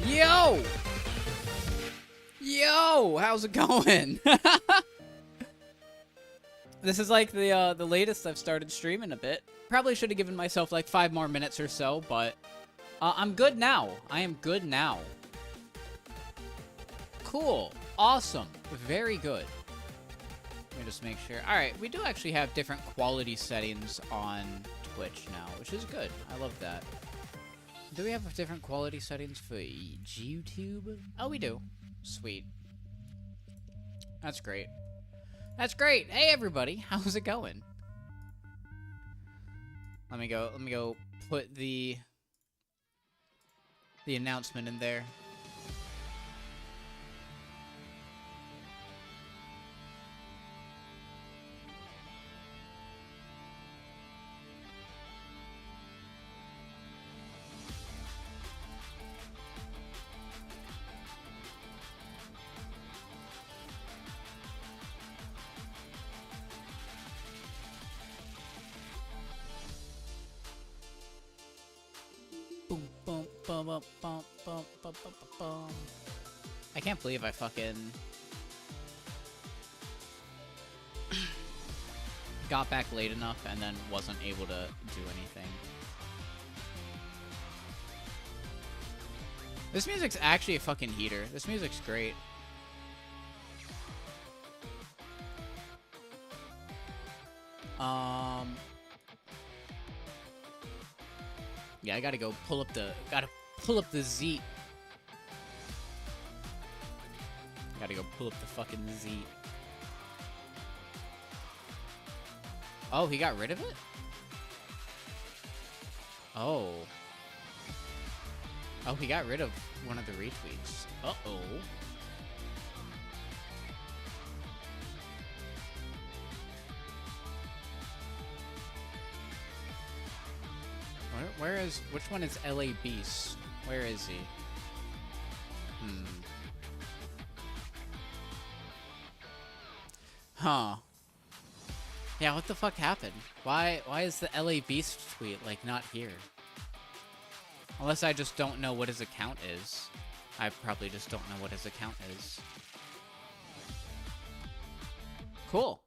Yo! Yo! How's it going? This is like the latest I've started streaming a bit. Probably should have given myself like 5 more minutes or so, but I'm good now. I am good now. Cool. Awesome. Very good. Let me just make sure. Alright, we do actually have different quality settings on Twitch now, which is good. I love that. Do we have different quality settings for YouTube? Oh, we do. Sweet. That's great. That's great. Hey, everybody. How's it going? Let me go put the announcement in there. Boom, boom, boom, boom, boom, boom, boom, boom, boom. I can't believe I fucking got back late enough and then wasn't able to do anything. This music's actually a fucking heater. This music's great. Yeah, I gotta go pull up the Zeet. Gotta go pull up the fucking Zeet. Oh, he got rid of it? Oh. Oh, he got rid of one of the retweets. Uh-oh. Which one is LA Beast? Where is he? Huh. Yeah, what the fuck happened? Why is the LA Beast tweet, like, not here? Unless I just don't know what his account is. I probably just don't know what his account is. Cool.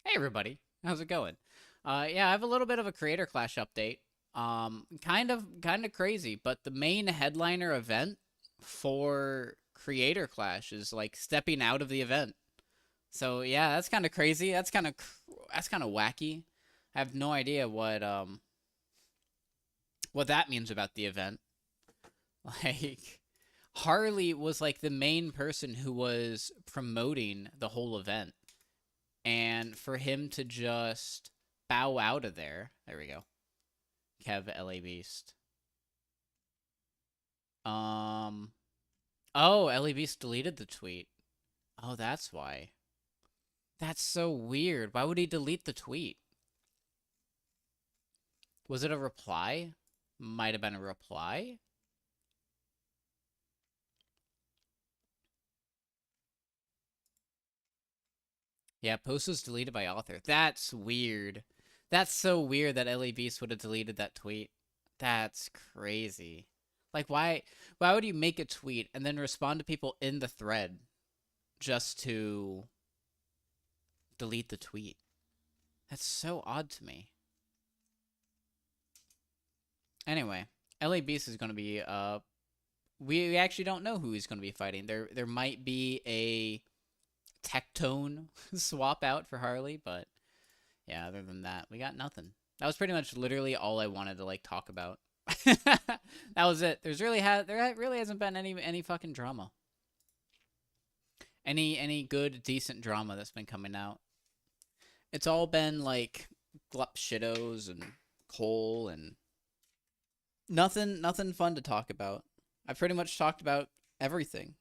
Hey, everybody. How's it going? Yeah, I have a little bit of a Creator Clash update. Kind of crazy, but the main headliner event for Creator Clash is like stepping out of the event. So yeah, that's kind of crazy. That's kind of wacky. I have no idea what that means about the event. Like, Harley was like the main person who was promoting the whole event, and for him to just bow out of there. There we go. Kev LA Beast. Oh, LA Beast deleted the tweet. Oh, that's why. That's so weird. Why would he delete the tweet? Was it a reply? Might have been a reply. Yeah, post was deleted by author. That's weird. That's so weird that LA Beast would have deleted that tweet. That's crazy. Like, why would you make a tweet and then respond to people in the thread just to delete the tweet? That's so odd to me. Anyway, LA Beast is going to be, we actually don't know who he's going to be fighting. There might be a Tectone swap out for Harley, but yeah, other than that, we got nothing. That was pretty much literally all I wanted to like talk about. That was it. There really hasn't been any fucking drama. Any good decent drama that's been coming out. It's all been like glup shittos and Cole and nothing fun to talk about. I pretty much talked about everything.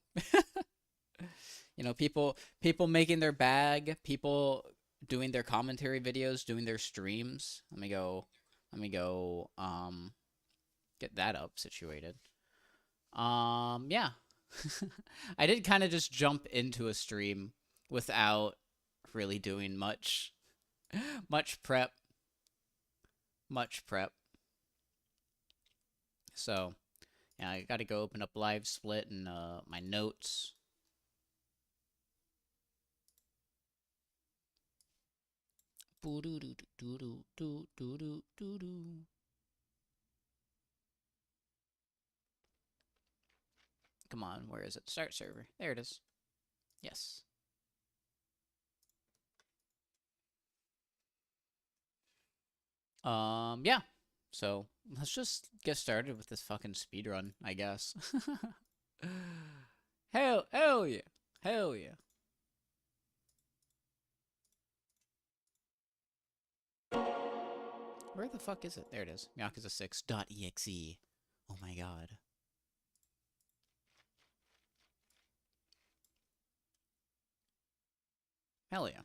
You know, people making their bag, people doing their commentary videos, doing their streams. Let me go get that up situated. Yeah. I did kind of just jump into a stream without really doing much prep. So, Yeah, I gotta go open up Live Split and my notes. Come on, where is it? Start server. There it is. Yes. Yeah. So let's just get started with this fucking speedrun, I guess. hell yeah. Hell yeah. Where the fuck is it? There it is. Yakuza 6.exe. Oh my god. Hell yeah.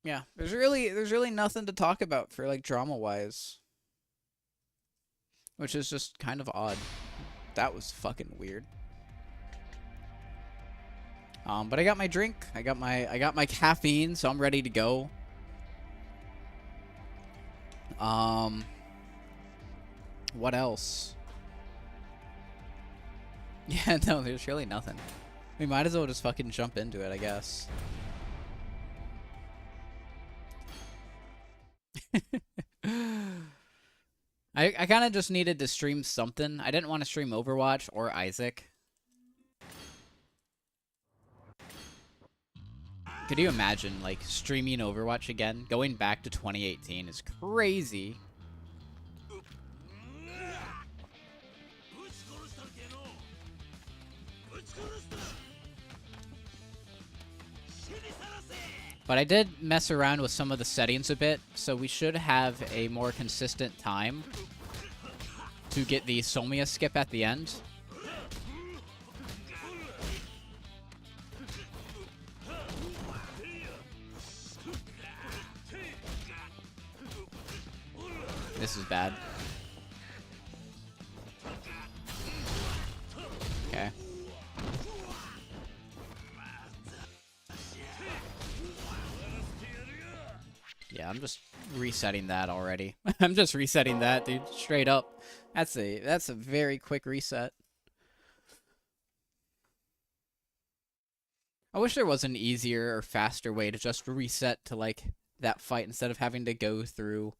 Yeah, there's really nothing to talk about for like drama wise. Which is just kind of odd. That was fucking weird. But I got my drink. I got my caffeine, so I'm ready to go. What else? Yeah, no, there's really nothing. We might as well just fucking jump into it, I guess. I kind of just needed to stream something. I didn't want to stream Overwatch or Isaac. Could you imagine, like, streaming Overwatch again? Going back to 2018 is crazy. But I did mess around with some of the settings a bit, so we should have a more consistent time to get the Somia skip at the end. This is bad. Okay. Yeah, I'm just resetting that already. I'm just resetting that, dude. Straight up. That's a very quick reset. I wish there was an easier or faster way to just reset to like that fight instead of having to go through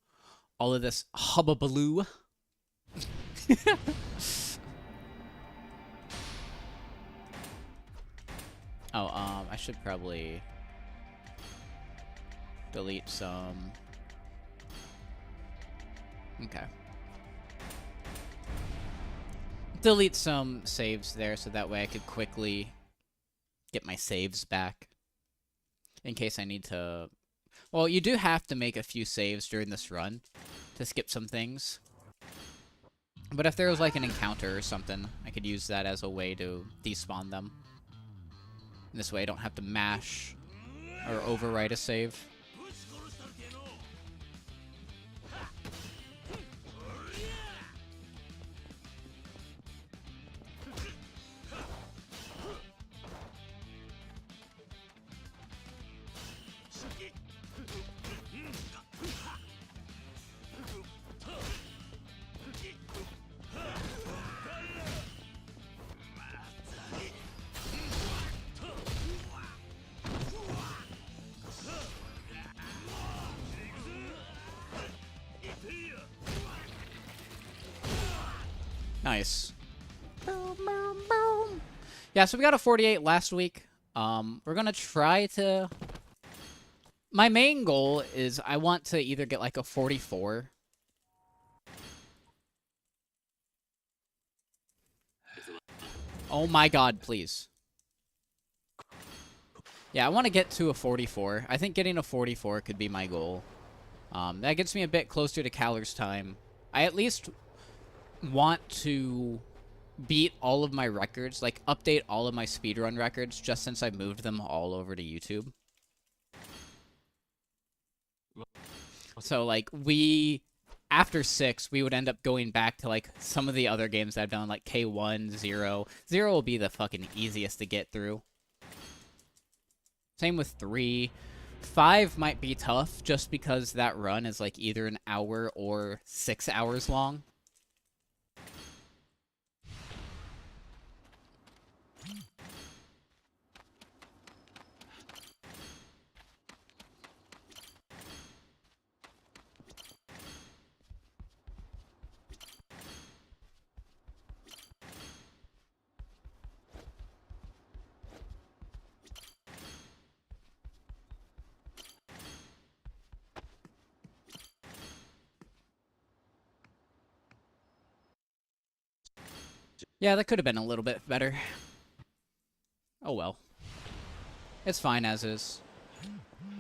all of this hubbubaloo. Oh, I should probably delete some. Okay. Delete some saves there so that way I could quickly get my saves back in case I need to. Well, you do have to make a few saves during this run to skip some things. But if there was like an encounter or something, I could use that as a way to despawn them. And this way I don't have to mash or overwrite a save. Nice. Boom, boom, boom. Yeah, so we got a 48 last week. We're gonna try to. My main goal is I want to either get like a 44. Oh my god, please. Yeah, I want to get to a 44. I think getting a 44 could be my goal. That gets me a bit closer to Calor's time. I at least want to beat all of my records, like update all of my speedrun records, just since I moved them all over to YouTube. So, like, after 6, we would end up going back to, like, some of the other games that I've done, like K1, 0. 0 will be the fucking easiest to get through. Same with 3. 5 might be tough, just because that run is, like, either an hour or 6 hours long. Yeah, that could have been a little bit better. Oh well. It's fine as is.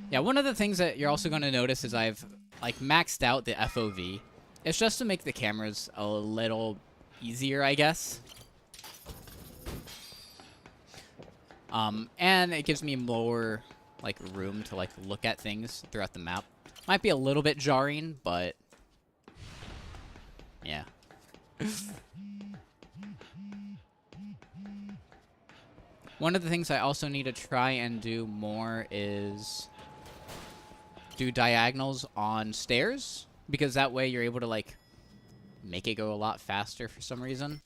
Yeah, one of the things that you're also going to notice is I've like maxed out the FOV. It's just to make the cameras a little easier, I guess. And it gives me more like room to like look at things throughout the map. Might be a little bit jarring, but yeah. One of the things I also need to try and do more is do diagonals on stairs, because that way you're able to like make it go a lot faster for some reason.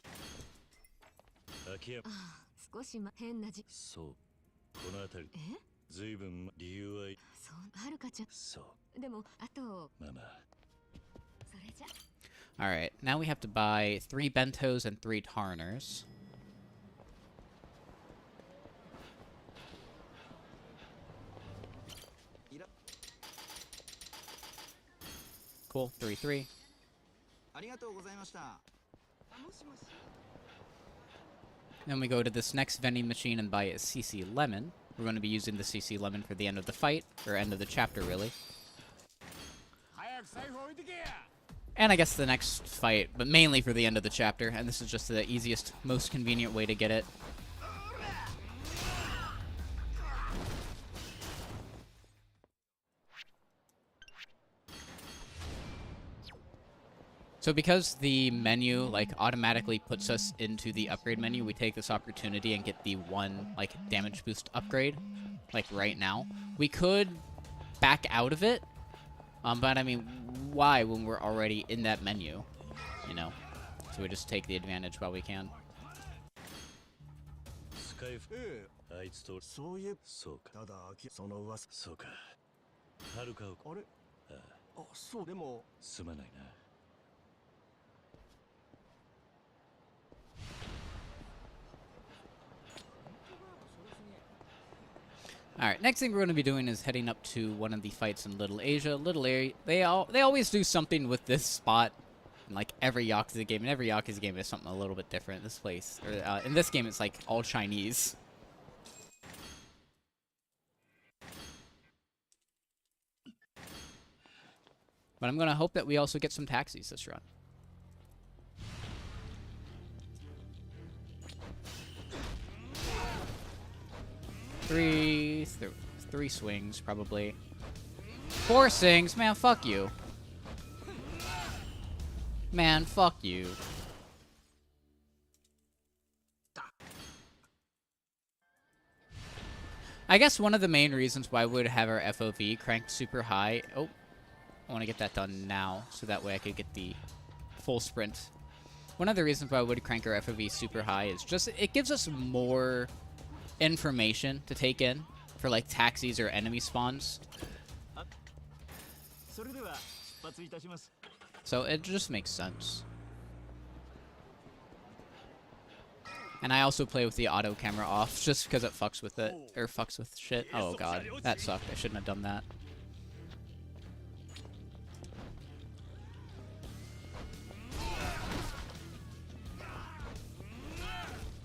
Alright, now we have to buy 3 bentos and 3 tarners. Cool, 3-3. Then we go to this next vending machine and buy a CC Lemon. We're going to be using the CC Lemon for the end of the fight, or end of the chapter, really. And I guess the next fight, but mainly for the end of the chapter, and this is just the easiest, most convenient way to get it. So because the menu, like, automatically puts us into the upgrade menu, we take this opportunity and get the 1, like, damage boost upgrade, like, right now. We could back out of it, but, I mean, why when we're already in that menu, you know? So we just take the advantage while we can. Alright, next thing we're going to be doing is heading up to one of the fights in Little Asia. Little Asia, they always do something with this spot in like every Yakuza game. And every Yakuza game is something a little bit different. This place, or in this game, it's like all Chinese. But I'm going to hope that we also get some taxis this run. Three swings, probably. 4 swings? Man, fuck you. Man, fuck you. I guess one of the main reasons why we would have our FOV cranked super high... Oh, I want to get that done now, so that way I could get the full sprint. One of the reasons why I would crank our FOV super high is just... It gives us more information to take in for like taxis or enemy spawns. So it just makes sense. And I also play with the auto camera off just because it fucks with it, or fucks with shit. Oh god, that sucked. I shouldn't have done that.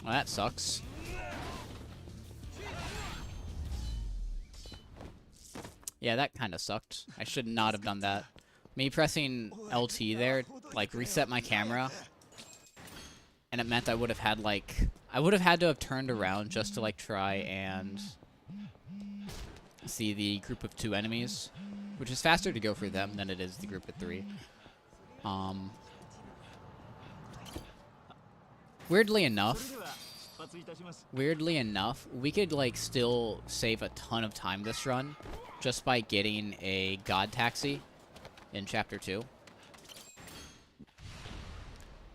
Well, that sucks. Yeah, that kind of sucked. I should not have done that. Me pressing LT there, like, reset my camera. And it meant I would have had, like... I would have had to have turned around just to, like, try and... see the group of 2 enemies. Which is faster to go for them than it is the group of 3. Weirdly enough, we could, like, still save a ton of time this run just by getting a God Taxi in Chapter 2.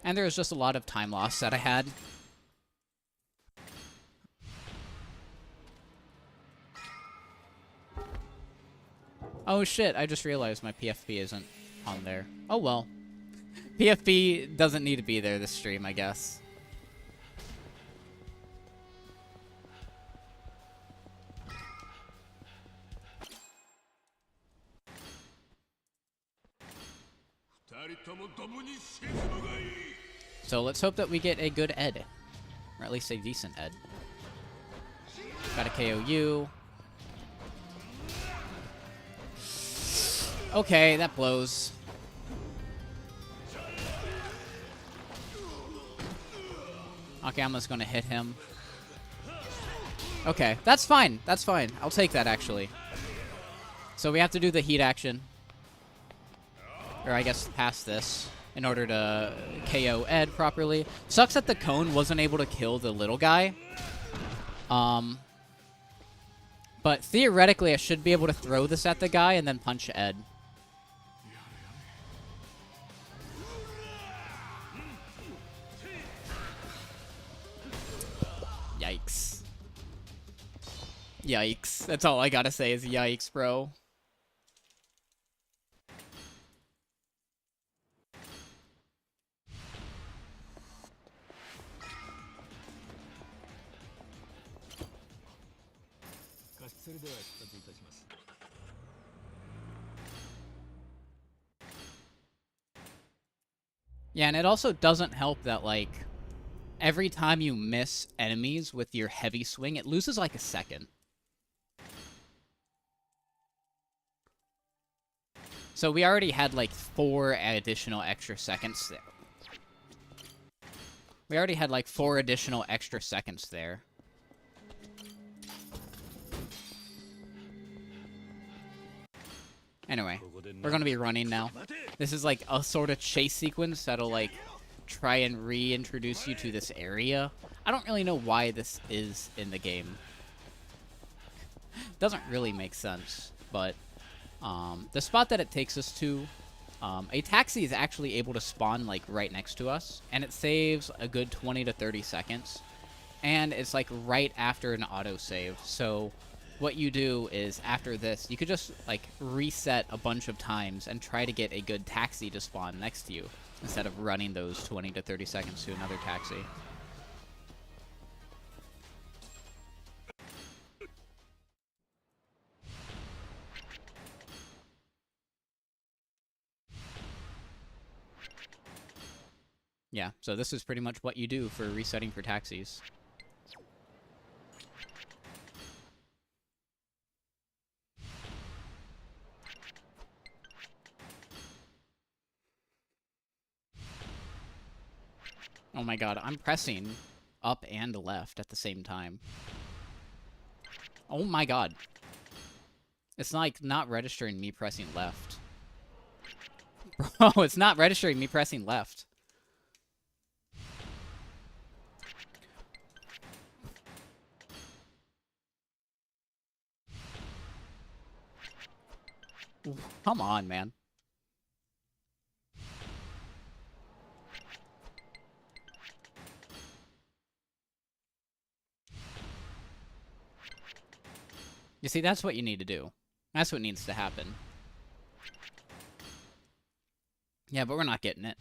And there was just a lot of time loss that I had. Oh shit, I just realized my PFP isn't on there. Oh well. PFP doesn't need to be there this stream, I guess. So let's hope that we get a good Ed. Or at least a decent Ed. Got a KO you. Okay, that blows. Okay, I'm just gonna hit him. Okay, that's fine. That's fine. I'll take that, actually. So we have to do the heat action. Or I guess past this in order to KO Ed properly. Sucks that the cone wasn't able to kill the little guy. But theoretically, I should be able to throw this at the guy and then punch Ed. Yikes. Yikes. That's all I gotta say is yikes, bro. Yeah, and it also doesn't help that, like, every time you miss enemies with your heavy swing, it loses, like, a second. So we already had, like, 4 additional extra seconds there. We already had, like, 4 additional extra seconds there. Anyway, we're gonna be running now. This is like a sort of chase sequence that'll like try and reintroduce you to this area. I don't really know why this is in the game. Doesn't really make sense, but the spot that it takes us to, a taxi is actually able to spawn like right next to us, and it saves a good 20 to 30 seconds, and it's like right after an autosave. So what you do is, after this, you could just, like, reset a bunch of times and try to get a good taxi to spawn next to you, instead of running those 20 to 30 seconds to another taxi. Yeah, so this is pretty much what you do for resetting for taxis. Oh my god, I'm pressing up and left at the same time. Oh my god. It's like not registering me pressing left. Bro, it's not registering me pressing left. Come on, man. You see, that's what you need to do. That's what needs to happen. Yeah, but we're not getting it.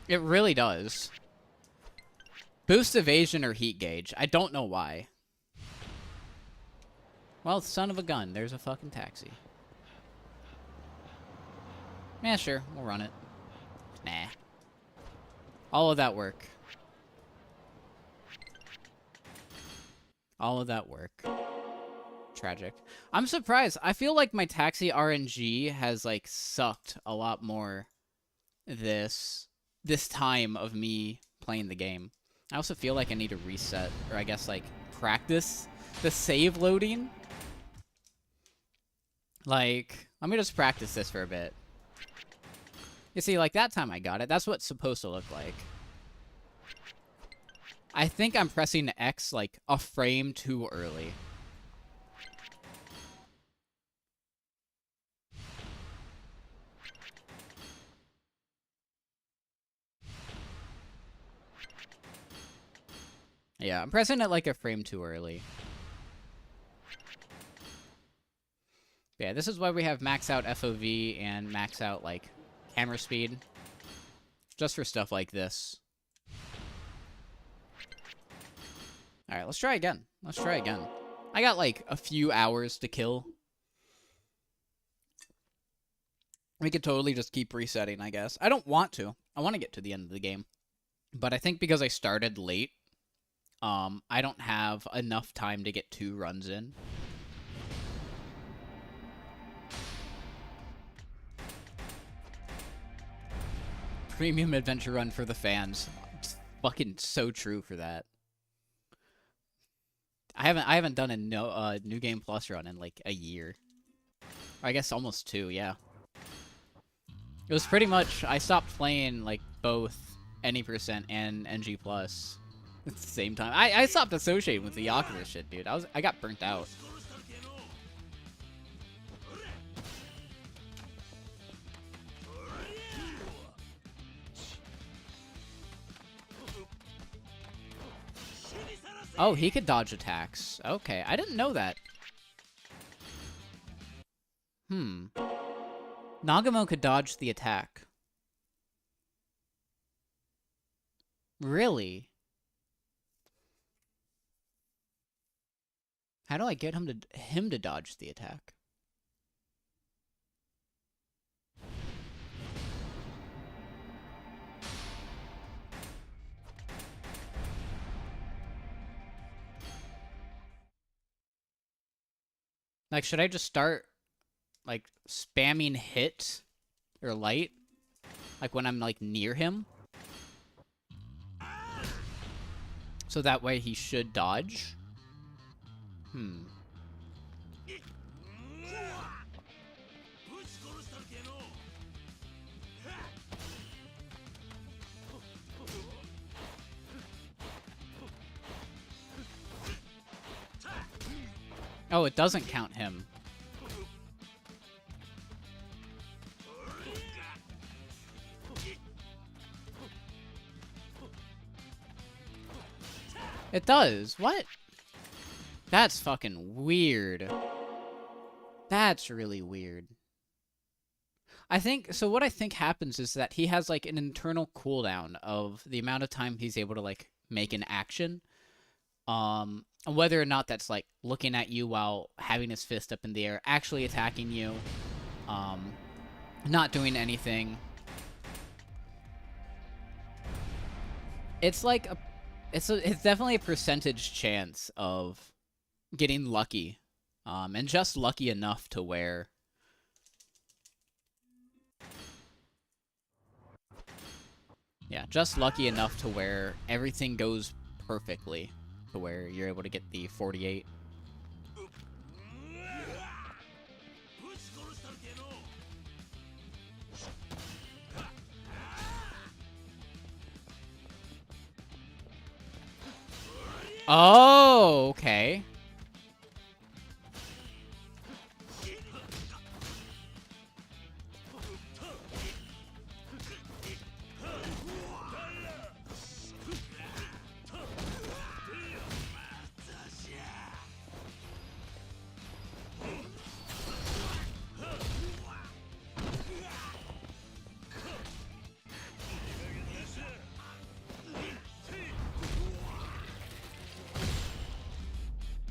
It really does. Boost evasion or heat gauge. I don't know why. Well, son of a gun, there's a fucking taxi. Yeah, sure, we'll run it. Nah. All of that work. All of that work. Tragic. I'm surprised. I feel like my taxi RNG has, like, sucked a lot more this time of me playing the game. I also feel like I need to reset, or I guess, like, practice the save loading. Like, let me just practice this for a bit. You see, like, that time I got it. That's what it's supposed to look like. I think I'm pressing X, like, a frame too early. Yeah, I'm pressing it, like, a frame too early. Yeah, this is why we have max out FOV and max out, like, camera speed. Just for stuff like this. Alright, let's try again. Let's try again. I got like a few hours to kill. We could totally just keep resetting, I guess. I don't want to. I want to get to the end of the game. But I think because I started late, I don't have enough time to get 2 runs in. Premium adventure run for the fans. It's fucking so true for that. I haven't done a New Game Plus run in like a year. Or I guess almost 2, yeah. It was pretty much, I stopped playing like both Any% and NG Plus at the same time. I stopped associating with the Yakuza shit, dude. I got burnt out. Oh, he could dodge attacks. Okay, I didn't know that. Nagamo could dodge the attack. Really? How do I get him to dodge the attack? Like, should I just start, like, spamming hit or light? Like, when I'm, like, near him? So that way he should dodge? Oh, it doesn't count him. It does. What? That's fucking weird. That's really weird. I think, so what I think happens is that he has, like, an internal cooldown of the amount of time he's able to, like, make an action. Whether or not that's, like, looking at you while having his fist up in the air, actually attacking you, not doing anything. It's like it's definitely a percentage chance of getting lucky, and just lucky enough to where just lucky enough to where everything goes perfectly, to where you're able to get the 48. Oh, okay.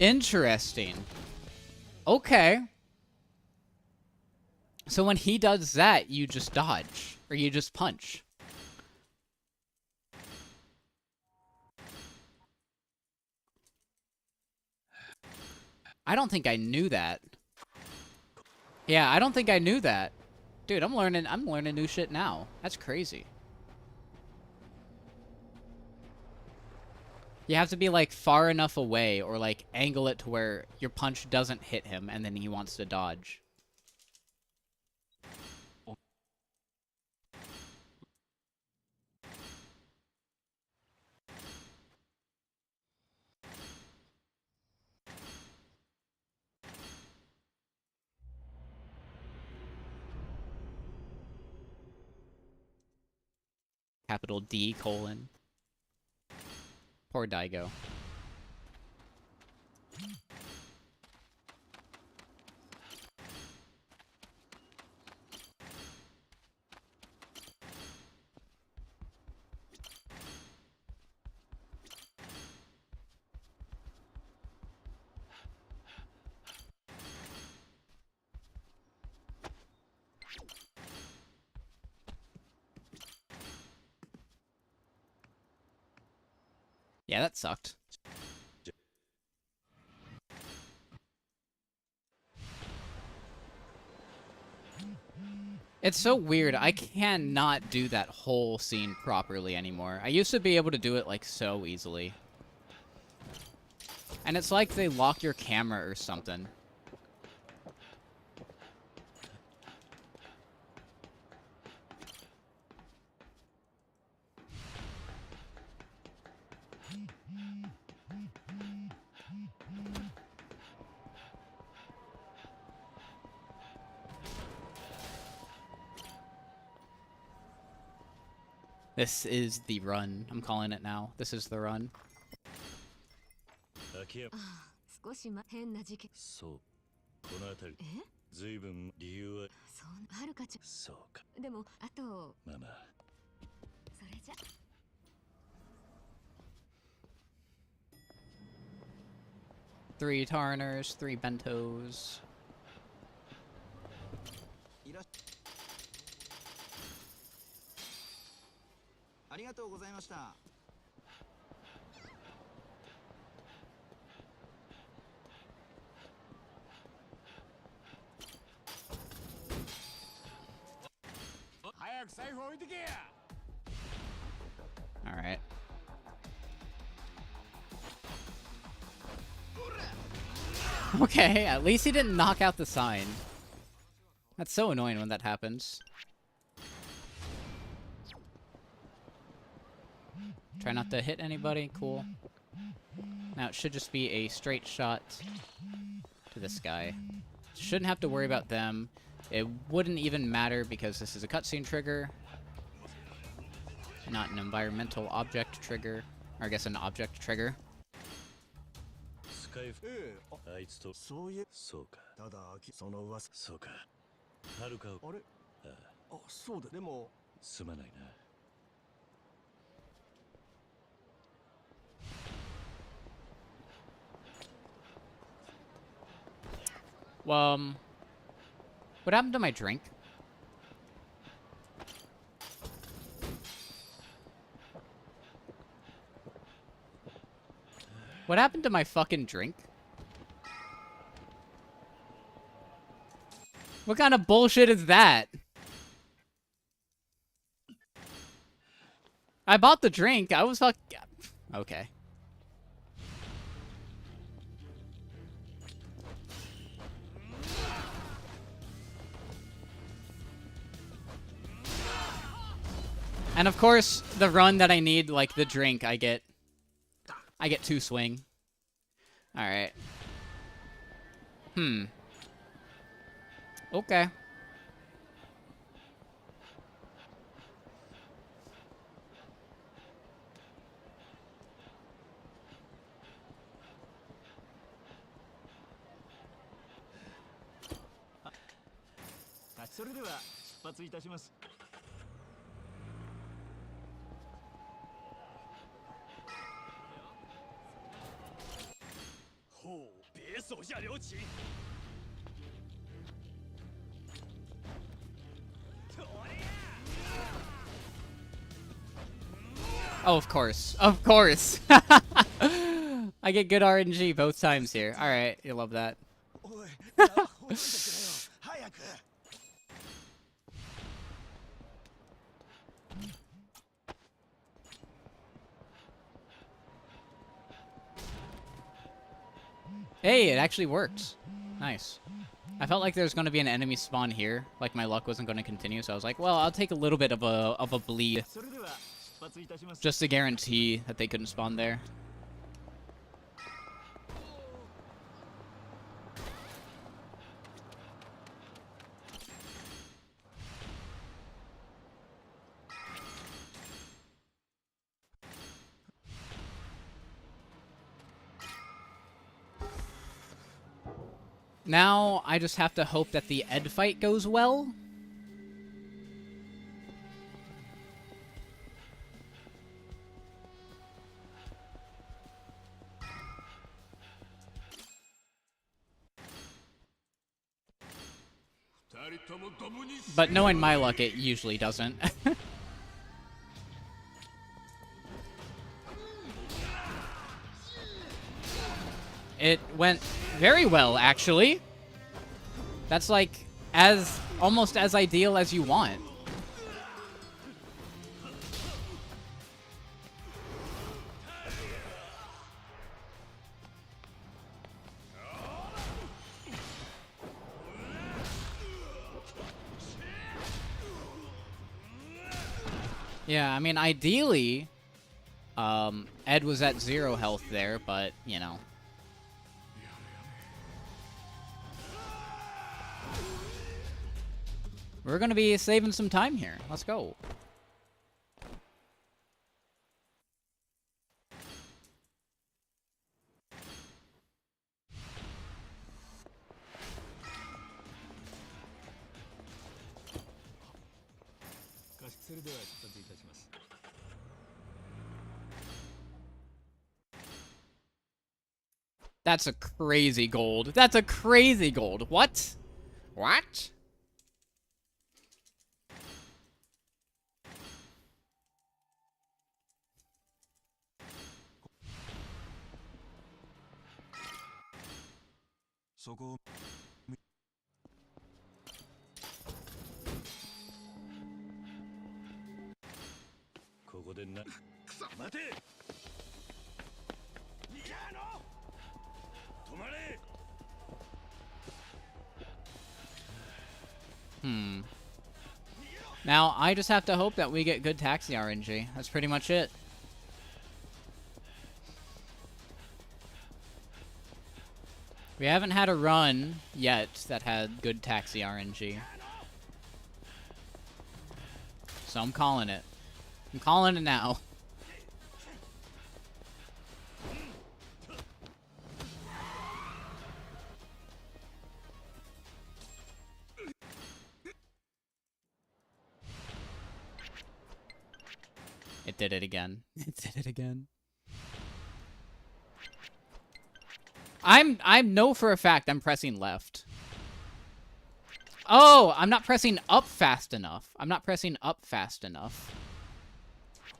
Interesting. Okay. So when he does that, you just dodge. Or you just punch. I don't think I knew that. Yeah, I don't think I knew that. Dude, I'm learning new shit now. That's crazy. You have to be, like, far enough away or, like, angle it to where your punch doesn't hit him and then he wants to dodge. Capital D : Poor Daigo. Yeah, that sucked. It's so weird. I cannot do that whole scene properly anymore. I used to be able to do it, like, so easily. And it's like they lock your camera or something. This is the run. I'm calling it now. This is the run. 少し変な事件。そう。この辺り。随分理由は。そう、はるかちゃん。そうか。でも、あと。まあまあ。それじゃ。3 Tarners, 3 Bentos. All right. Okay, at least he didn't knock out the sign. That's so annoying when that happens. Try not to hit anybody. Cool. Now it should just be a straight shot to this guy. Shouldn't have to worry about them. It wouldn't even matter because this is a cutscene trigger, not an environmental object trigger. Or I guess an object trigger. あいつとそういうそうかただその噂そうかはるかあれあそうだでもすまないな What happened to my drink? What happened to my fucking drink? What kind of bullshit is that? I bought the drink. I was fuck. Okay. And of course, the run that I need, like the drink, I get 2 swing. All right. Okay. Oh, of course. Of course. I get good RNG both times here. Alright, you love that. Hey, it actually worked. Nice. I felt like there was going to be an enemy spawn here. Like my luck wasn't going to continue, so I was like, well, I'll take a little bit of a bleed. Just to guarantee that they couldn't spawn there. Now, I just have to hope that the Ed fight goes well. But knowing my luck, it usually doesn't. It went very well, actually. That's like almost as ideal as you want. Yeah, I mean, ideally, Ed was at 0 health there, but, you know. We're gonna be saving some time here. Let's go. That's a crazy gold. That's a crazy gold. What? What? Now, I just have to hope that we get good taxi RNG. That's pretty much it. We haven't had a run yet that had good taxi RNG. So I'm calling it. I'm calling it now. It did it again. It did it again. I know for a fact I'm pressing left. Oh, I'm not pressing up fast enough. I'm not pressing up fast enough.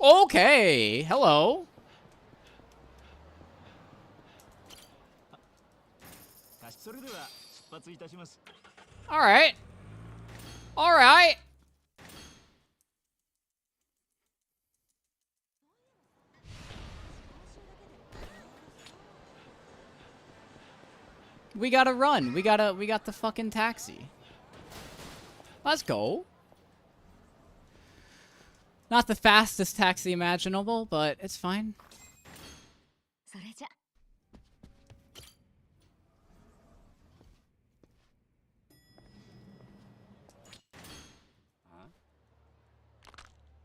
Okay, hello. All right. All right. We gotta run. We got the fucking taxi. Let's go. Not the fastest taxi imaginable, but it's fine. それじゃ。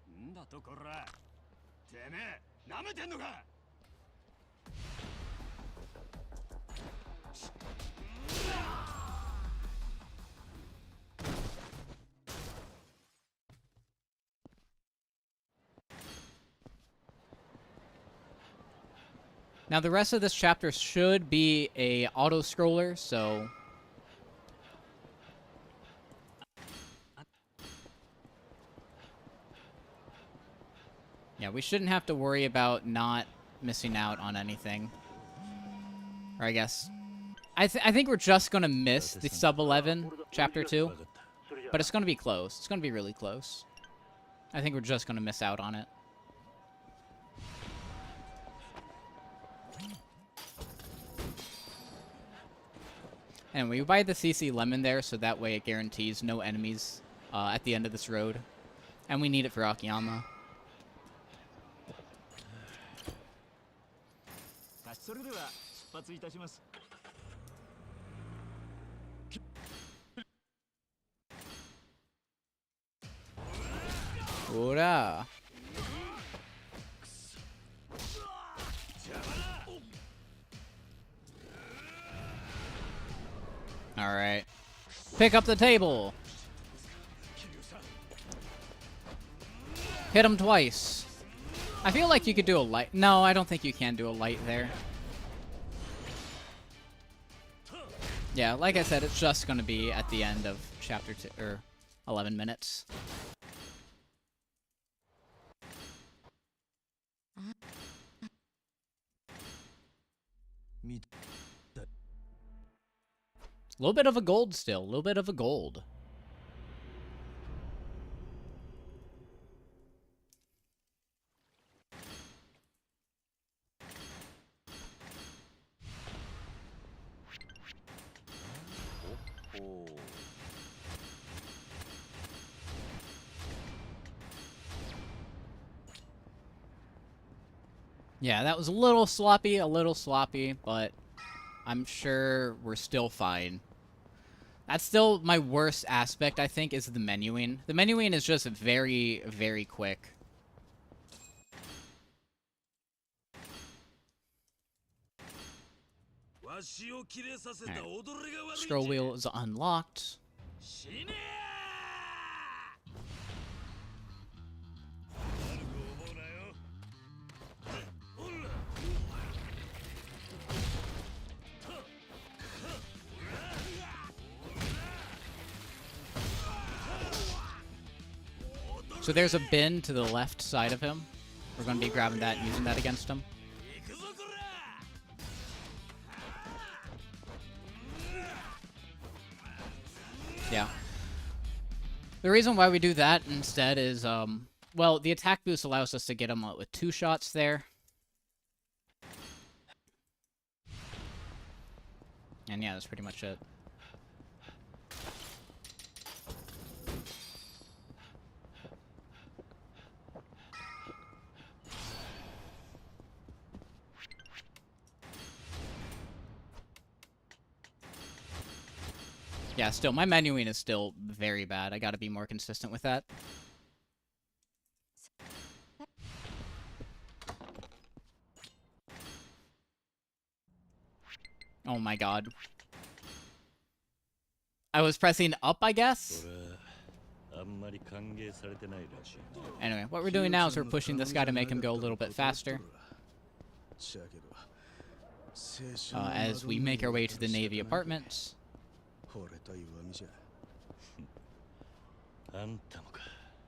なんだとこら。てめえ、舐めてんのか。Now the rest of this chapter should be a auto scroller, so yeah, we shouldn't have to worry about not missing out on anything. Or I guess I think we're just gonna miss the sub 11 chapter 2, but it's gonna be close. It's gonna be really close. I think we're just gonna miss out on it. And we buy the CC Lemon there, so that way it guarantees no enemies at the end of this road. And we need it for Akiyama. Ura. Alright. Pick up the table. Hit him twice. I feel like you could do a light. No, I don't think you can do a light there. Yeah, like I said, it's just going to be at the end of chapter 2, or 11 minutes. A little bit of a gold still. A little bit of a gold. Yeah, that was a little sloppy, but I'm sure we're still fine. That's still my worst aspect, I think, is the menuing. The menuing is just very, very quick. Right. Scroll wheel is unlocked. So there's a bin to the left side of him. We're going to be grabbing that and using that against him. Yeah. The reason why we do that instead is, well, the attack boost allows us to get him with 2 shots there. And yeah, that's pretty much it. Yeah, still, my menuing is still very bad. I gotta be more consistent with that. Oh my god. I was pressing up, I guess? Anyway, what we're doing now is we're pushing this guy to make him go a little bit faster. As we make our way to the Navy apartments.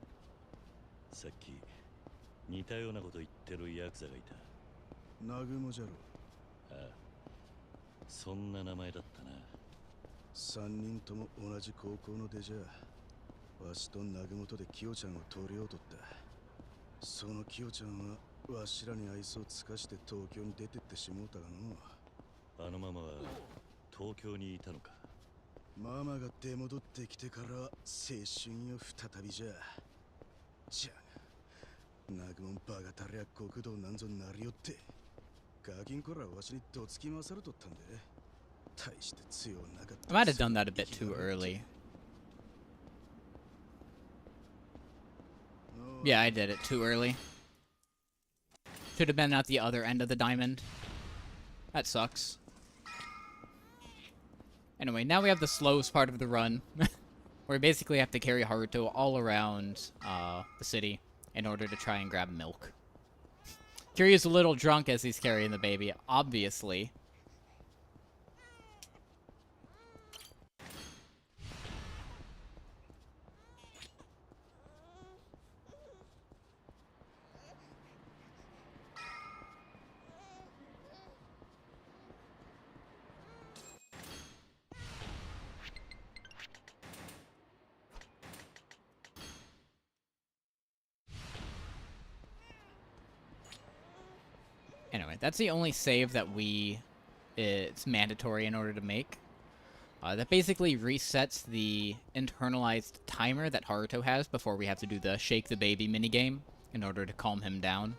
I might have done that a bit too early. Yeah, I did it too early. Should have been at the other end of the diamond. That sucks. Anyway, now we have the slowest part of the run. Where we basically have to carry Haruto all around the city in order to try and grab milk. Kiryu's a little drunk as he's carrying the baby, obviously. Anyway, that's the only save that it's mandatory in order to make. That basically resets the internalized timer that Haruto has before we have to do the shake the baby minigame in order to calm him down.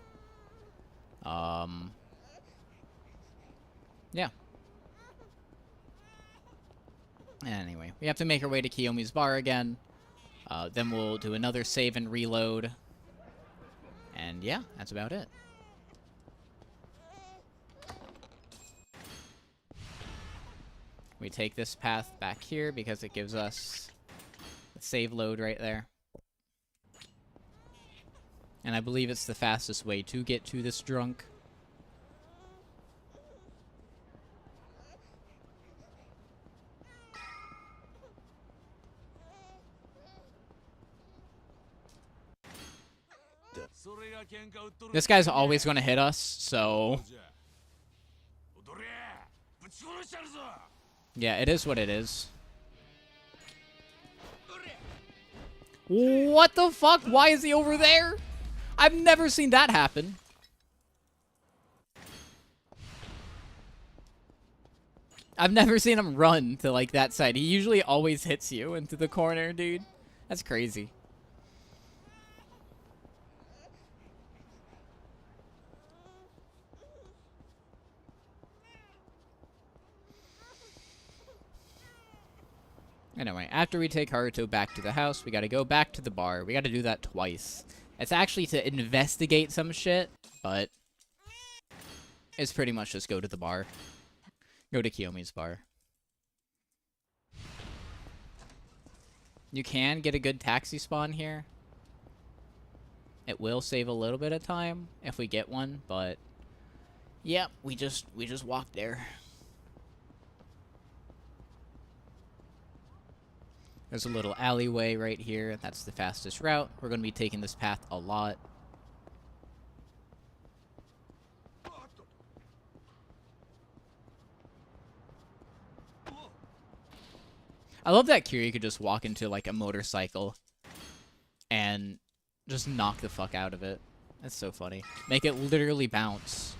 Yeah. Anyway, we have to make our way to Kiyomi's bar again. Then we'll do another save and reload. And yeah, that's about it. We take this path back here because it gives us the save load right there. And I believe it's the fastest way to get to this drunk. This guy's always going to hit us, so... Yeah, it is what it is. What the fuck? Why is he over there? I've never seen that happen. I've never seen him run to, like, that side. He usually always hits you into the corner, dude. That's crazy. Anyway, after we take Haruto back to the house, we gotta go back to the bar. We gotta do that twice. It's actually to investigate some shit, but it's pretty much just go to the bar. Go to Kiyomi's bar. You can get a good taxi spawn here. It will save a little bit of time if we get one, but yeah, we just walked there. There's a little alleyway right here. That's the fastest route. We're going to be taking this path a lot. I love that Kiryu could just walk into, like, a motorcycle and just knock the fuck out of it. That's so funny. Make it literally bounce.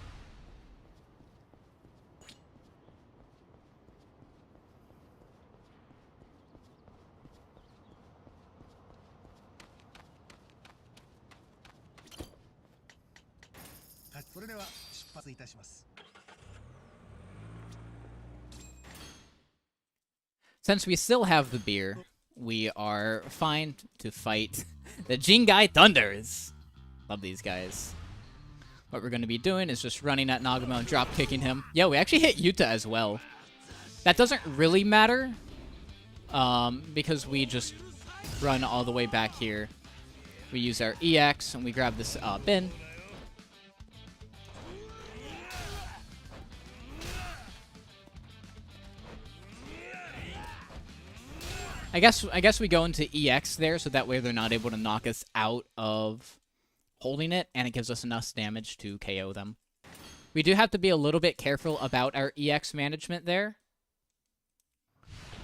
Since we still have the beer, we are fine to fight the Jingai Thunders. Love these guys. What we're going to be doing is just running at Nagumo and drop kicking him. Yo, we actually hit Yuta as well. That doesn't really matter, because we just run all the way back here. We use our EX and we grab this bin. I guess we go into EX there, so that way they're not able to knock us out of holding it, and it gives us enough damage to KO them. We do have to be a little bit careful about our EX management there.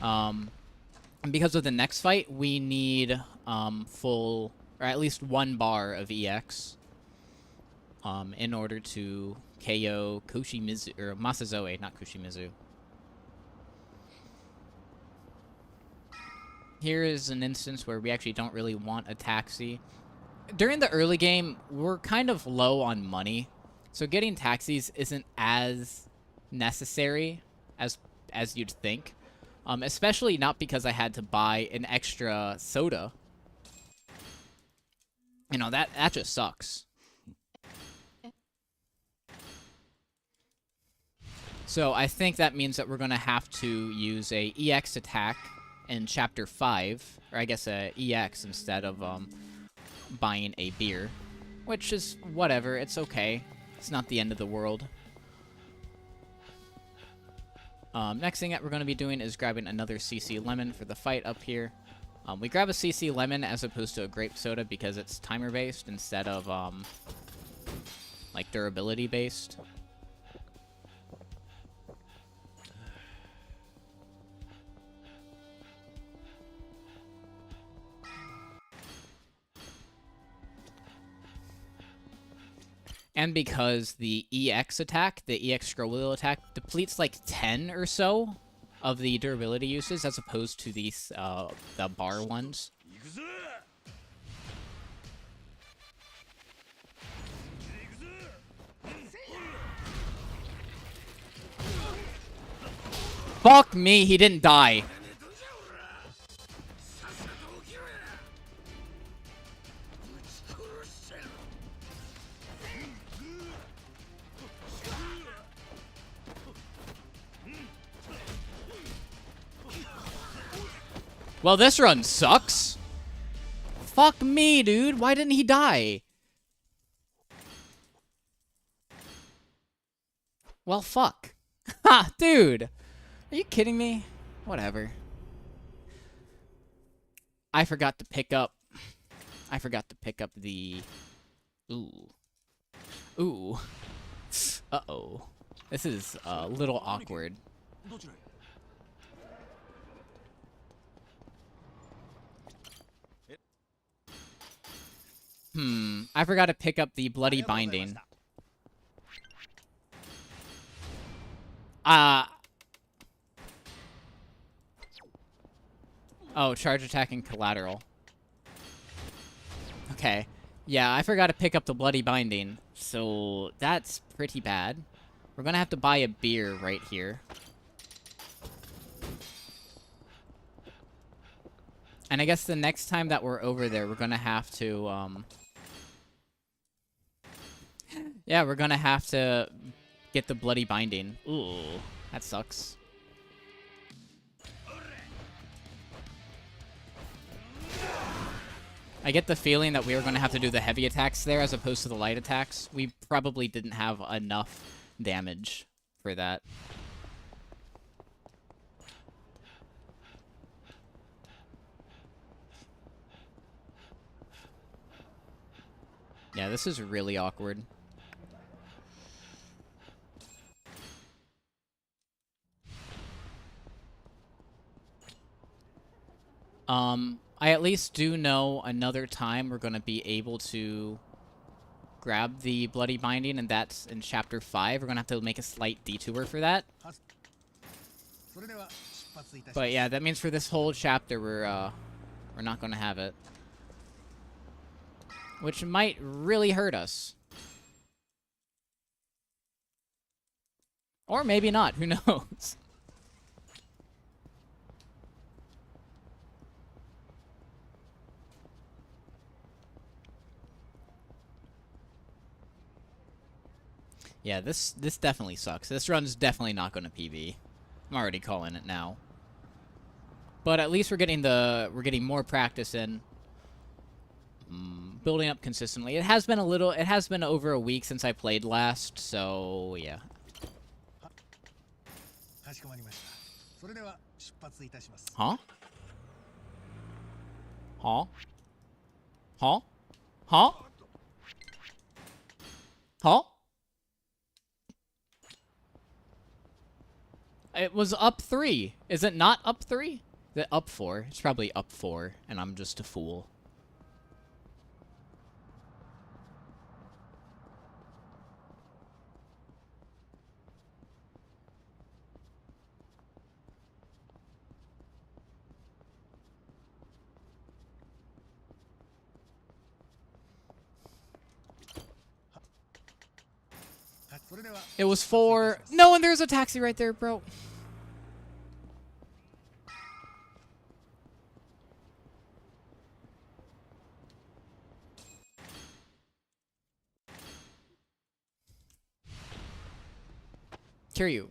And because of the next fight, we need full, or at least 1 bar of EX in order to KO Kushimizu, or Masazoe, not Kushimizu. Here is an instance where we actually don't really want a taxi. During the early game, we're kind of low on money, so getting taxis isn't as necessary as you'd think. Especially not because I had to buy an extra soda. You know, that just sucks. So I think that means that we're going to have to use a EX attack in Chapter 5, or I guess a EX instead of buying a beer, which is whatever, it's okay. It's not the end of the world. Next thing that we're going to be doing is grabbing another CC Lemon for the fight up here. We grab a CC Lemon as opposed to a grape soda because it's timer based instead of like durability based. And because the EX attack, the EX scroll wheel attack, depletes like 10 or so of the durability uses as opposed to these, the bar ones. Fuck me, he didn't die. Well, this run sucks. Fuck me, dude. Why didn't he die? Well, fuck. Ha, dude. Are you kidding me? Whatever. I forgot to pick up the... Ooh. Ooh. Uh-oh. This is a little awkward. I forgot to pick up the bloody binding. Oh, charge attack and collateral. Okay. Yeah, I forgot to pick up the bloody binding. So, that's pretty bad. We're gonna have to buy a beer right here. And I guess the next time that we're over there, we're gonna have to, yeah, we're gonna have to get the bloody binding. Ooh, that sucks. I get the feeling that we were gonna have to do the heavy attacks there as opposed to the light attacks. We probably didn't have enough damage for that. Yeah, this is really awkward. I at least do know another time we're gonna be able to grab the bloody binding, and that's in chapter 5. We're gonna have to make a slight detour for that. But yeah, that means for this whole chapter we're not gonna have it. Which might really hurt us. Or maybe not, who knows? Yeah, this definitely sucks. This run's definitely not going to PB. I'm already calling it now. But at least we're getting more practice in. Building up consistently. It has been over a week since I played last, so yeah. Huh? Huh? Huh? Huh? Huh? It was up 3. Is it not up 3? Is it up 4? It's probably up 4, and I'm just a fool. It was 4. No, and there's a taxi right there, bro. Kiryu.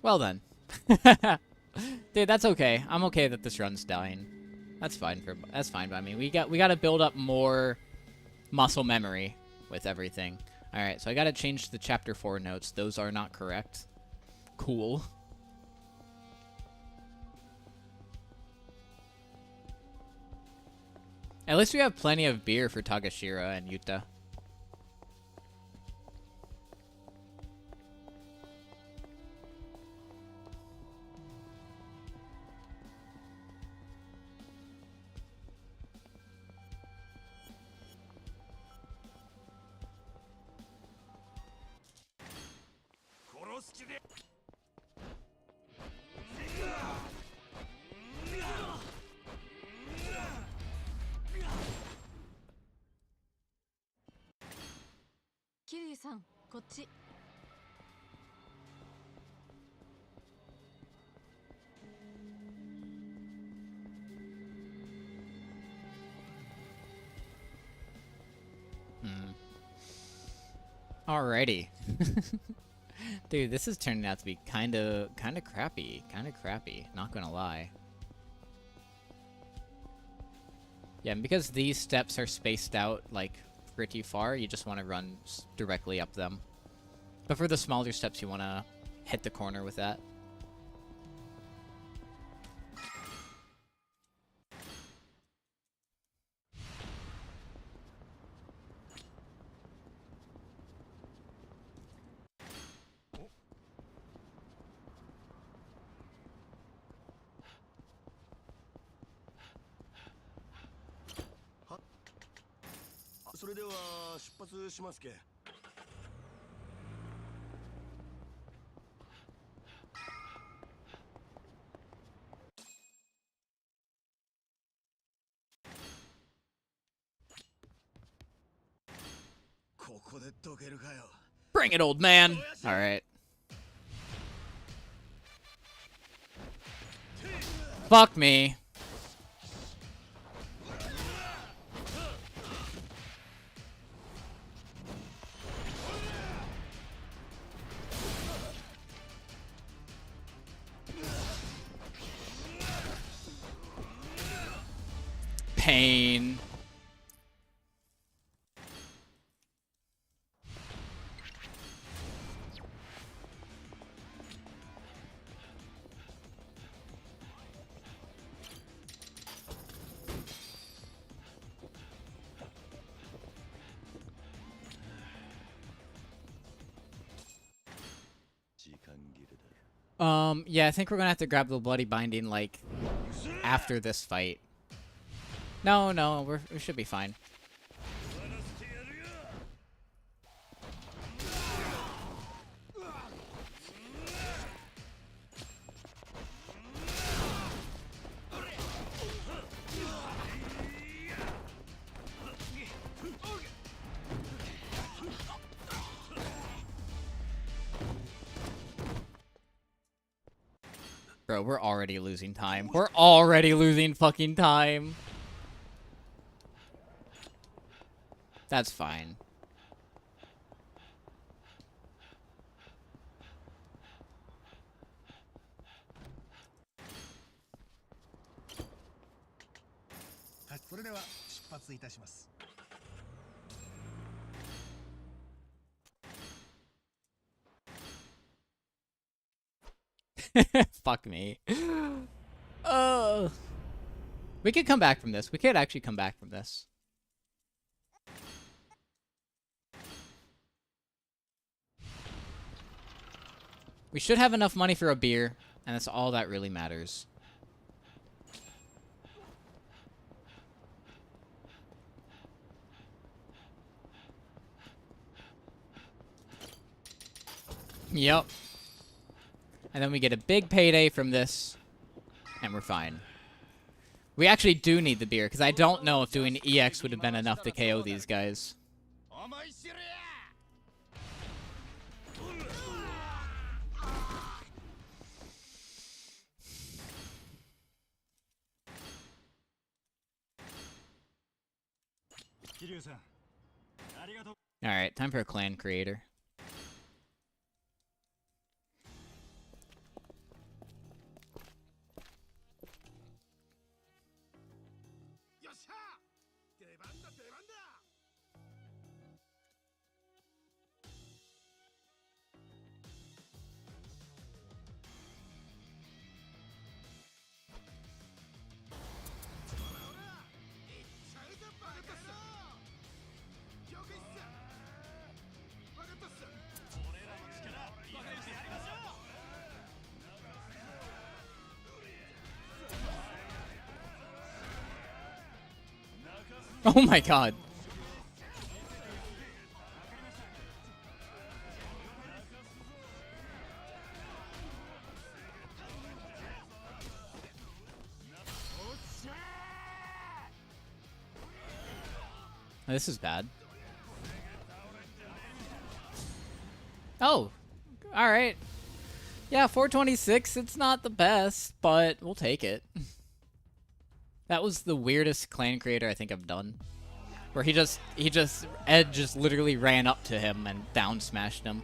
Well then. Dude, that's okay. I'm okay that this run's dying. That's fine by me. We got to build up more muscle memory with everything. All right, so I got to change the chapter 4 notes. Those are not correct. Cool. At least we have plenty of beer for Tagashira and Yuta. Alrighty. Dude, this is turning out to be kinda crappy. Not gonna lie. Yeah, and because these steps are spaced out, like, pretty far, you just want to run directly up them. But for the smaller steps, you want to hit the corner with that. それでは出発しますけ。ここでどけるかよ。 Bring it, old man. All right. Fuck me. Pain. Yeah, I think we're gonna have to grab the bloody binding, like, after this fight. No, we should be fine. Bro, we're already losing time. We're already losing fucking time. That's fine. Fuck me. We could come back from this. We could actually come back from this. We should have enough money for a beer, and that's all that really matters. Yep. And then we get a big payday from this, and we're fine. We actually do need the beer, because I don't know if doing EX would have been enough to KO these guys. Alright, time for a clan creator. Oh my god. This is bad. Oh, alright. Yeah, 426, it's not the best, but we'll take it. That was the weirdest clan creator I think I've done. Where Ed just literally ran up to him and down smashed him.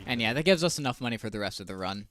And yeah, that gives us enough money for the rest of the run.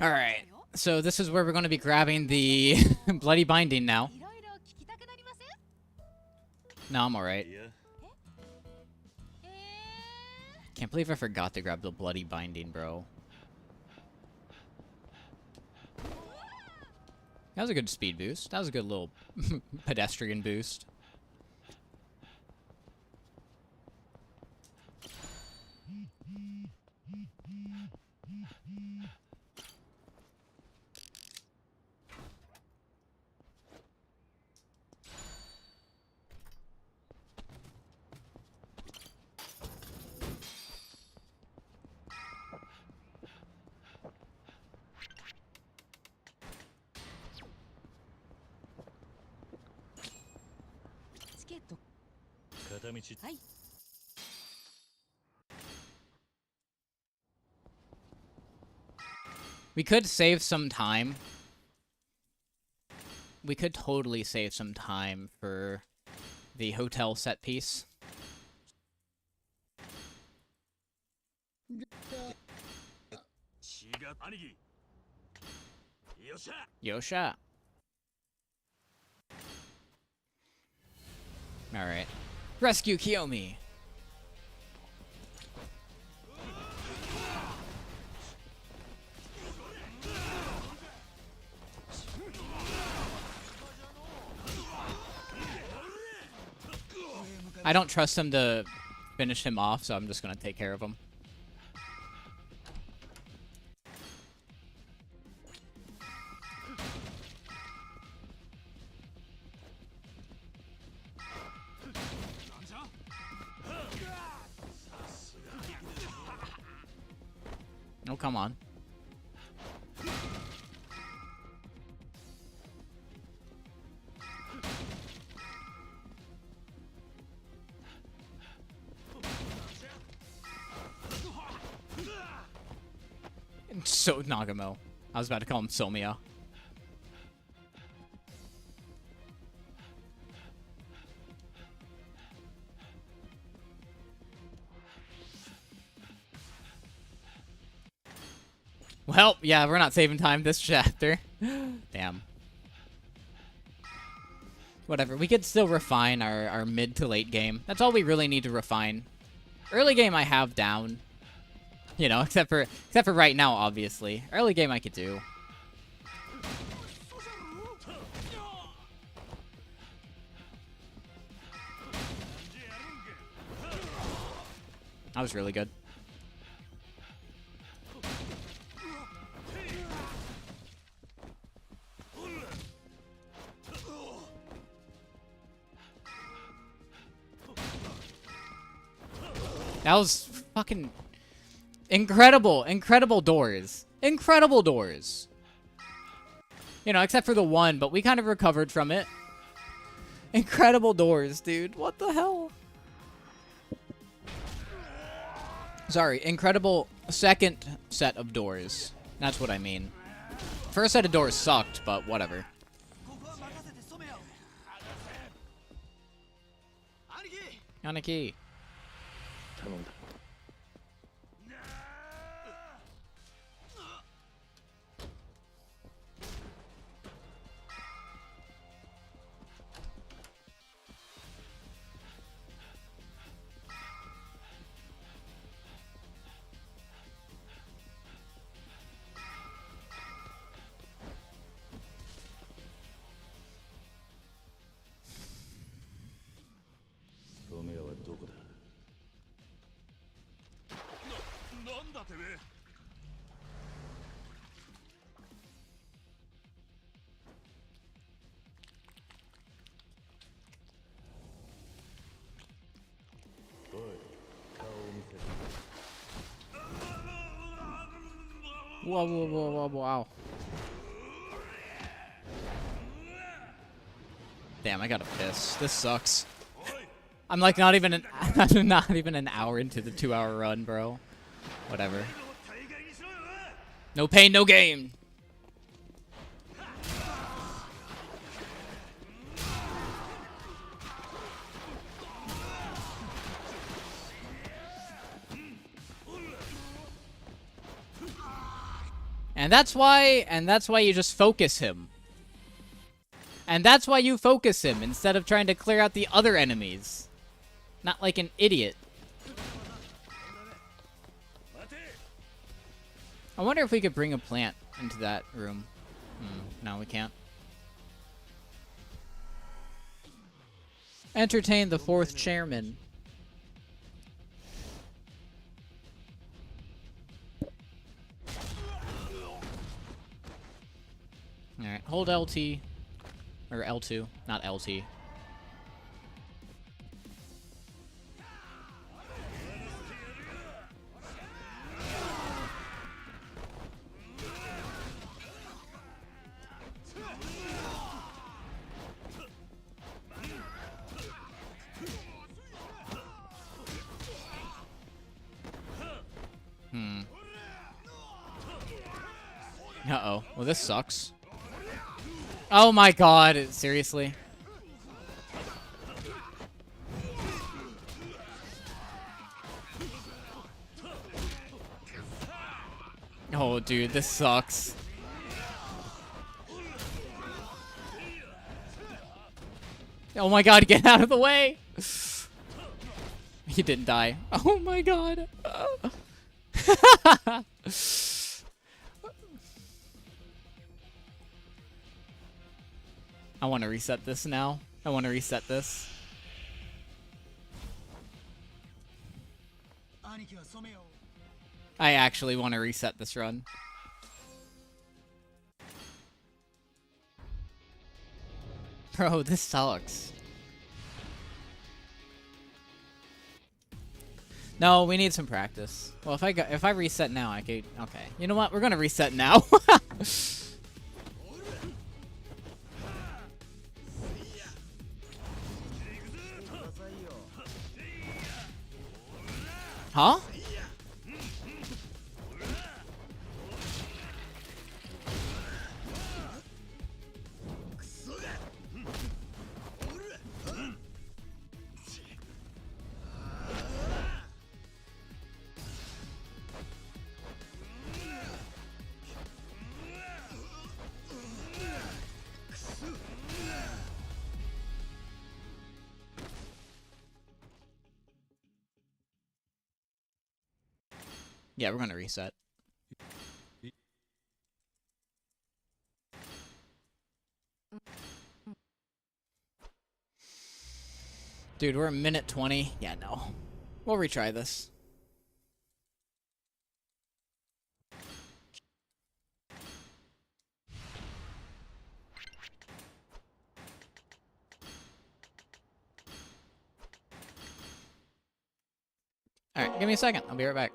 Alright, so this is where we're going to be grabbing the bloody binding now. No, I'm alright. Can't believe I forgot to grab the bloody binding, bro. That was a good speed boost. That was a good little pedestrian boost. We could save some time. We could totally save some time for the hotel set piece. Yosha. Alright. Rescue Kiyomi! I don't trust him to finish him off, so I'm just gonna take care of him. Oh, come on. So Nagamo. I was about to call him Somiya. Well, yeah, we're not saving time this chapter. Damn. Whatever, we could still refine our mid to late game. That's all we really need to refine. Early game I have down. You know, except for right now, obviously. Early game I could do. That was really good. That was fucking incredible. Incredible doors. Incredible doors. You know, except for the one, but we kind of recovered from it. Incredible doors, dude. What the hell? Sorry, incredible second set of doors. That's what I mean. First set of doors sucked, but whatever. Aniki. Whoa, whoa, whoa, whoa, wow. Damn, I gotta piss. This sucks. I'm like not even an hour into the 2-hour run, bro. Whatever. No pain, no gain. And that's why you just focus him. And that's why you focus him instead of trying to clear out the other enemies. Not like an idiot. I wonder if we could bring a plant into that room. No, we can't. Entertain the fourth chairman. Alright, hold LT. Or L2, not LT. Uh-oh. Well, this sucks. Oh my god, seriously? Oh, dude, this sucks. Oh my god, get out of the way! He didn't die. Oh my god. I want to reset this now. I want to reset this. I actually want to reset this run. Bro, this sucks. No, we need some practice. Well, if I reset now, I could. Okay, you know what? We're gonna reset now. Huh? Yeah, we're gonna reset. Dude, we're a minute 20. Yeah, no. We'll retry this. Alright, give me a second. I'll be right back.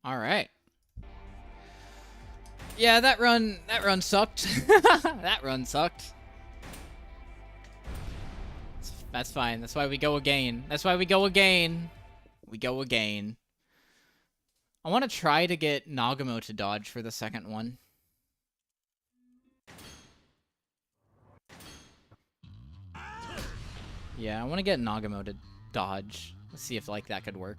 All right. Yeah, that run sucked. That run sucked. That's fine. That's why we go again. That's why we go again. We go again. I want to try to get Nagamo to dodge for the second one. Yeah, I want to get Nagamo to dodge. Let's see if like that could work.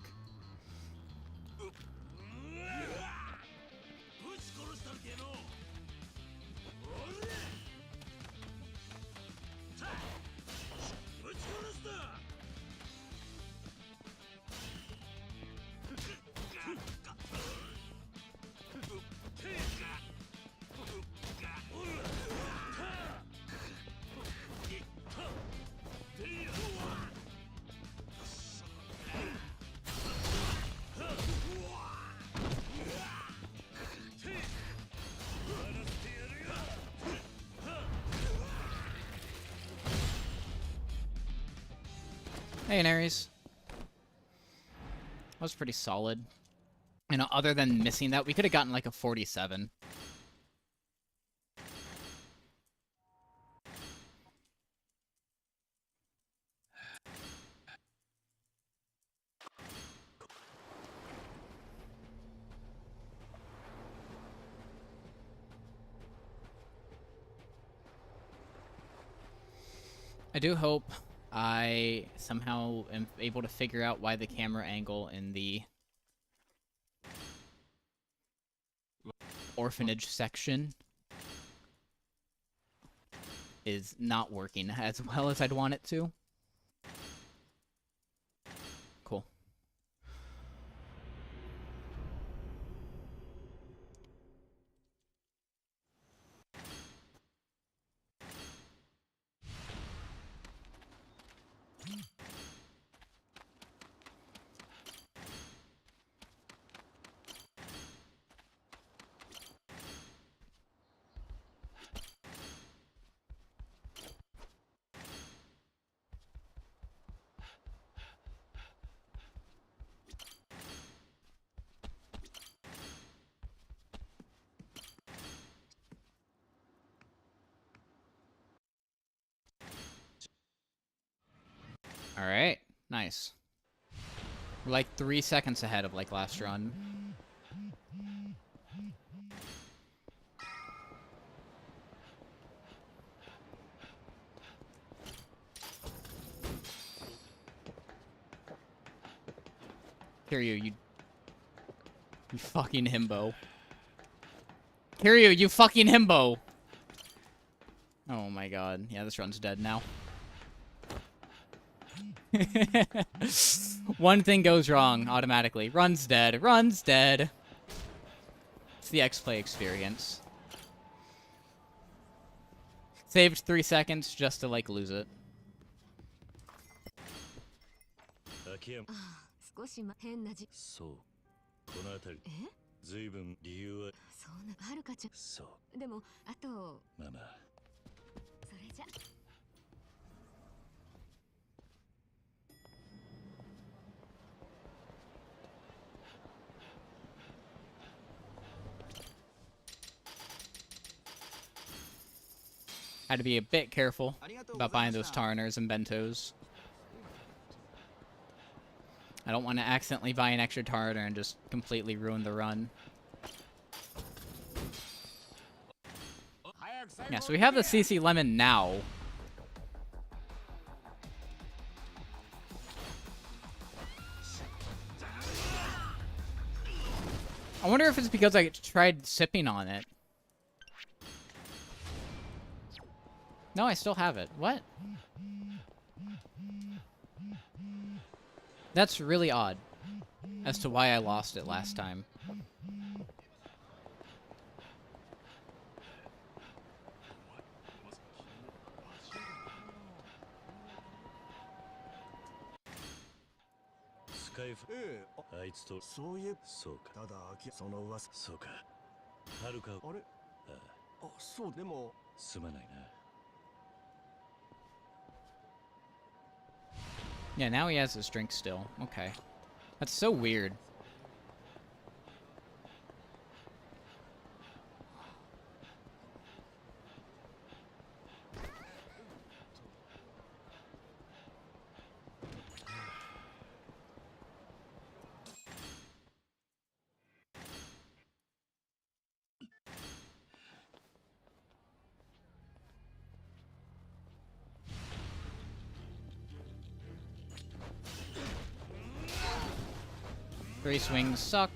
Hey, Aries. That was pretty solid. You know, other than missing that, we could have gotten like a 47. I do hope I somehow am able to figure out why the camera angle in the orphanage section is not working as well as I'd want it to. Cool. Alright, nice. We're like 3 seconds ahead of like last run. Kiryu, you fucking himbo. Kiryu, you fucking himbo! Oh my god. Yeah, this run's dead now. One thing goes wrong automatically. Run's dead. Run's dead. It's the NotxPlay experience. Saved 3 seconds just to, like, lose it. 少し変なじ。そう。この辺り。随分理由は。そうな、はるかちゃん。そう。でも、あと。まあまあ。それじゃ。Had to be a bit careful about buying those Taraners and Bentos. I don't want to accidentally buy an extra Taraner and just completely ruin the run. Yeah, so we have the CC Lemon now. I wonder if it's because I tried sipping on it. No, I still have it. What? That's really odd as to why I lost it last time. Yeah, now he has his drink still. Okay. That's so weird. 3 swings suck.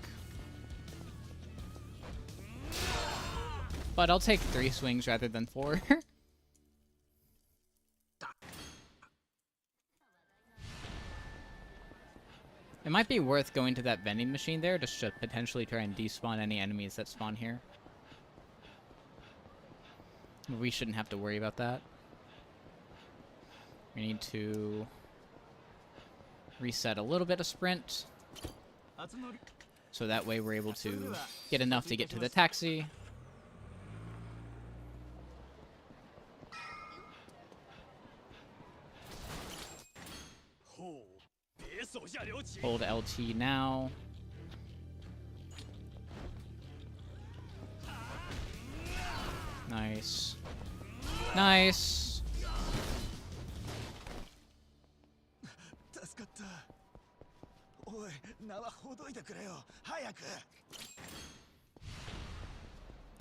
But I'll take 3 swings rather than 4. It might be worth going to that vending machine there just to potentially try and despawn any enemies that spawn here. We shouldn't have to worry about that. We need to reset a little bit of sprint. So that way we're able to get enough to get to the taxi. Hold LT now. Nice. Nice.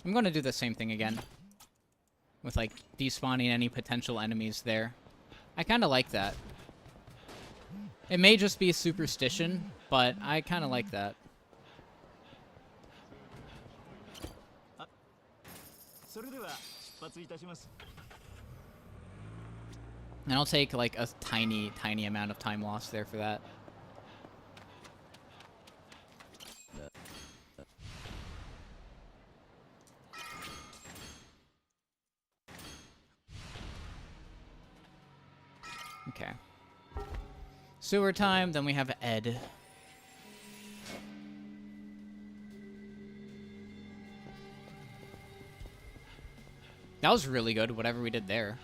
I'm gonna do the same thing again. With, like, despawning any potential enemies there. I kinda like that. It may just be a superstition, but I kinda like that. And I'll take, like, a tiny, tiny amount of time lost there for that. Okay. Sewer time, then we have Ed. That was really good, whatever we did there.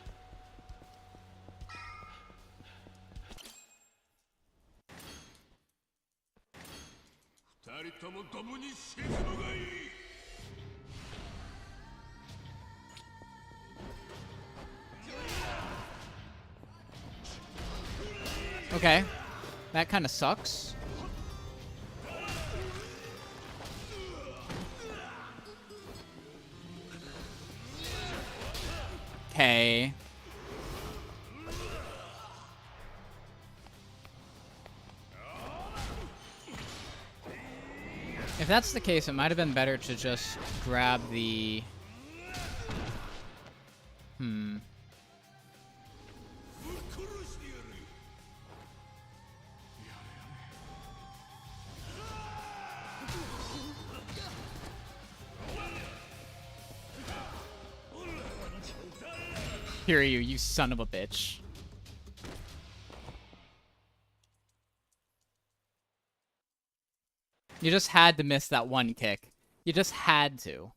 Okay. That kind of sucks. Okay. If that's the case, it might have been better to just grab the... Kiryu, you son of a bitch. You just had to miss that one kick. You just had to.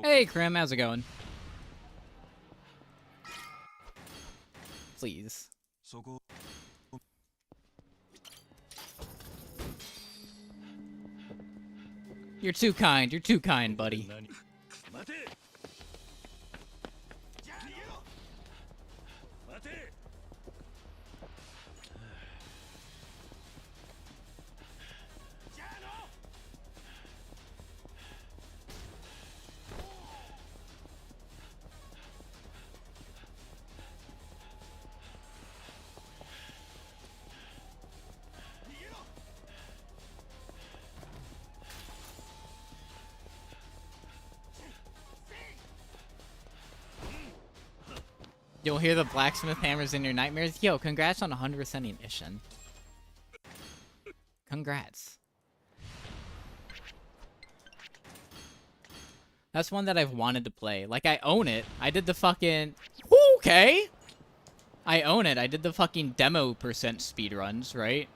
Hey, Krim, how's it going? Please. You're too kind. You're too kind, buddy. You'll hear the blacksmith hammers in your nightmares. Yo, congrats on 100%ing Ishin. Congrats. That's one that I've wanted to play. Like, I own it. I did the fucking... Okay! I own it. I did the fucking demo percent speedruns, right?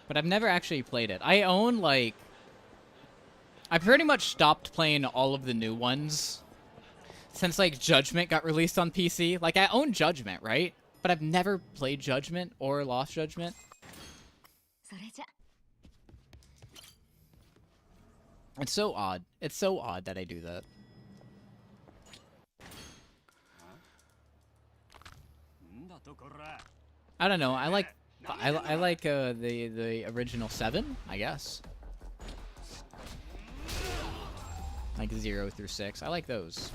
But I've never actually played it. I own, like... I pretty much stopped playing all of the new ones. since like Judgment got released on PC. Like I own Judgment, right? But I've never played Judgment or Lost Judgment. それじゃ It's so odd. It's so odd that I do that. I don't know. I like the original 7, I guess. Like 0 through 6. I like those.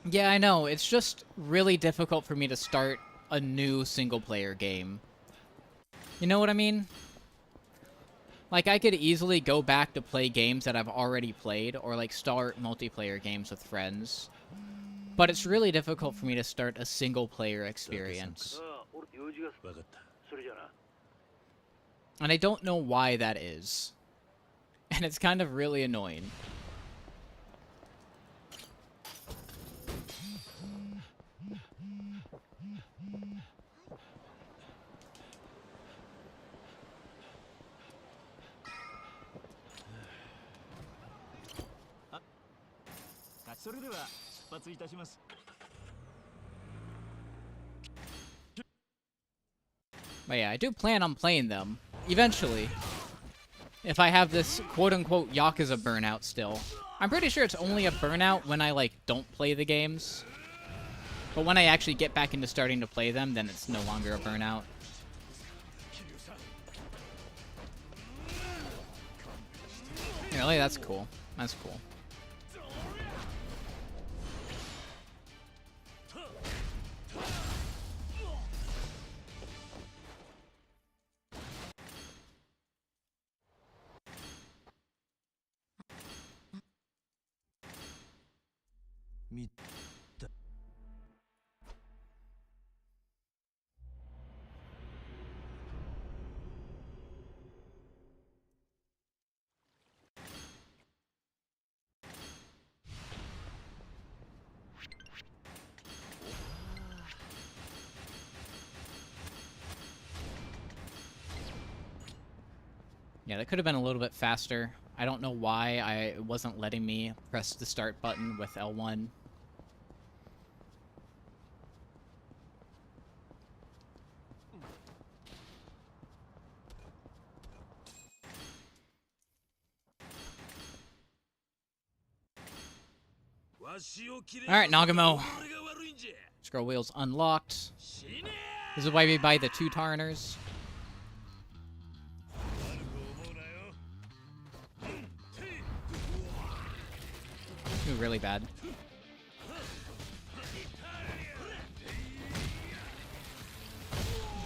Yeah, I know. It's just really difficult for me to start a new single-player game. You know what I mean? Like, I could easily go back to play games that I've already played, or, like, start multiplayer games with friends. But it's really difficult for me to start a single-player experience. And I don't know why that is. And it's kind of really annoying. But yeah, I do plan on playing them. Eventually. If I have this quote-unquote Yakuza burnout still. I'm pretty sure it's only a burnout when I, like, don't play the games. But when I actually get back into starting to play them, then it's no longer a burnout. Really? That's cool. That's cool. Yeah, that could have been a little bit faster. I don't know why it wasn't letting me press the start button with L1. Alright, Nagamo. Scroll wheels unlocked. This is why we buy the 2 Tarners. Ooh, really bad.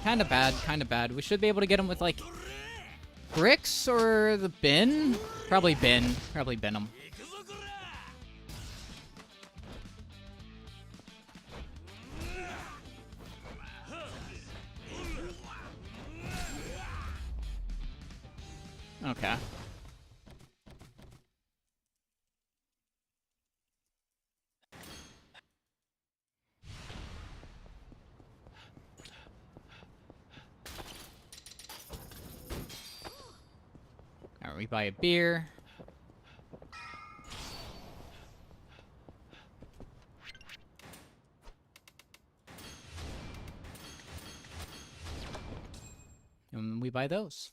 Kinda bad, kinda bad. We should be able to get him with, like, bricks or the bin? Probably bin. Probably bin him. Okay. Alright, we buy a beer. And we buy those.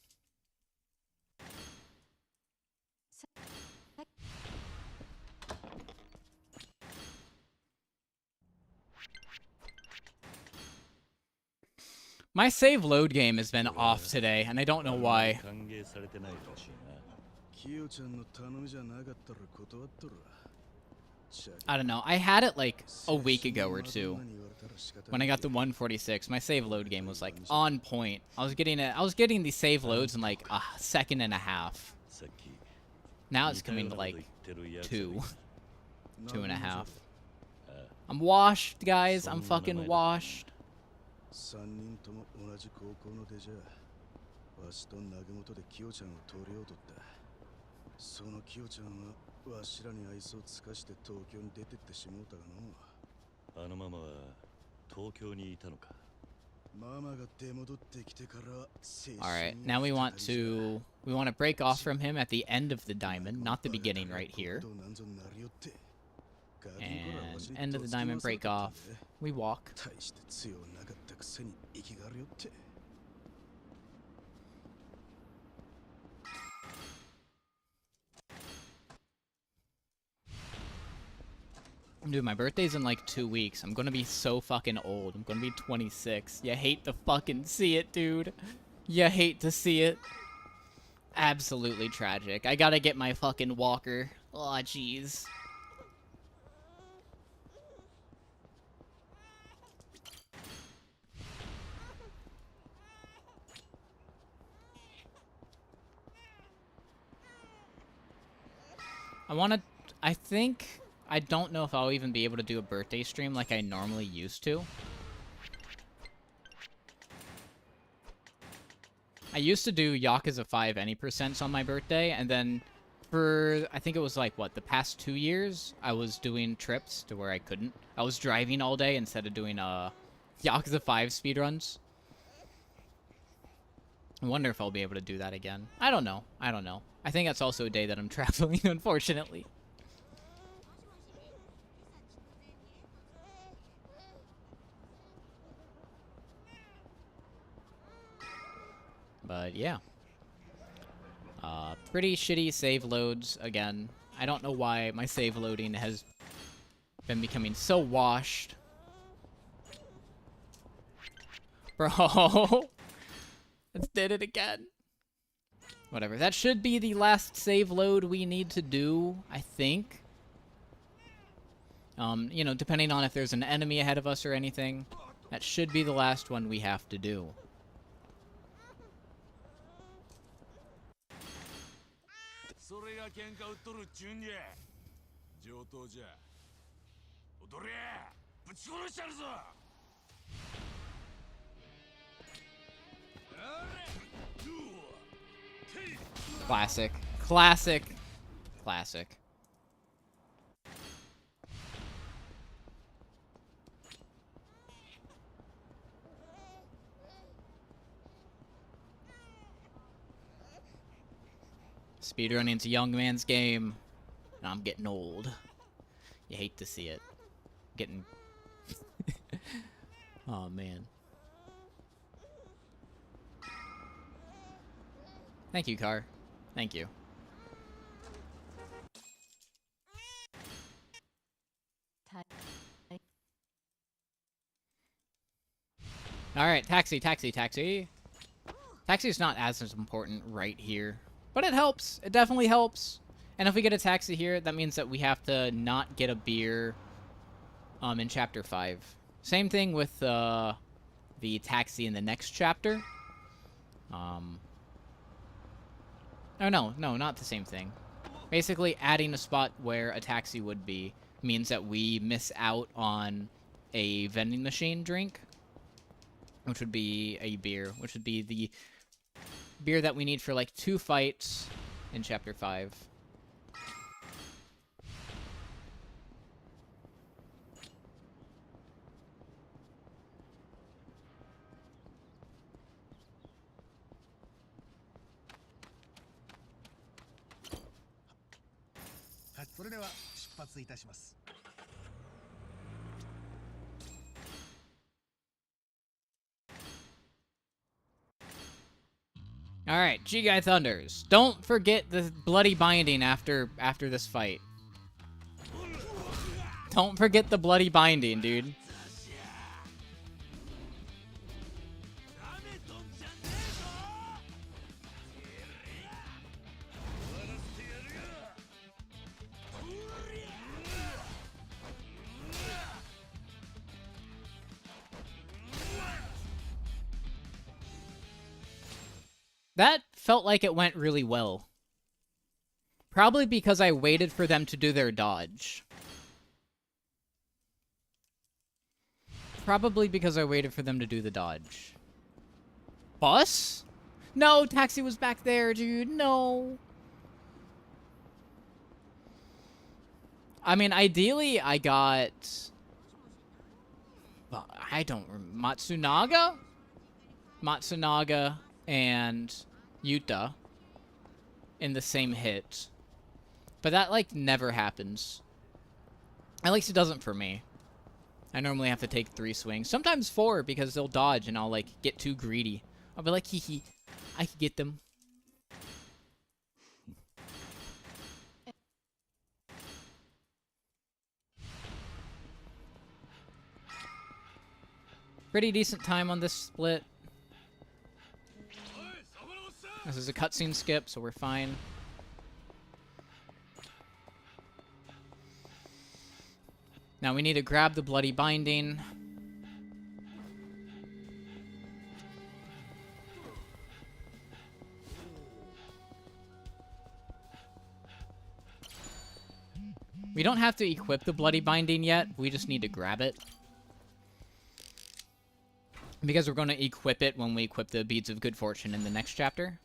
My save load game has been off today, and I don't know why. I don't know. I had it like a week ago or two. When I got the 146, my save load game was like on point. I was getting these save loads in like a second and a half. Now it's coming to like 2.5. I'm washed, guys. I'm fucking washed. 3人とも同じ高校の出じゃわしと投げ元でキヨちゃんを取りようとったそのキヨちゃんはわしらに愛想を尽かして東京に出てってしもうたがのあのママは東京にいたのか Alright, now we want to break off from him at the end of the diamond, not the beginning right here. And end of the diamond, break off. We walk. Dude, my birthday's in like 2 weeks. I'm gonna be so fucking old. I'm gonna be 26. You hate to fucking see it, dude. You hate to see it. Absolutely tragic. I gotta get my fucking walker. Aw, jeez. I don't know if I'll even be able to do a birthday stream like I normally used to. I used to do Yakuza 5 any percents on my birthday, and then for, I think it was like, what, the past 2 years, I was doing trips to where I couldn't. I was driving all day instead of doing Yakuza 5 speedruns. I wonder if I'll be able to do that again. I don't know. I don't know. I think that's also a day that I'm traveling, unfortunately. But yeah. Pretty shitty save loads again. I don't know why my save loading has been becoming so washed. Bro. Let's did it again. Whatever. That should be the last save load we need to do, I think. You know, depending on if there's an enemy ahead of us or anything. That should be the last one we have to do. Classic. Classic. Classic. Speedrunning's a young man's game, and I'm getting old. You hate to see it. Getting... Oh, man. Thank you, Car. Thank you. Alright, taxi, taxi, taxi. Taxi's not as important right here. But it helps. It definitely helps. And if we get a taxi here, that means that we have to not get a beer in Chapter 5. Same thing with the taxi in the next chapter. Oh, no, not the same thing. Basically, adding a spot where a taxi would be means that we miss out on a vending machine drink, which would be a beer, which would be the beer that we need for like 2 fights in Chapter 5. Alright, G-Guy Thunders. Don't forget the bloody binding after this fight. Don't forget the bloody binding, dude. That felt like it went really well. Probably because I waited for them to do their dodge. Probably because I waited for them to do the dodge. Bus? No, taxi was back there, dude. No. I mean, ideally, I got... I don't... Matsunaga? Matsunaga and Yuta in the same hit. But that, like, never happens. At least it doesn't for me. I normally have to take 3 swings. Sometimes 4, because they'll dodge and I'll, like, get too greedy. I'll be like, hee hee, I can get them. Pretty decent time on this split. This is a cutscene skip, so we're fine. Now we need to grab the bloody binding. We don't have to equip the bloody binding yet. We just need to grab it. Because we're going to equip it when we equip the Beads of Good Fortune in the next chapter.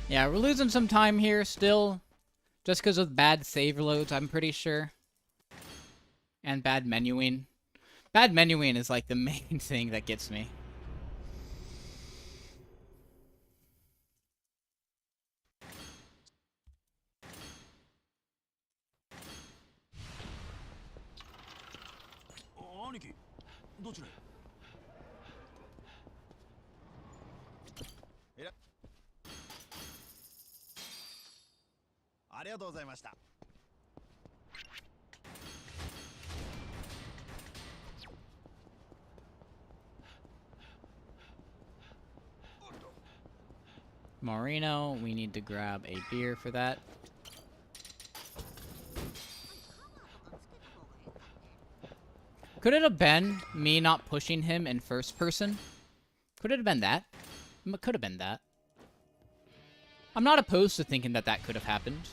Yeah, we're losing some time here still. Just because of bad save loads, I'm pretty sure. And bad menuing. Bad menuing is like the main thing that gets me. Moreno, we need to grab a beer for that. Could it have been me not pushing him in first person? Could it have been that? It could have been that. I'm not opposed to thinking that that could have happened.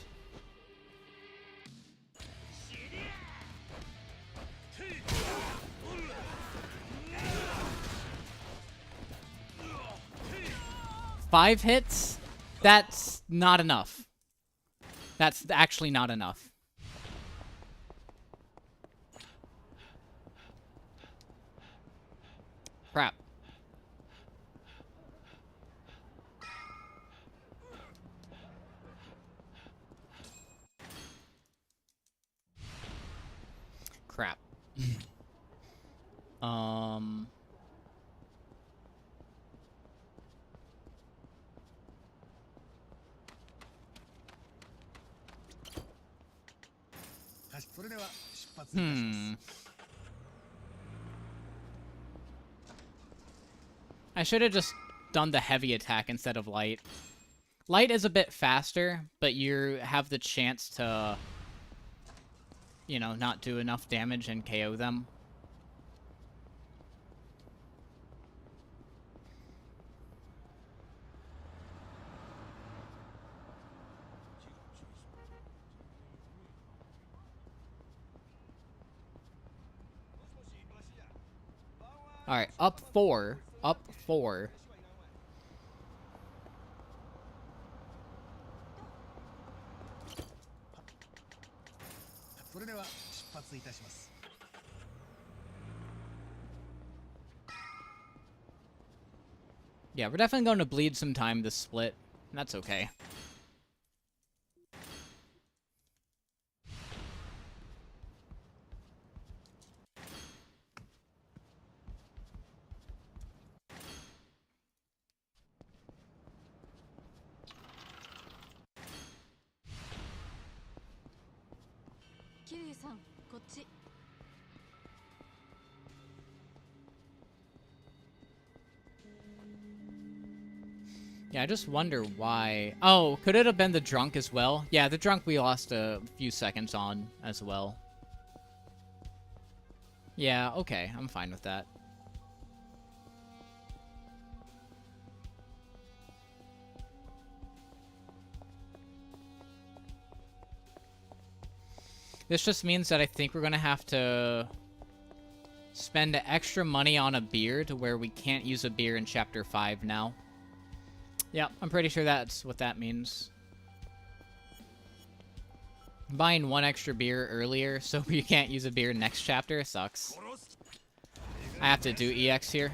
Five hits? That's not enough. That's actually not enough. Crap. Crap. I should have just done the heavy attack instead of light. Light is a bit faster, but you have the chance to, you know, not do enough damage and KO them. Alright, up 4. Up 4. Yeah, we're definitely going to bleed some time this split. That's okay. Yeah, I just wonder why. Oh, could it have been the drunk as well? Yeah, the drunk we lost a few seconds on as well. Yeah, okay, I'm fine with that. This just means that I think we're gonna have to spend extra money on a beer to where we can't use a beer in Chapter 5 now. Yeah, I'm pretty sure that's what that means. Buying one extra beer earlier so we can't use a beer next chapter sucks. I have to do EX here.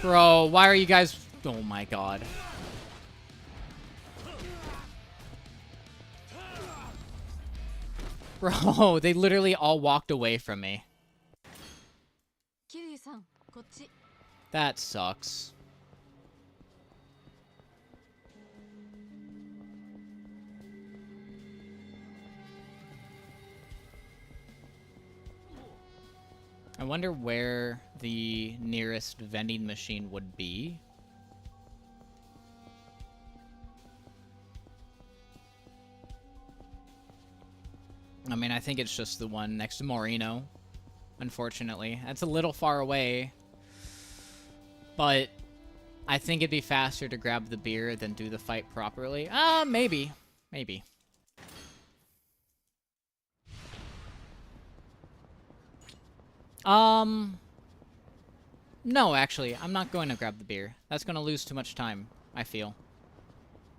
Bro, why are you guys... Oh my god. Bro, they literally all walked away from me. That sucks. I wonder where the nearest vending machine would be. I mean, I think it's just the one next to Moreno, unfortunately. That's a little far away, but I think it'd be faster to grab the beer than do the fight properly. Maybe. Maybe. No, actually, I'm not going to grab the beer. That's going to lose too much time, I feel.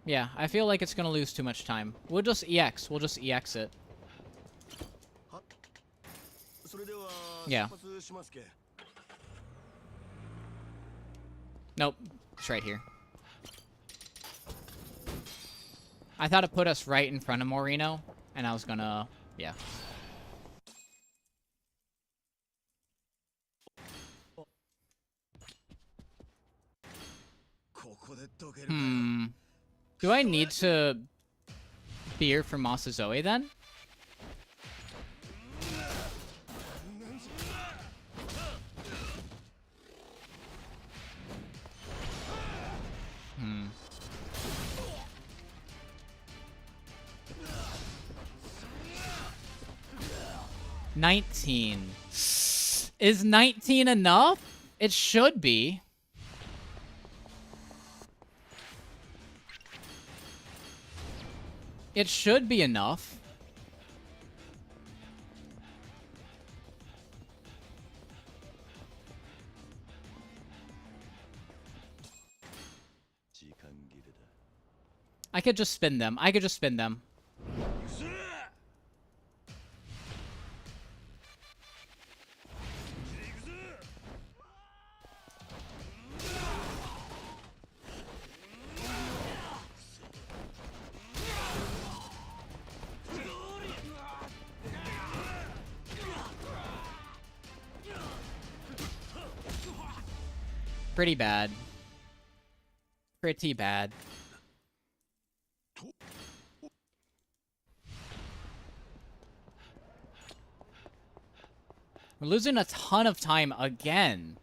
Yeah, I feel like it's going to lose too much time. We'll just EX. We'll just EX it. Yeah. Nope. It's right here. I thought it put us right in front of Moreno, and I was gonna... Yeah. Do I need to beer for Masazoe then? Hmm. 19. Is 19 enough? It should be. It should be enough. I could just spin them. I could just spin them. Pretty bad. Pretty bad. We're losing a ton of time again.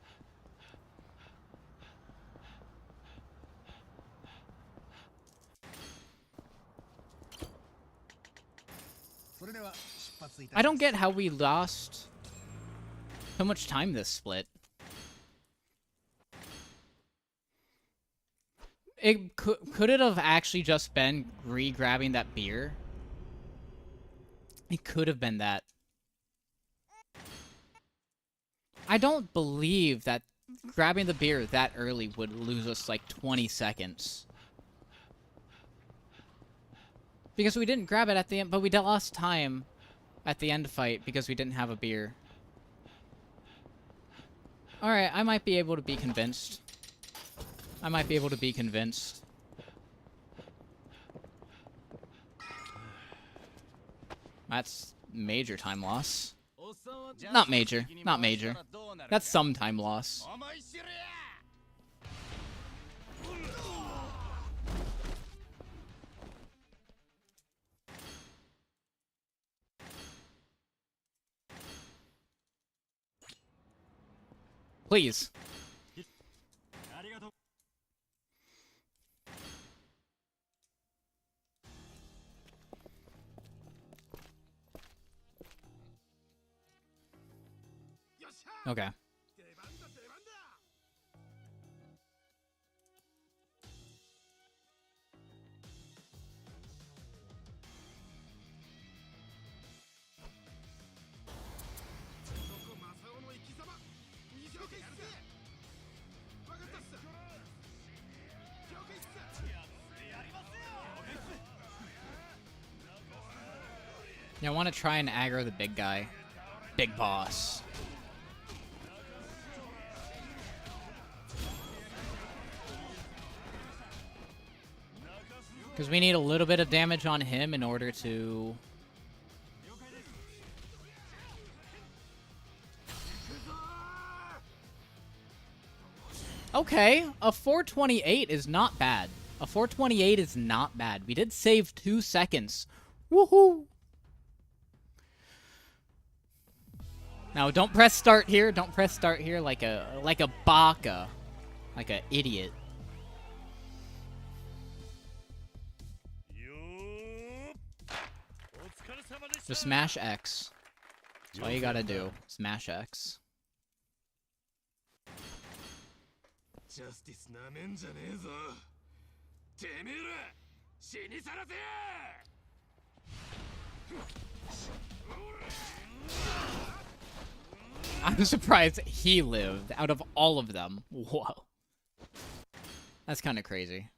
I don't get how we lost so much time this split. It could it have actually just been re-grabbing that beer? It could have been that. I don't believe that grabbing the beer that early would lose us like 20 seconds. Because we didn't grab it at the end, but we lost time at the end fight because we didn't have a beer. Alright, I might be able to be convinced. I might be able to be convinced. That's major time loss. Not major. Not major. That's some time loss. Please. Okay. Yeah, I want to try and aggro the big guy. Big boss. Because we need a little bit of damage on him in order to... Okay, a 428 is not bad. A 428 is not bad. We did save 2 seconds. Woohoo! Now, don't press start here. Don't press start here like a baka. Like a idiot. Just smash X. That's all you gotta do. Smash X. I'm surprised he lived out of all of them. Whoa. That's kind of crazy.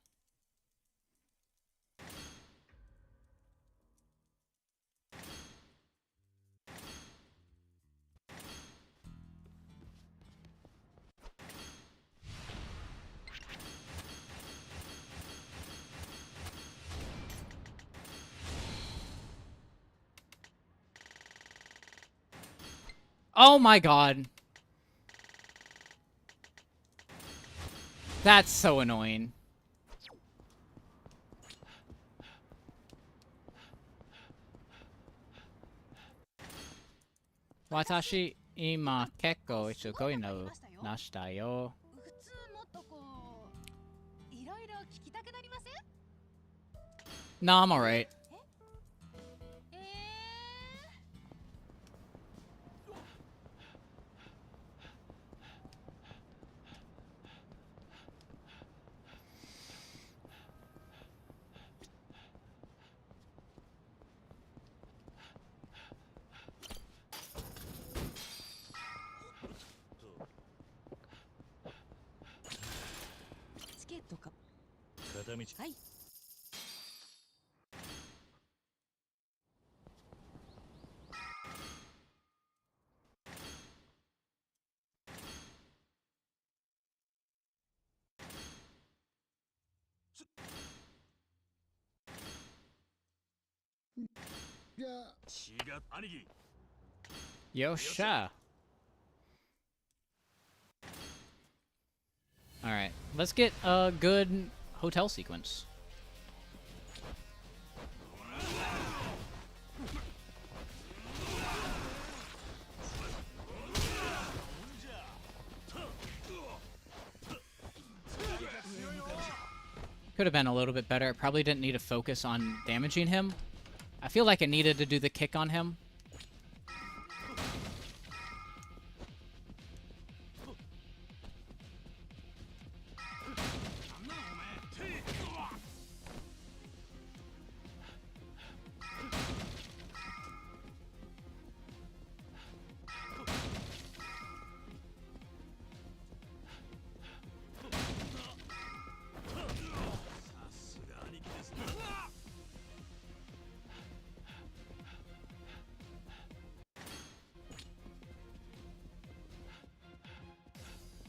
Oh my god. That's so annoying. Watashi ima kekko isugoi no nashita yo. No, I'm alright. Yosha. Alright, let's get a good hotel sequence. Could have been a little bit better. I probably didn't need to focus on damaging him. I feel like I needed to do the kick on him.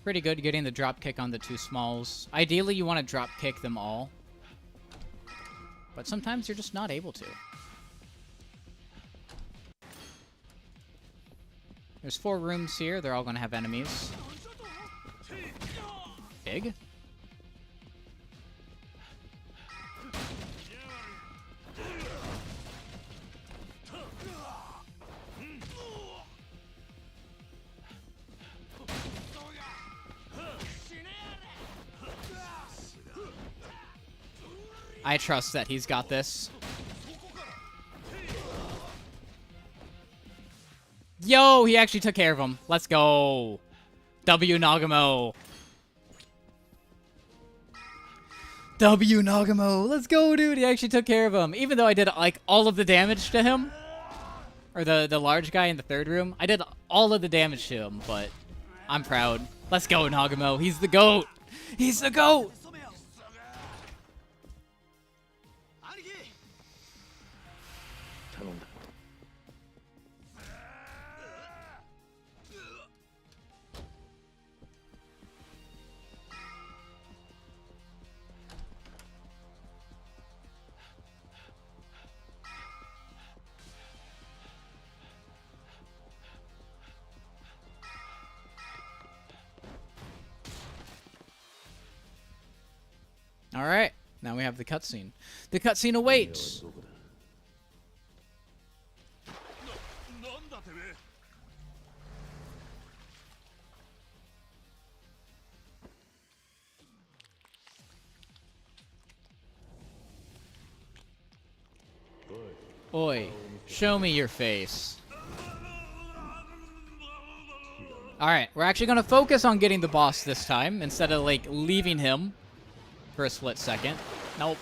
Pretty good getting the drop kick on the two smalls. Ideally, you want to drop kick them all. But sometimes you're just not able to. There's 4 rooms here. They're all going to have enemies. Big? I trust that he's got this. Yo, he actually took care of him. Let's go. W Nagamo. W Nagamo. Let's go, dude. He actually took care of him. Even though I did, like, all of the damage to him. Or the large guy in the third room. I did all of the damage to him, but I'm proud. Let's go, Nagamo. He's the GOAT. He's the GOAT. All right, now we have the cutscene. The cutscene awaits. Oi, show me your face. All right, we're actually gonna focus on getting the boss this time instead of like leaving him for a split second. Nope.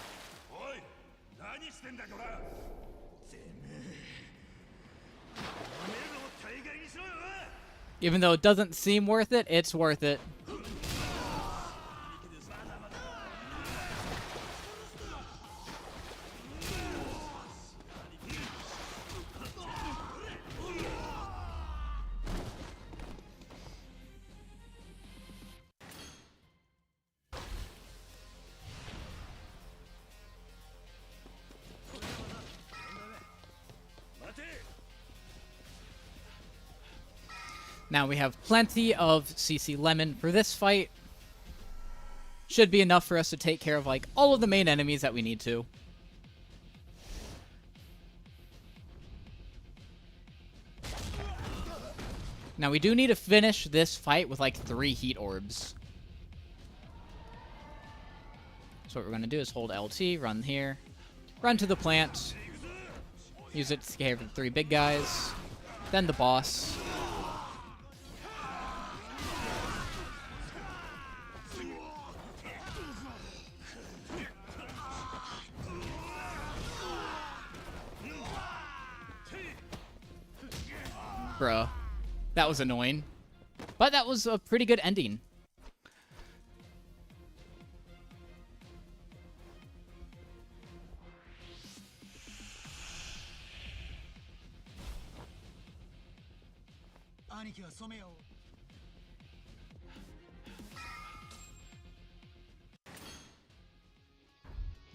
Even though it doesn't seem worth it, it's worth it. Now we have plenty of CC Lemon for this fight. Should be enough for us to take care of like all of the main enemies that we need to. Now we do need to finish this fight with like 3 heat orbs. So what we're going to do is hold LT, run here, run to the plant, use it to take care of the 3 big guys, then the boss. Bruh. That was annoying. But that was a pretty good ending.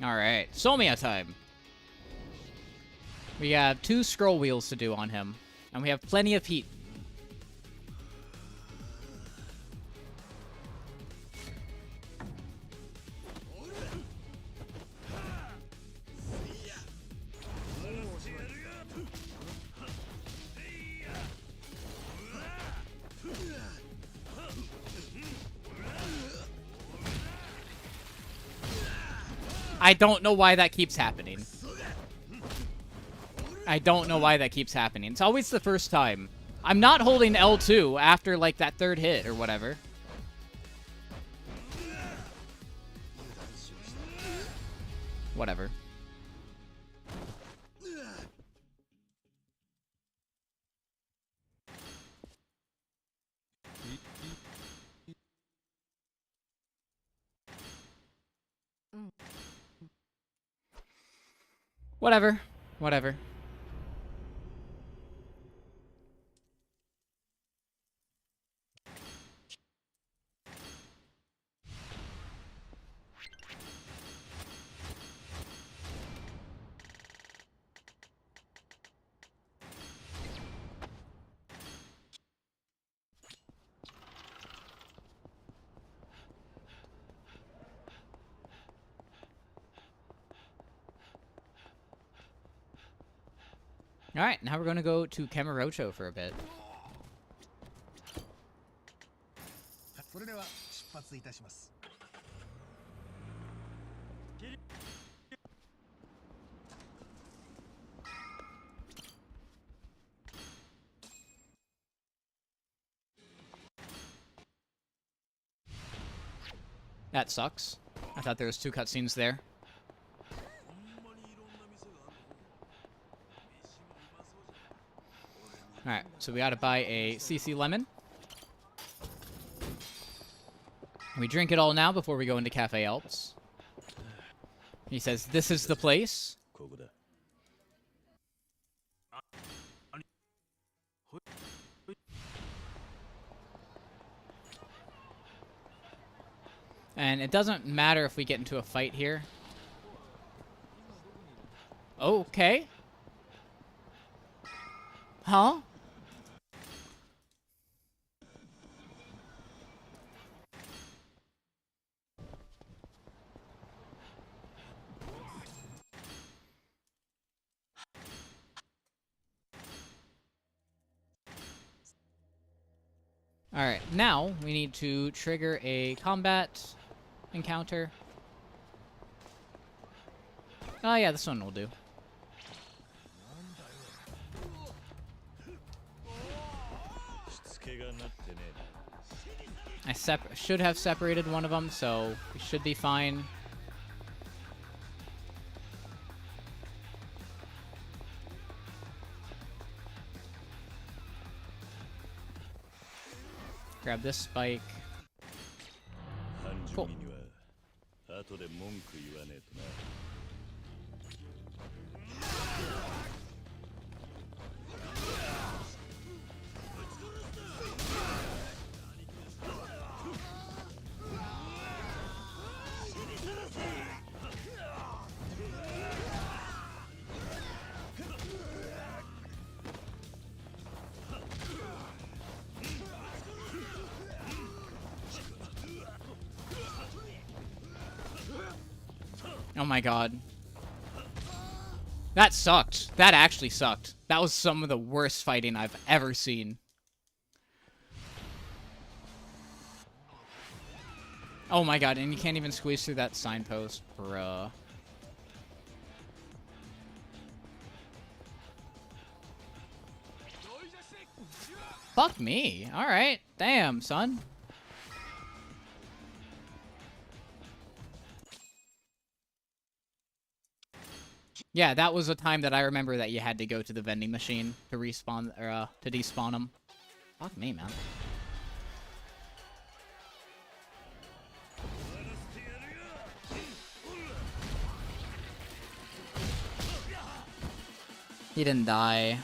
Alright, Somia time. We have 2 scroll wheels to do on him. And we have plenty of heat. I don't know why that keeps happening. I don't know why that keeps happening. It's always the first time. I'm not holding L2 after, like, that 3rd hit or whatever. Whatever. Whatever. Whatever. Alright, now we're going to go to Kamurocho for a bit. That sucks. I thought there was 2 cutscenes there. Alright, so we gotta buy a CC lemon. We drink it all now before we go into Cafe Alps. He says, this is the place. And it doesn't matter if we get into a fight here. Okay. Huh? Alright, now we need to trigger a combat encounter. Oh yeah, this one will do. I should have separated one of them, so we should be fine. Grab this spike. Cool. Oh my god. That sucked. That actually sucked. That was some of the worst fighting I've ever seen. Oh my god, and you can't even squeeze through that signpost, bruh. Fuck me. Alright. Damn, son. Yeah, that was a time that I remember that you had to go to the vending machine to respawn, or, to despawn them. Fuck me, man. He didn't die.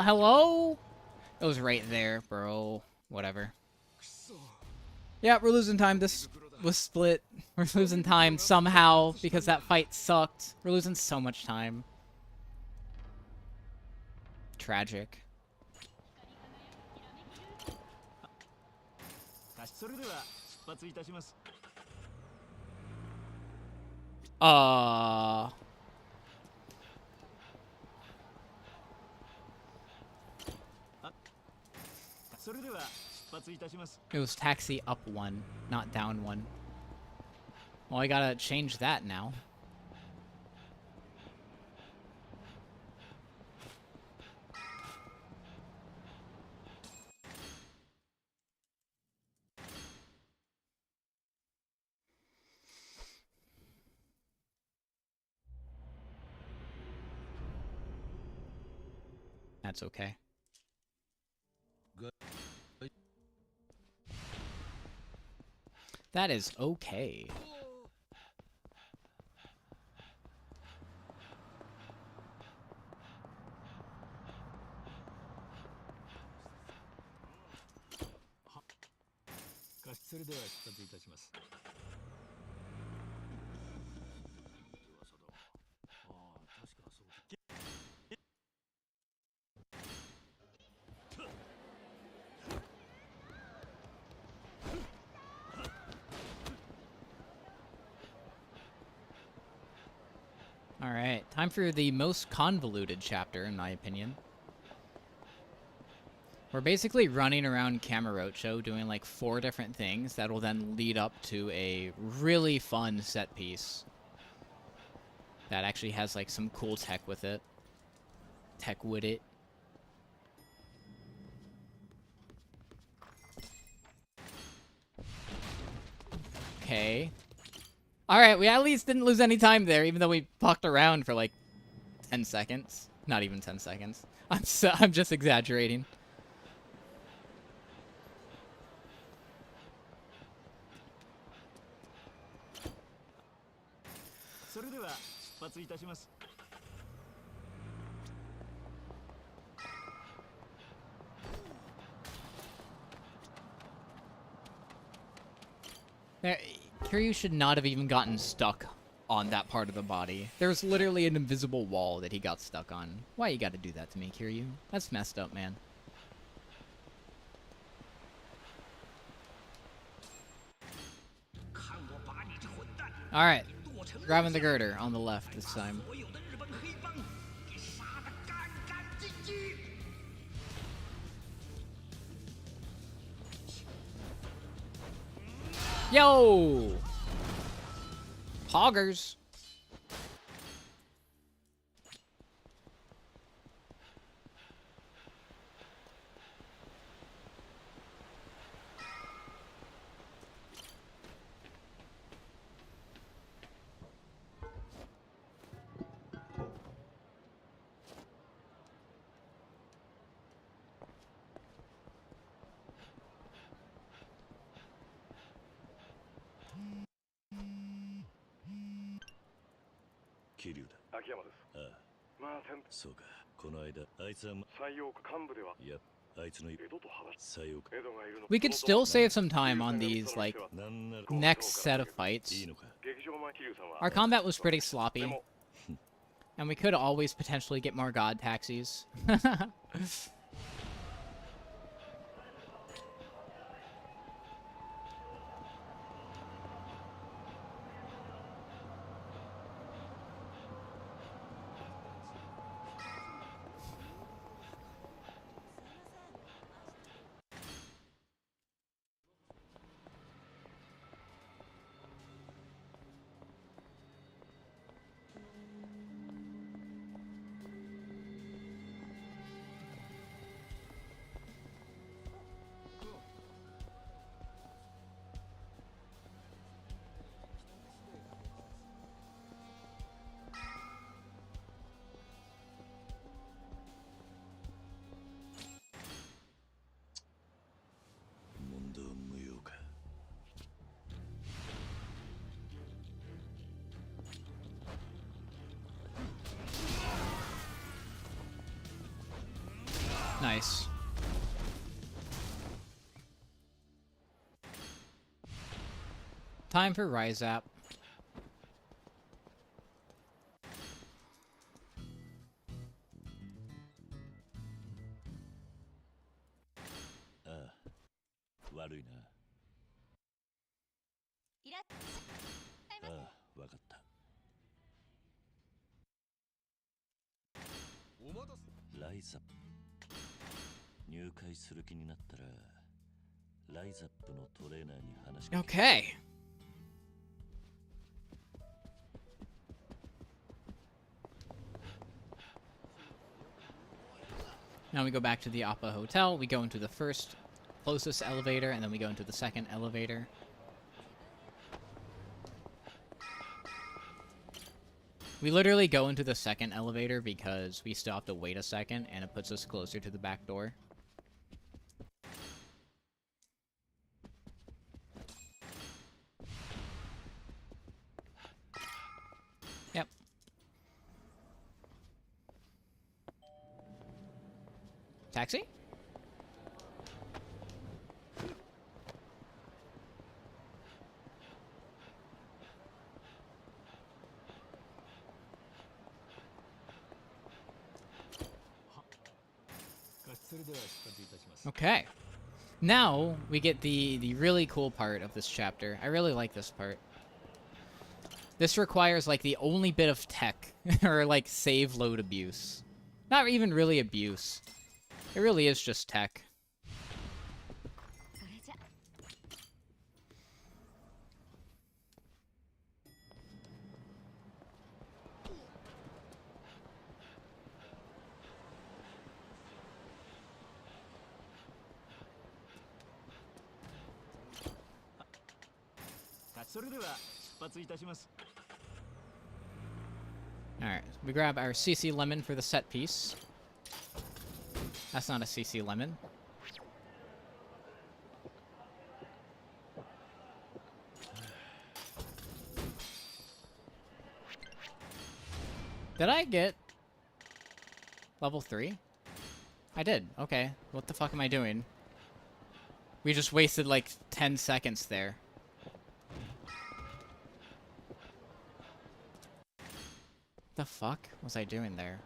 Hello? It was right there, bro. Whatever. Yeah, we're losing time. This was split. We're losing time somehow because that fight sucked. We're losing so much time. Tragic. It was taxi up 1, not down 1. Well, I gotta change that now. That's okay. That is okay. Alright, time for the most convoluted chapter, in my opinion. We're basically running around Kamurocho doing like 4 different things that will then lead up to a really fun set piece that actually has like some cool tech with it. Okay. Alright, we at least didn't lose any time there, even though we fucked around for like 10 seconds. Not even 10 seconds. I'm just exaggerating. There, Kiryu should not have even gotten stuck on that part of the body. There's literally an invisible wall that he got stuck on. Why you gotta do that to me, Kiryu? That's messed up, man. Alright. Grabbing the girder on the left this time. Yo! Hoggers. We could still save some time on these, like, next set of fights. Our combat was pretty sloppy. And we could always potentially get more god taxis. Nice. Time for Rise Up. Okay. Now we go back to the Appa Hotel. We go into the first closest elevator, and then we go into the second elevator. We literally go into the second elevator because we still have to wait a second, and it puts us closer to the back door. Yep. Taxi? Okay. Now we get the really cool part of this chapter. I really like this part. This requires, like, the only bit of tech, or, like, save load abuse. Not even really abuse. It really is just tech. それじゃ Alright, we grab our CC lemon for the set piece. That's not a CC lemon. Did I get level 3? I did. Okay. What the fuck am I doing? We just wasted like 10 seconds there. The fuck was I doing there?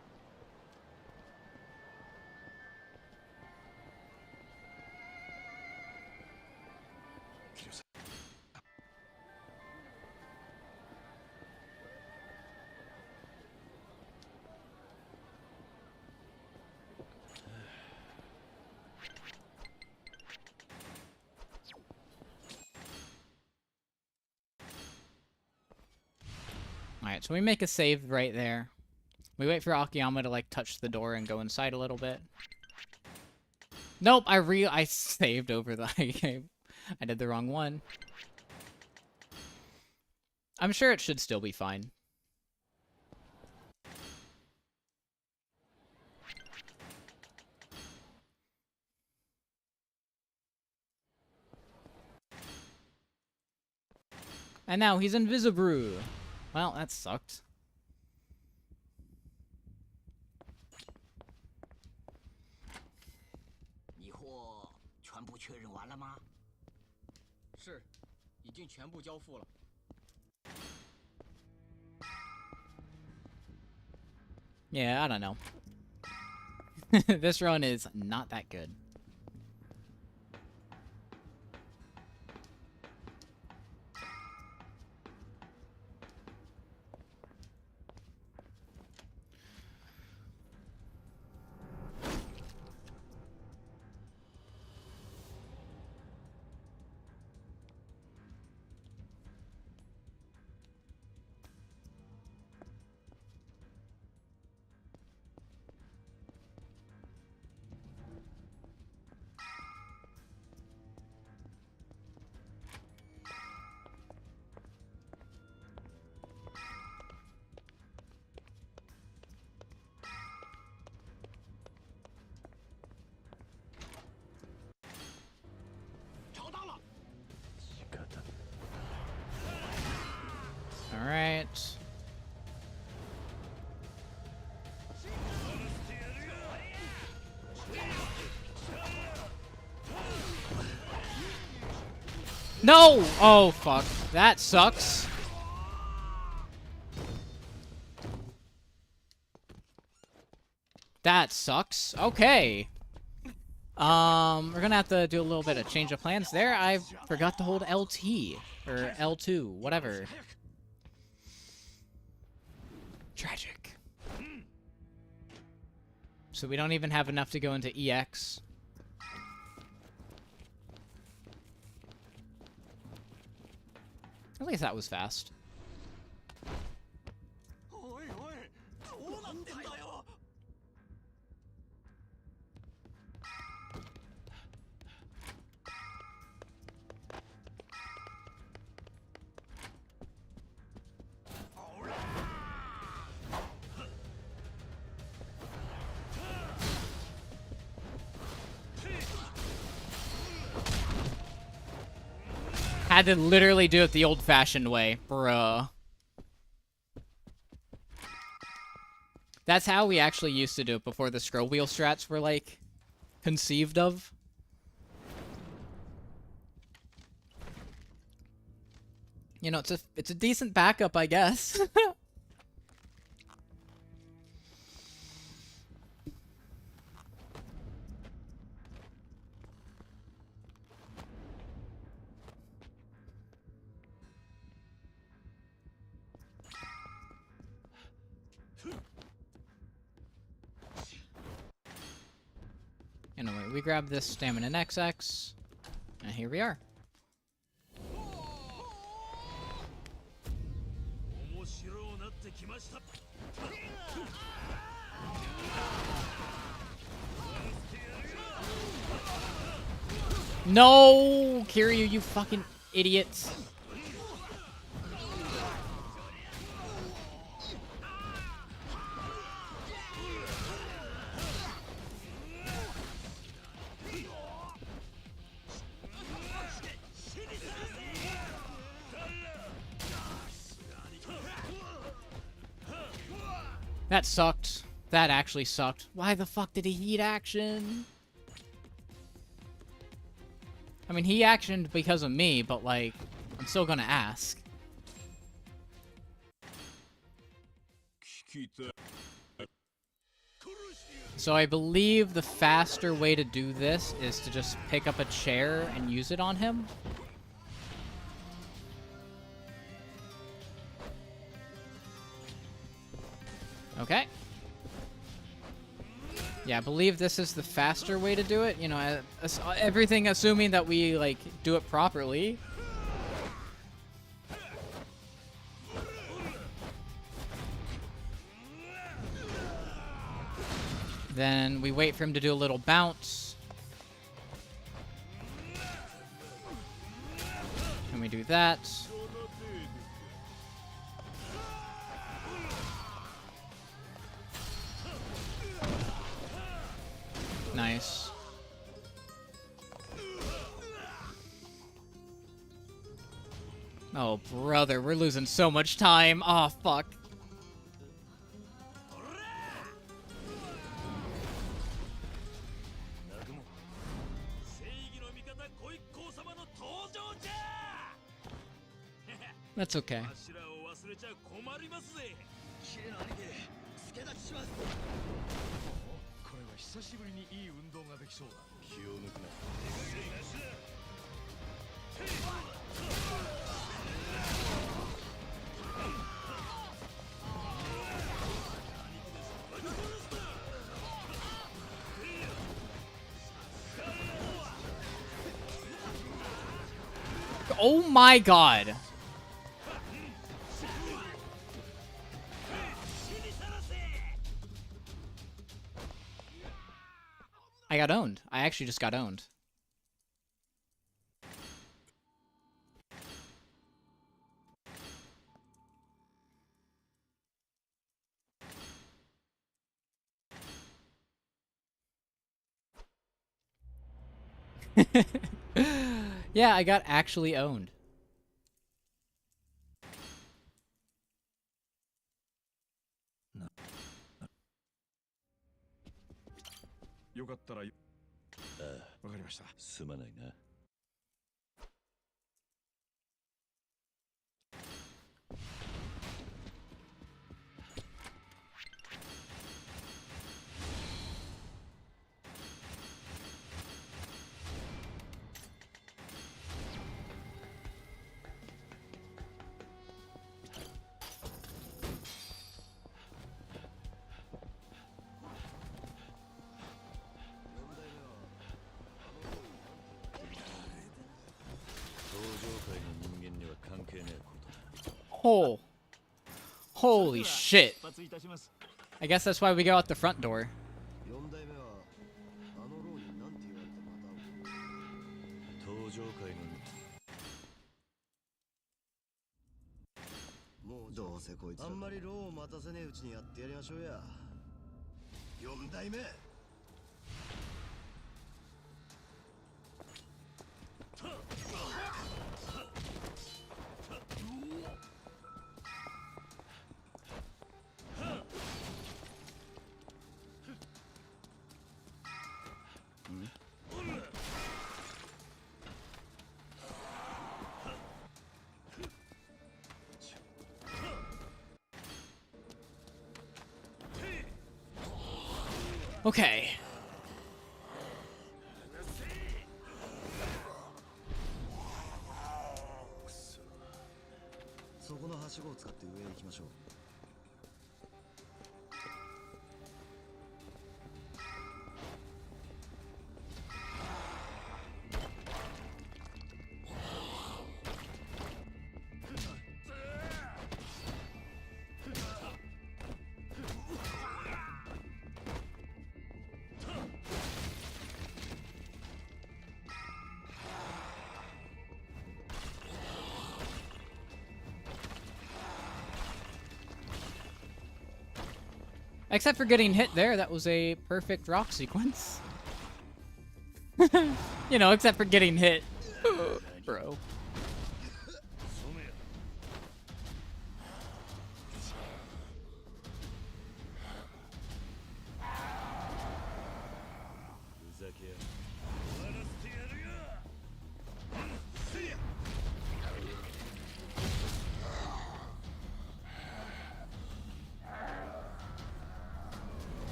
Alright, so we make a save right there. We wait for Akiyama to, like, touch the door and go inside a little bit. Nope, I saved over the game. I did the wrong one. I'm sure it should still be fine. And now he's invisible. Well, that sucked. 你货全部确认完了吗？是，已经全部交付了。Yeah, I don't know. This run is not that good. All right. No! Oh, fuck. That sucks. That sucks. Okay. We're gonna have to do a little bit of change of plans there. I forgot to hold LT. Or L2, whatever. Tragic. So we don't even have enough to go into EX. At least that was fast. Had to literally do it the old-fashioned way, bruh. That's how we actually used to do it before the scroll wheel strats were, like, conceived of. You know, it's a decent backup, I guess. Anyway, we grab this stamina XX, and here we are. No, Kiryu, you fucking idiots. That sucked. That actually sucked. Why the fuck did he heat action? I mean, he actioned because of me, but, like, I'm still gonna ask. So I believe the faster way to do this is to just pick up a chair and use it on him. Okay. Yeah, I believe this is the faster way to do it. You know, everything assuming that we, like, do it properly. Then we wait for him to do a little bounce. And we do that. Nice. Oh, brother, we're losing so much time. Oh, fuck. That's okay. Oh my god. I got owned. I actually just got owned. Yeah, I got actually owned. Oh. Holy shit. I guess that's why we go out the front door. Okay. Except for getting hit there, that was a perfect rock sequence. You know, except for getting hit. Bro.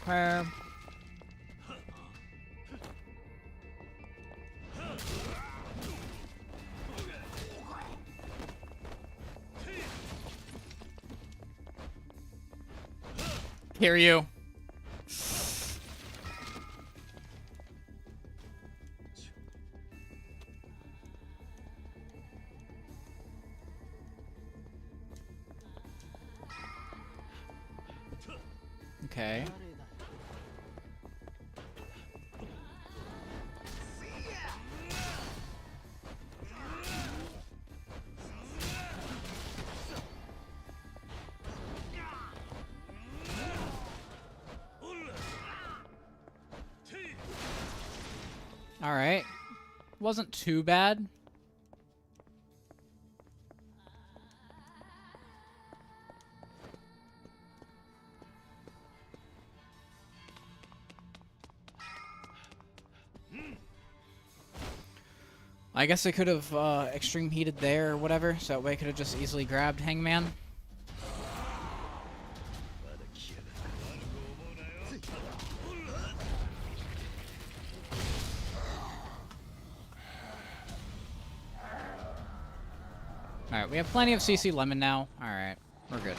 Okay. Hear you. Okay. All right. Wasn't too bad. I guess I could have extreme heated there or whatever, so that way I could have just easily grabbed Hangman. Alright, we have plenty of CC Lemon now. Alright, we're good.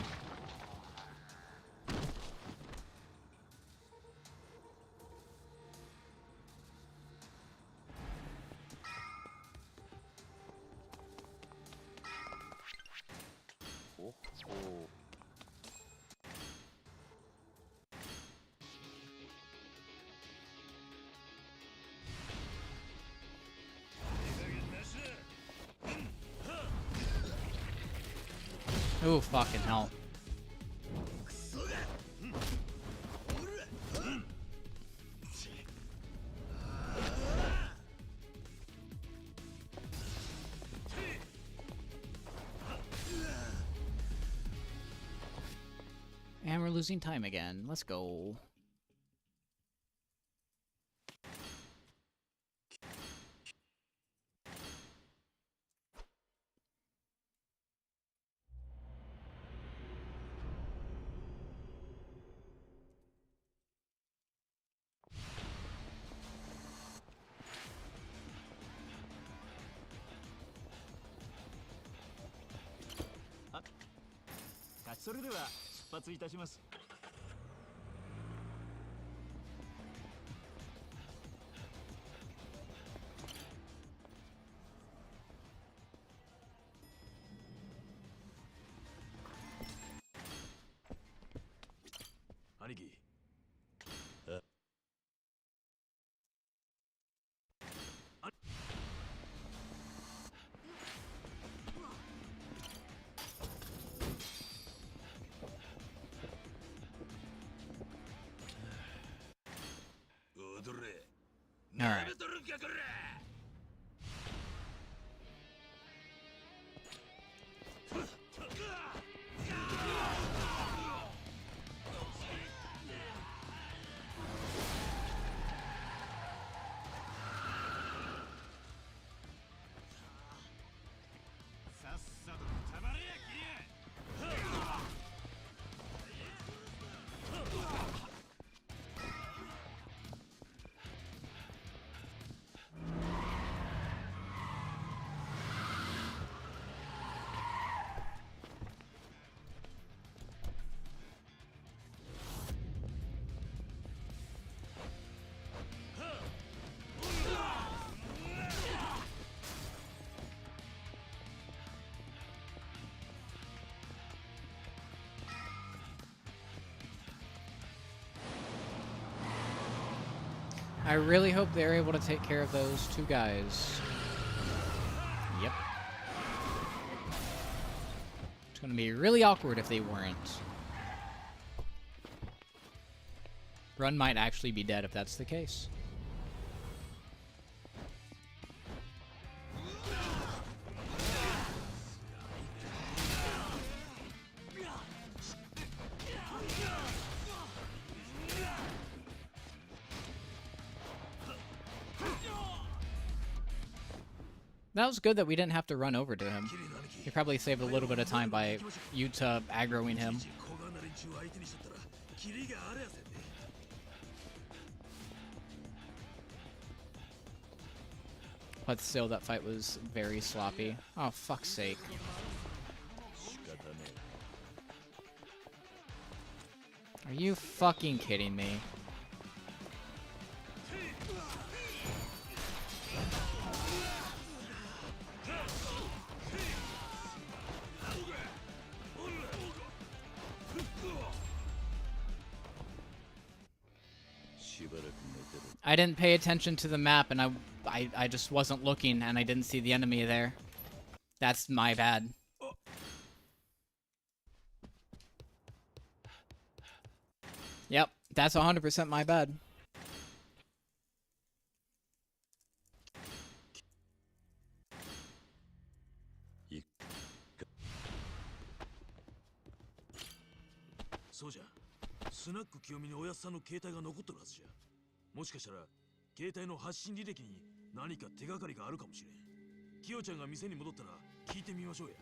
Ooh, fucking hell. And we're losing time again. Let's go. Alright. really hope they're able to take care of those two guys. Yep. It's gonna be really awkward if they weren't. Run might actually be dead if that's the case. That was good that we didn't have to run over to him. He probably saved a little bit of time by Yuta aggroing him. But still, that fight was very sloppy. Oh, fuck's sake. Are you fucking kidding me? I didn't pay attention to the map, and I just wasn't looking, and I didn't see the enemy there. That's my bad. Yep, that's 100% my bad. So じゃ、スナック清美におやっさんの携帯が残ってるはずじゃ。もしかしたら携帯の発信履歴に何か手がかりがあるかもしれん。キヨちゃんが店に戻ったら聞いてみましょうや。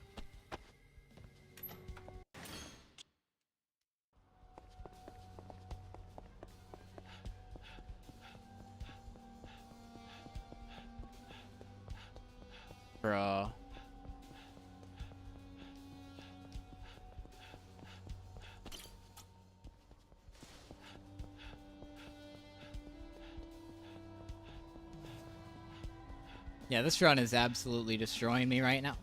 Bruh. Yeah, this run is absolutely destroying me right now.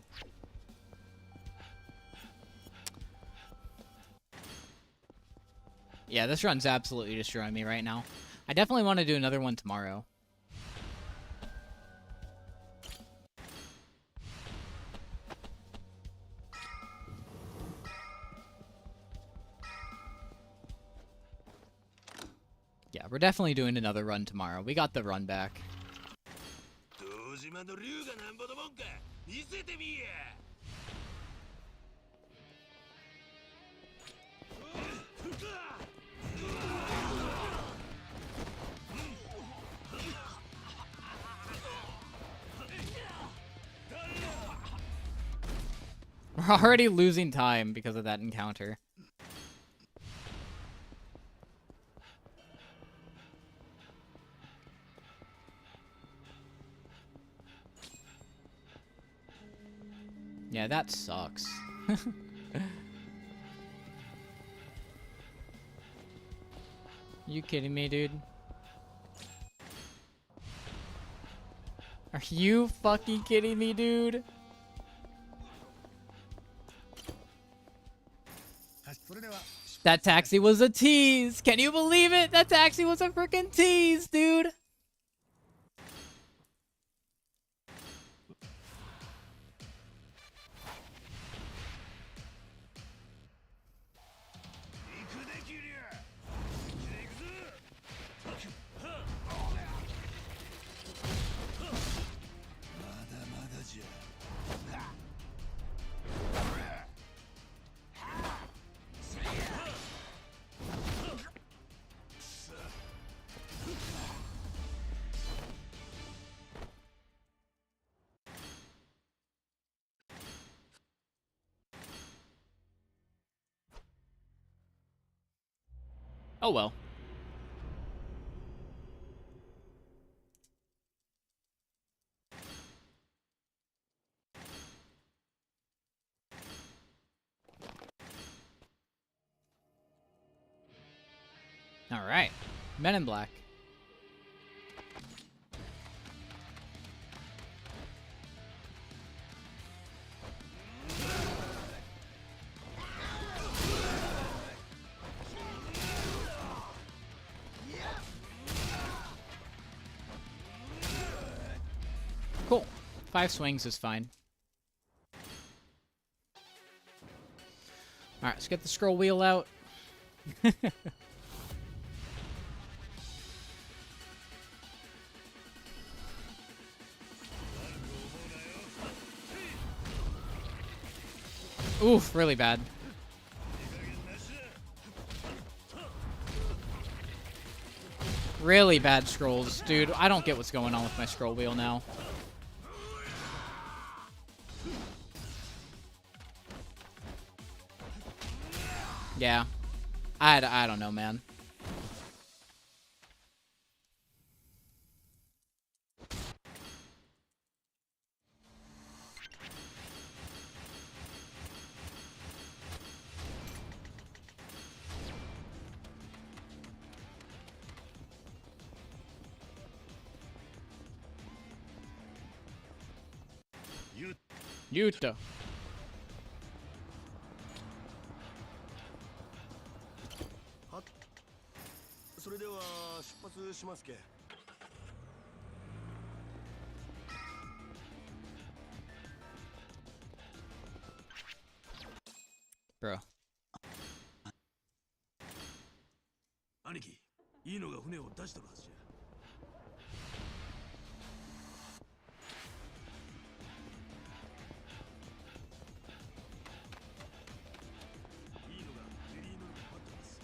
Yeah, this run's absolutely destroying me right now. I definitely want to do another one tomorrow. Yeah, we're definitely doing another run tomorrow. We got the run back. We're already losing time because of that encounter. Yeah, that sucks. You kidding me, dude? Are you fucking kidding me, dude? That taxi was a tease! Can you believe it? That taxi was a freaking tease, dude! Oh well. All right. Men in Black. 5 swings is fine. Alright, let's get the scroll wheel out. Oof, really bad. Really bad scrolls. Dude, I don't get what's going on with my scroll wheel now. Yeah. I don't know, man. Yuta. それでは出発しますけ。Bro. 兄貴、いいのが船を出してるはずじゃ。いいのがフェリー乗りが待ってます。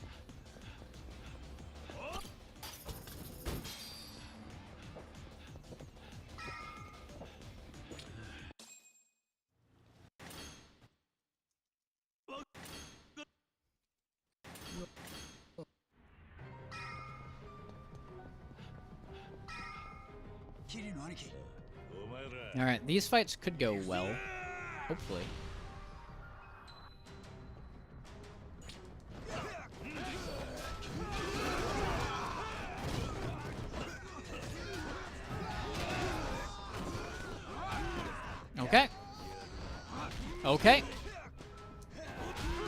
キリの兄貴。 Alright, these fights could go well. Hopefully. Okay. Okay.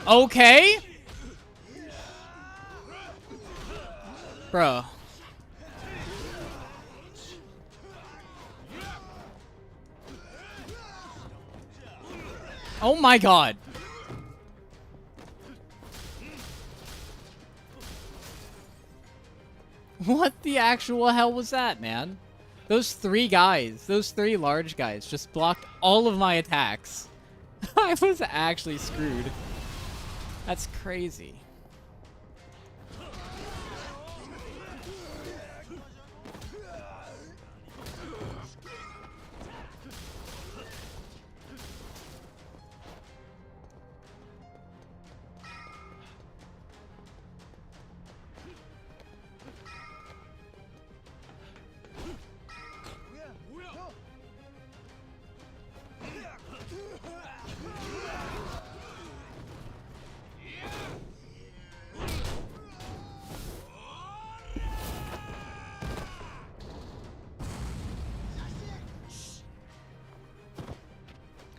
Okay. Bro. Oh my god. What the actual hell was that, man? Those 3 guys, those 3 large guys just blocked all of my attacks. I was actually screwed. That's crazy.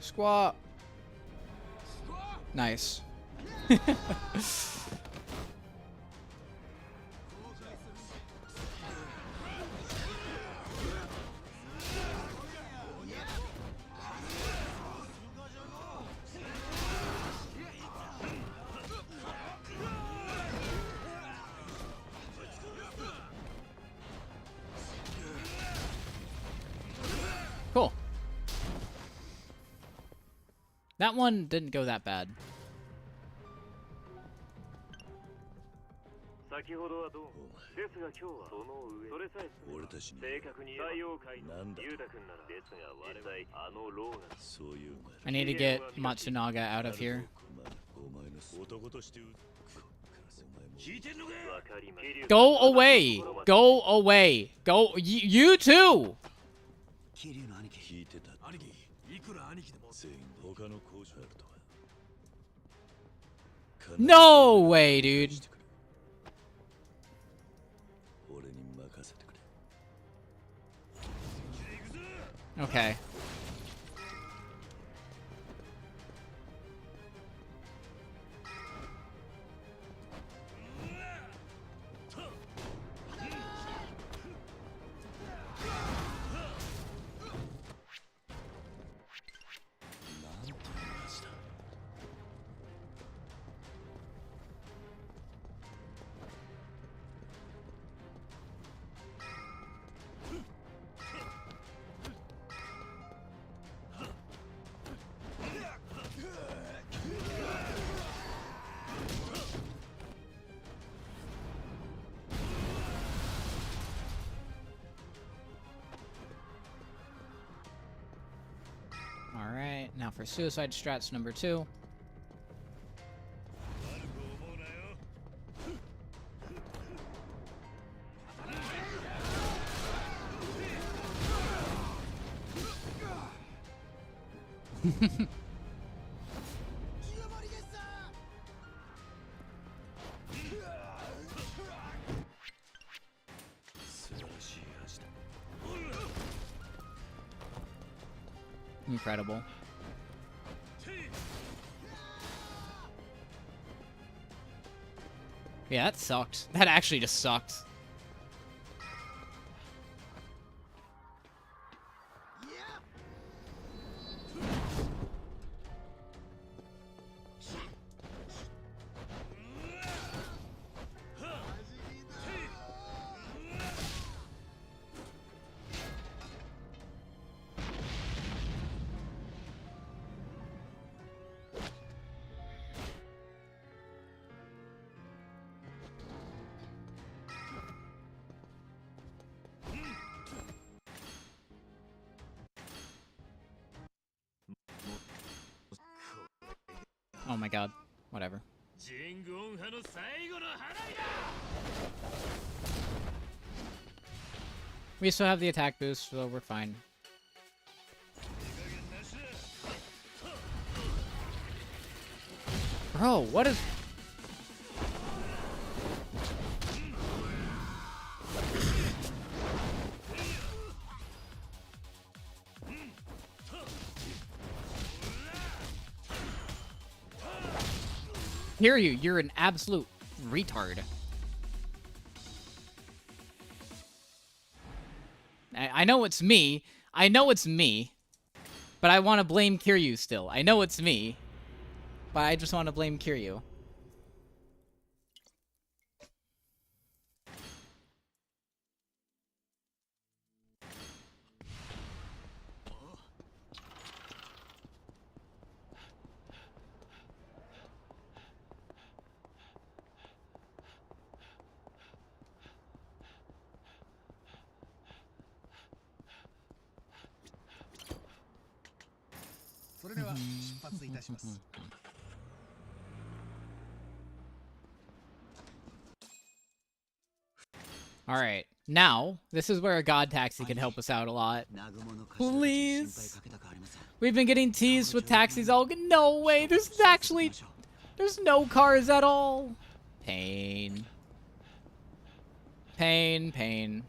Squat. Nice. Cool. That one didn't go that bad. 先ほどはどうもですが今日はその上それさえ俺たちに正確に太陽界のユータ君ならですが我々あのローがそういう I need to get Matsunaga out of here. お前の男として聞いてんのか。わかりました Go away! Go away! Go! You too! キリの兄貴。聞いてた。兄貴、いくら兄貴でも全員他の工場あるとは。 No way, dude. 俺に任せてくれ。 Okay. Now for suicide strats number 2. Incredible. Yeah, that sucked. That actually just sucked. Oh my god. Whatever. We still have the attack boost, so we're fine. Bro, what is... Hear you, you're an absolute retard. I know it's me. I know it's me. But I want to blame Kiryu still. I know it's me. But I just want to blame Kiryu. Alright, now, this is where a god taxi can help us out a lot. Please! We've been getting teased with taxis all... No way, there's actually... There's no cars at all! Pain. Pain, pain.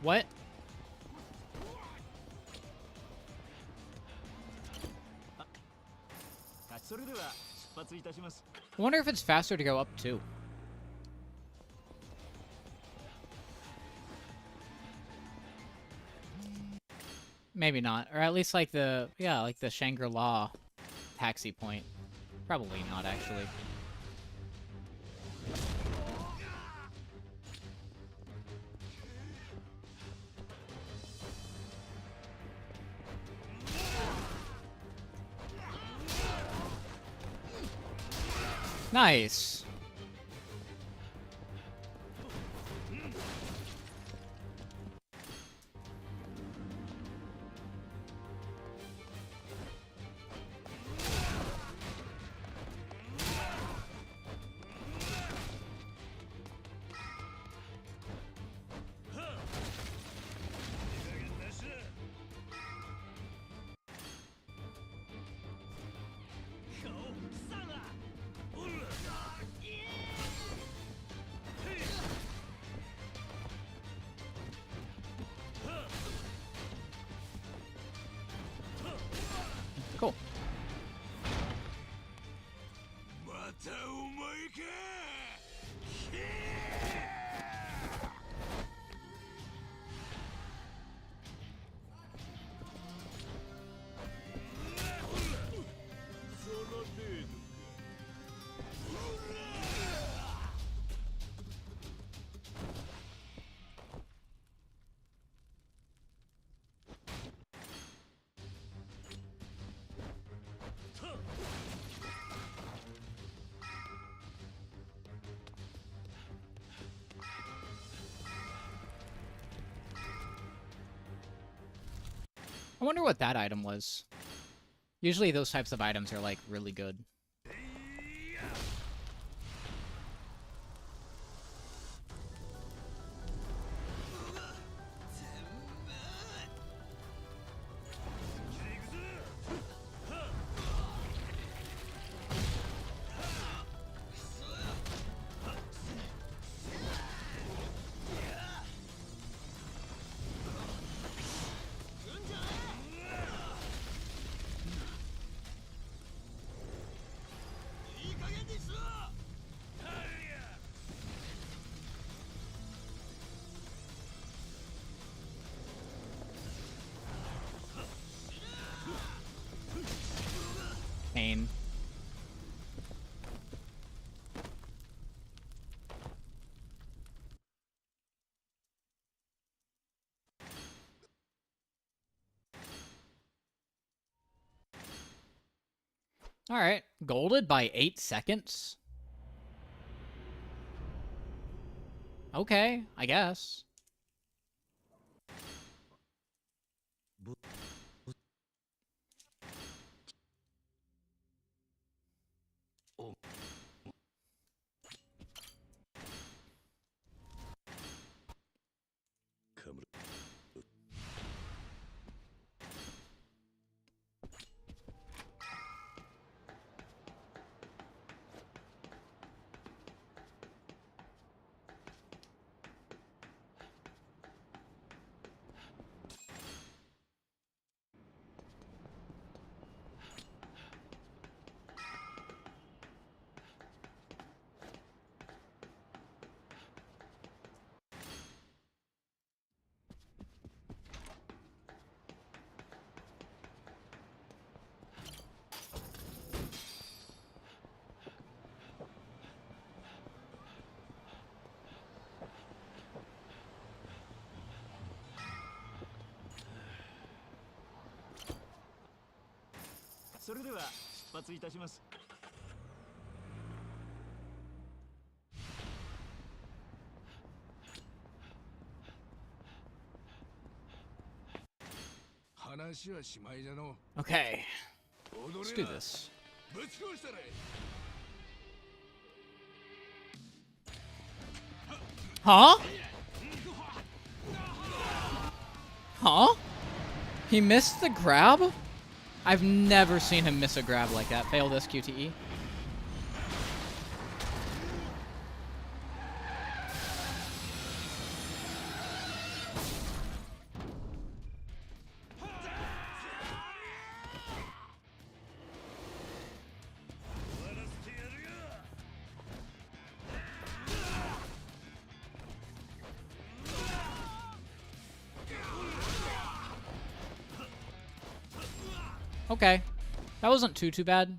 What? I wonder if it's faster to go up too. Maybe not. Or at least like the, yeah, like the Shangri-La taxi point. Probably not, actually. Nice. I wonder what that item was. Usually those types of items are, like, really good. Pain. Alright, golded by 8 seconds? Okay, I guess. Okay, let's do this. Huh? Huh? He missed the grab? I've never seen him miss a grab like that. Failed SQTE. Okay. That wasn't too bad.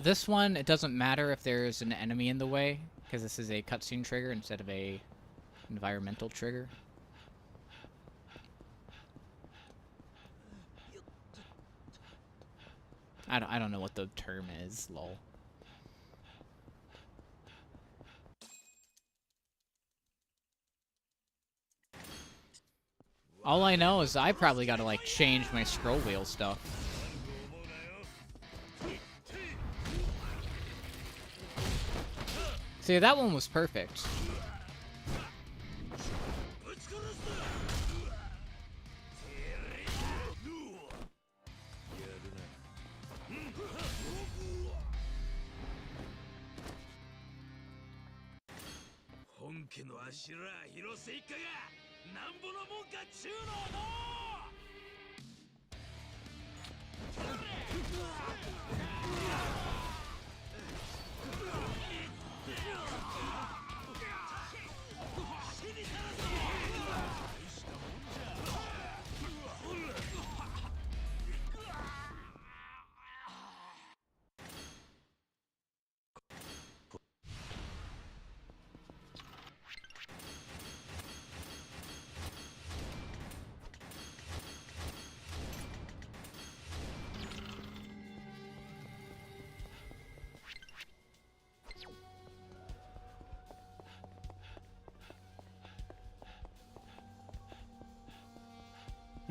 This one, it doesn't matter if there's an enemy in the way, because this is a cutscene trigger instead of a environmental trigger. I don't know what the term is, lol. All I know is I probably gotta, like, change my scroll wheel stuff. See, that one was perfect.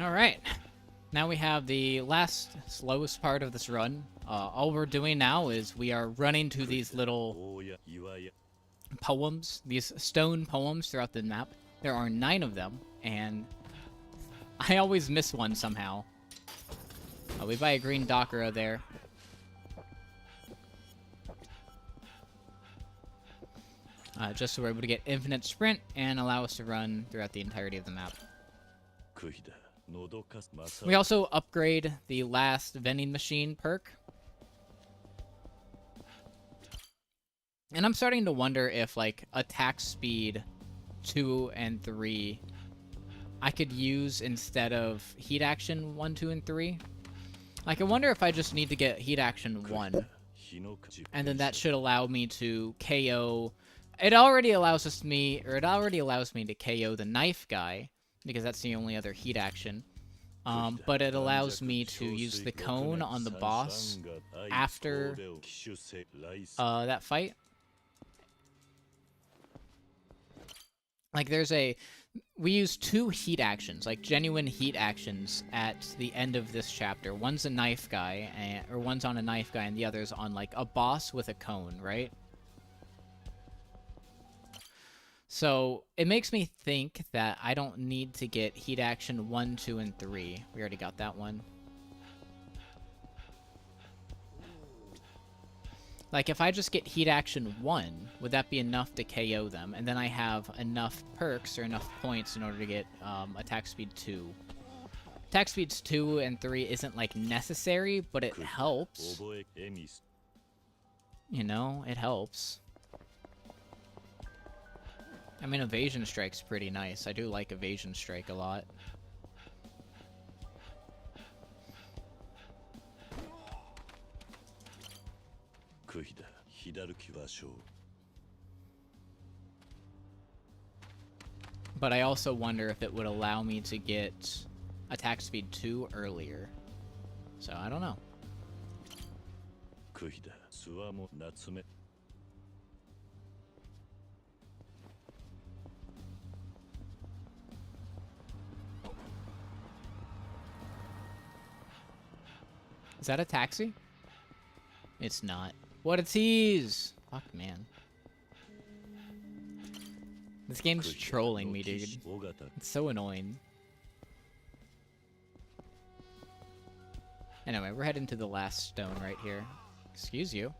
Alright. Now we have the last, slowest part of this run. All we're doing now is we are running to these little poems, these stone poems throughout the map. There are 9 of them, and I always miss one somehow. We buy a green Dakara there. Just so we're able to get infinite sprint and allow us to run throughout the entirety of the map. We also upgrade the last vending machine perk. And I'm starting to wonder if, like, attack speed 2 and 3 I could use instead of heat action 1, 2, and 3. Like, I wonder if I just need to get heat action 1. And then that should allow me to KO... It already allows me to KO the knife guy, because that's the only other heat action. But it allows me to use the cone on the boss after that fight. Like, we use 2 heat actions, like genuine heat actions, at the end of this chapter. One's a knife guy, or one's on a knife guy, and the other's on, like, a boss with a cone, right? So, it makes me think that I don't need to get heat action 1, 2, and 3. We already got that one. Like, if I just get heat action 1, would that be enough to KO them? And then I have enough perks or enough points in order to get attack speed 2. Attack speeds 2 and 3 isn't, like, necessary, but it helps. You know, it helps. I mean, Evasion Strike's pretty nice. I do like Evasion Strike a lot. But I also wonder if it would allow me to get attack speed 2 earlier. So, I don't know. Is that a taxi? It's not. What a tease! Fuck, man. This game's trolling me, dude. It's so annoying. Anyway, we're heading to the last stone right here. Excuse you.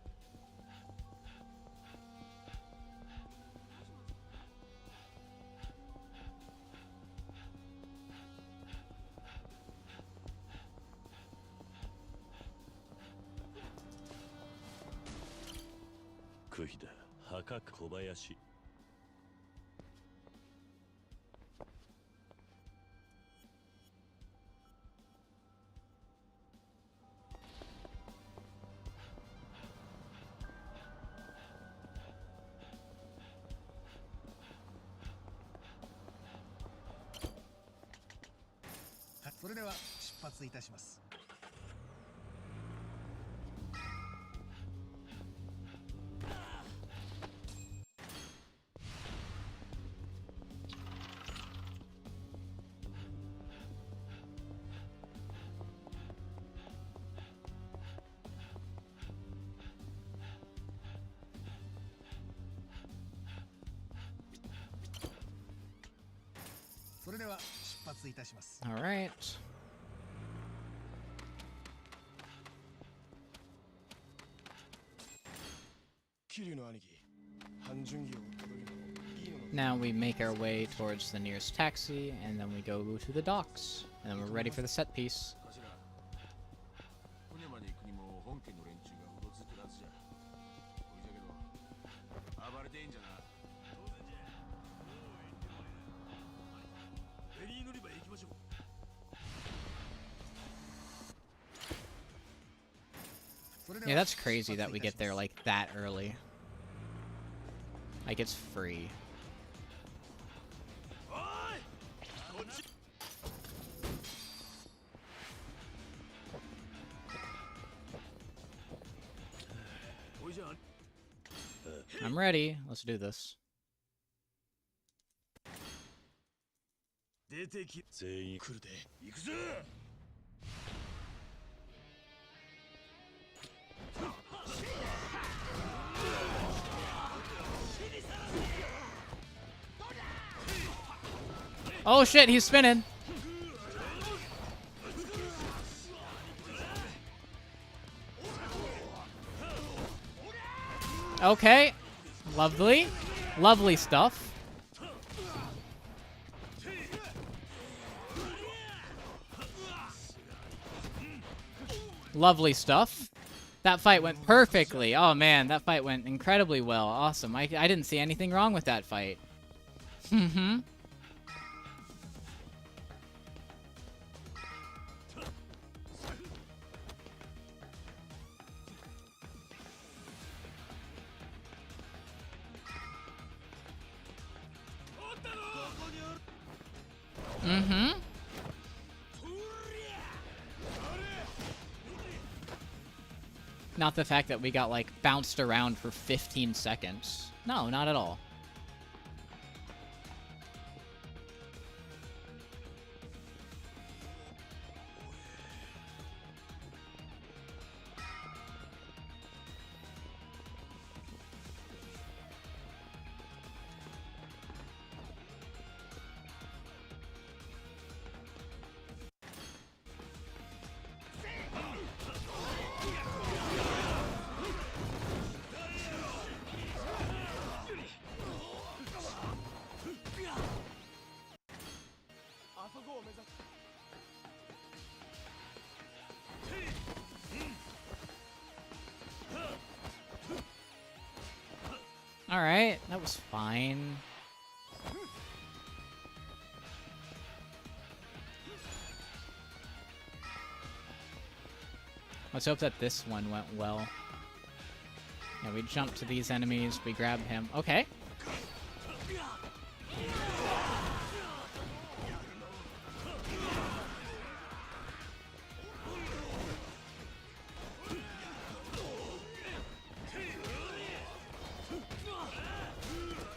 All right. Now we make our way towards the nearest taxi, and then we go to the docks. And then we're ready for the set piece. Yeah, that's crazy that we get there, like, that early. Like, it's free. I'm ready. Let's do this. 出てき全員来るで行くぞ Oh shit, he's spinning. Okay. Lovely. Lovely stuff. Lovely stuff. That fight went perfectly. Oh man, that fight went incredibly well. Awesome. I didn't see anything wrong with that fight. Mm-hmm. Mm-hmm. Not the fact that we got, like, bounced around for 15 seconds. No, not at all. Alright, that was fine. Let's hope that this one went well. Yeah, we jump to these enemies, we grab him. Okay.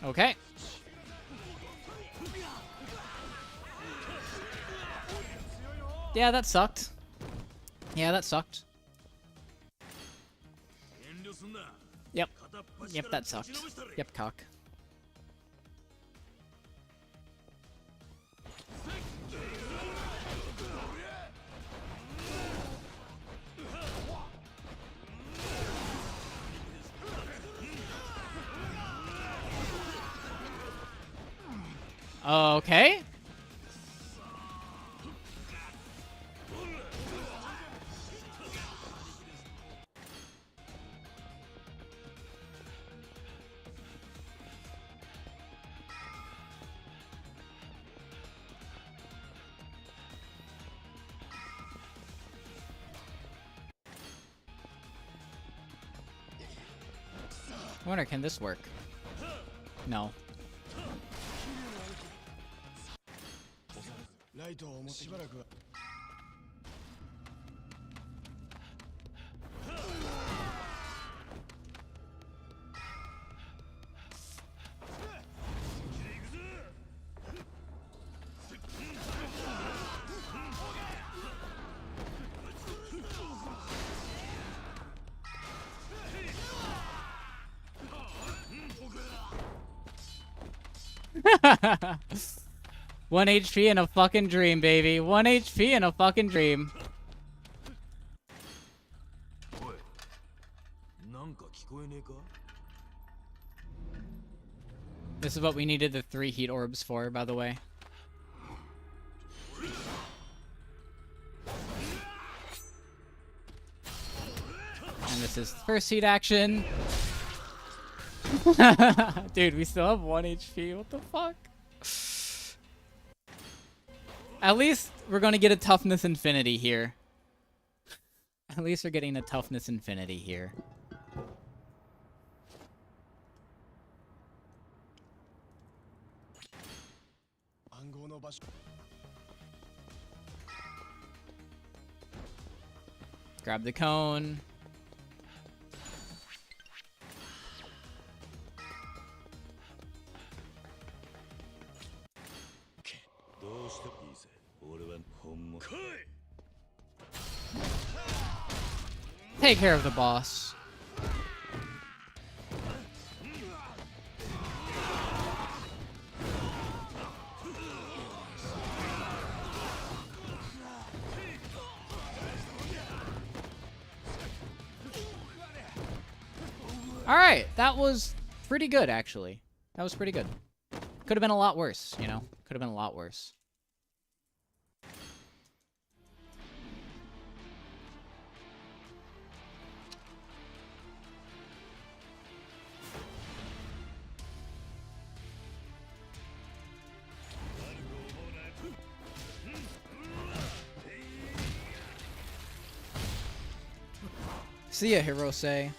Okay. Yeah, that sucked. Yeah, that sucked. Yep. Yep, that sucked. Yep, cock. Okay. I wonder, can this work? No. One HP in a fucking dream, baby. 1 HP in a fucking dream. This is what we needed the 3 heat orbs for, by the way. And this is first heat action. Dude, we still have 1 HP. What the fuck? At least we're gonna get a toughness infinity here. At least we're getting a toughness infinity here. Grab the cone. take care of the boss. Alright, that was pretty good, actually. That was pretty good. Could have been a lot worse, you know? Could have been a lot worse. See ya, Hirose.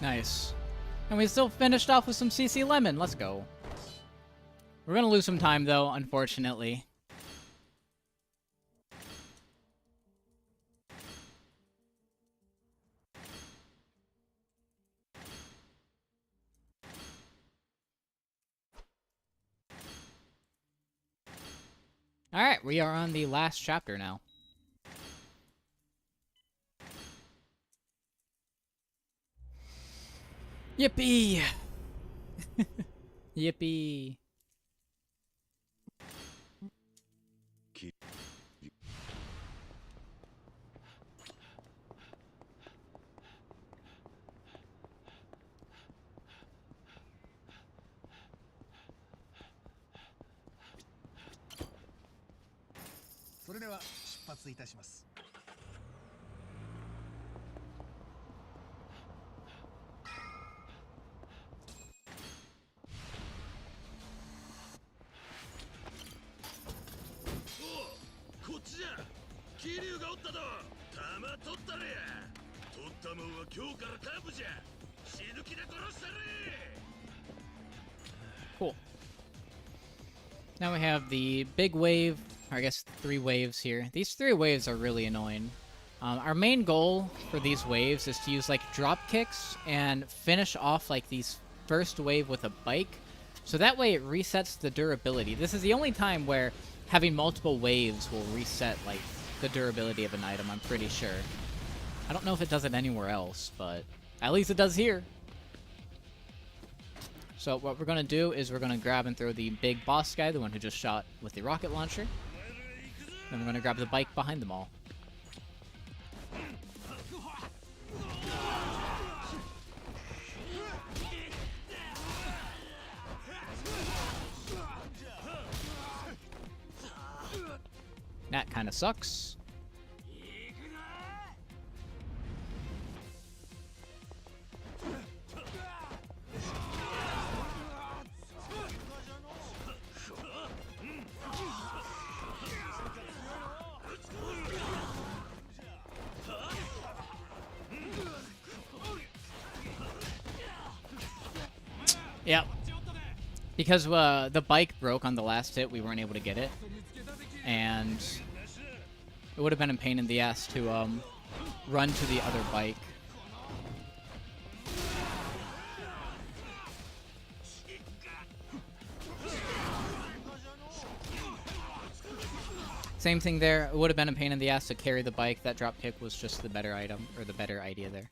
Nice. And we still finished off with some CC Lemon. Let's go. We're gonna lose some time, though, unfortunately. Alright, we are on the last chapter now. Yippee! Yippee. Cool. Now we have the big wave, or I guess 3 waves here. These 3 waves are really annoying. Our main goal for these waves is to use like drop kicks and finish off like these first wave with a bike. So that way it resets the durability. This is the only time where having multiple waves will reset like the durability of an item, I'm pretty sure. I don't know if it does it anywhere else, but at least it does here. So what we're going to do is we're going to grab and throw the big boss guy, the one who just shot with the rocket launcher. Then we're going to grab the bike behind them all. That kind of sucks. Yep. Because the bike broke on the last hit, we weren't able to get it. And it would have been a pain in the ass to run to the other bike. Same thing there. It would have been a pain in the ass to carry the bike. That drop kick was just the better item, or the better idea there.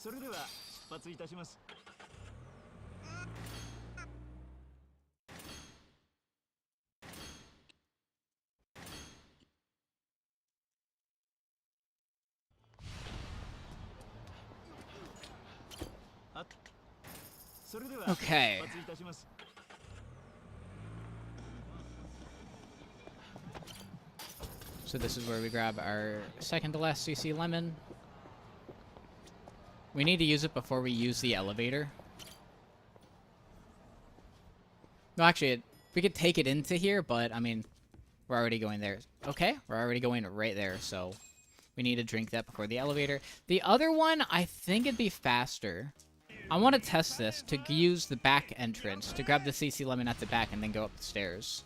それでは出発いたします。それでは Okay. 出発いたします。 So this is where we grab our second to last CC lemon. We need to use it before we use the elevator. No, actually, we could take it into here, but, I mean, we're already going there. Okay, we're already going right there, so we need to drink that before the elevator. The other one, I think it'd be faster. I want to test this to use the back entrance, to grab the CC lemon at the back and then go up the stairs.